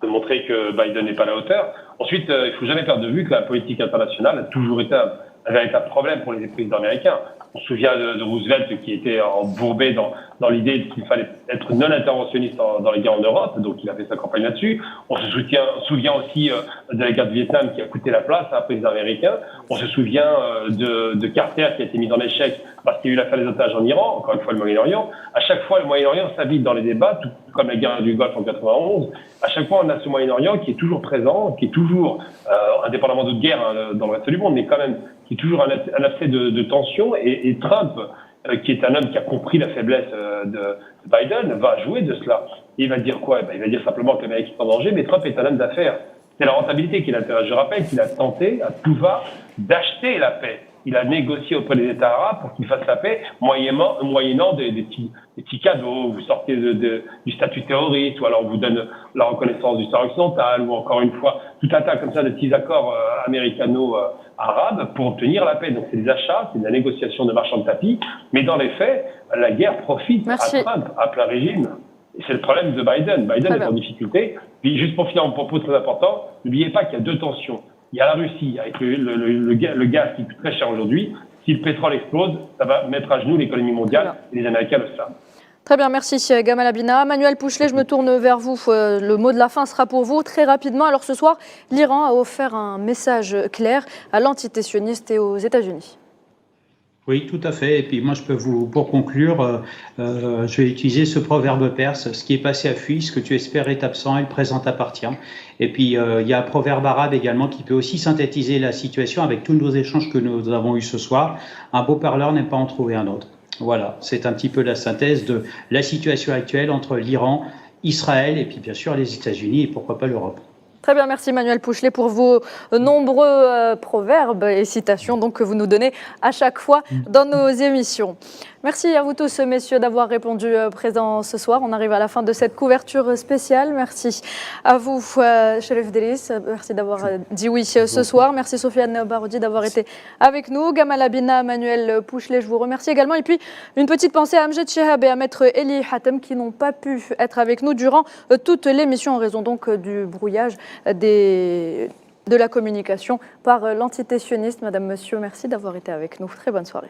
de montrer que Biden n'est pas à la hauteur. Ensuite, il ne faut jamais perdre de vue que la politique internationale a toujours été un véritable problème pour les présidents américains. On se souvient de Roosevelt qui était embourbé dans l'idée qu'il fallait être non-interventionniste dans les guerres en Europe, donc il a fait sa campagne là-dessus. On se souvient aussi de la guerre de Vietnam qui a coûté la place à un président américain. On se souvient de Carter qui a été mis dans l'échec parce qu'il y a eu l'affaire des otages en Iran, encore une fois le Moyen-Orient. À chaque fois, le Moyen-Orient s'invite dans les débats, tout comme la guerre du Golfe en 91. À chaque fois, on a ce Moyen-Orient qui est toujours présent, qui est toujours, indépendamment d'autres guerres dans le reste du monde, mais quand même qui est toujours un abcès de tension. Et Trump, qui est un homme qui a compris la faiblesse de Biden, va jouer de cela. Et il va dire quoi? Il va dire simplement que l'Amérique est en danger, mais Trump est un homme d'affaires. C'est la rentabilité qui l'intéresse. Je rappelle qu'il a tenté à tout va d'acheter la paix. Il a négocié auprès des États arabes pour qu'ils fassent la paix, moyennant des petits cadeaux. Vous sortez du statut terroriste, ou alors on vous donne la reconnaissance du Sahara occidental, ou encore une fois, tout un tas comme ça de petits accords américano-arabes pour obtenir la paix. Donc c'est des achats, c'est de la négociation de marchands de tapis, mais dans les faits, la guerre profite à Trump, à plein régime. Et c'est le problème de Biden. Biden est en difficulté. Puis juste pour finir, mon propos très important, n'oubliez pas qu'il y a deux tensions. Il y a la Russie avec le gaz qui coûte très cher aujourd'hui. Si le pétrole explose, ça va mettre à genoux l'économie mondiale et les Américains le savent. Très bien, merci Gamal Abina. Manuel Pouchelet, je me tourne vers vous. Le mot de la fin sera pour vous très rapidement. Alors ce soir, l'Iran a offert un message clair à l'entité sioniste et aux États-Unis. Oui, tout à fait. Et puis moi, pour conclure, je vais utiliser ce proverbe perse: ce qui est passé a fui, ce que tu espères est absent et le présent t'appartient. Et puis il y a un proverbe arabe également qui peut aussi synthétiser la situation avec tous nos échanges que nous avons eus ce soir: un beau parleur n'aime pas en trouver un autre. Voilà, c'est un petit peu la synthèse de la situation actuelle entre l'Iran, Israël et puis bien sûr les États-Unis et pourquoi pas l'Europe. Très bien, merci Manuel Pouchelet pour vos nombreux proverbes et citations donc, que vous nous donnez à chaque fois dans nos émissions. Merci à vous tous, messieurs, d'avoir répondu présents ce soir. On arrive à la fin de cette couverture spéciale. Merci à vous, Cherif Delis. Merci d'avoir dit oui ce soir. Merci Sofiane Baroudi d'avoir été avec nous. Gamal Abina, Manuel Pouchelet, je vous remercie également. Et puis, une petite pensée à Amjad Chehab et à Maître Eli Hatem qui n'ont pas pu être avec nous durant toute l'émission en raison donc du brouillage de la communication par l'entité sioniste. Madame, monsieur, merci d'avoir été avec nous. Très bonne soirée.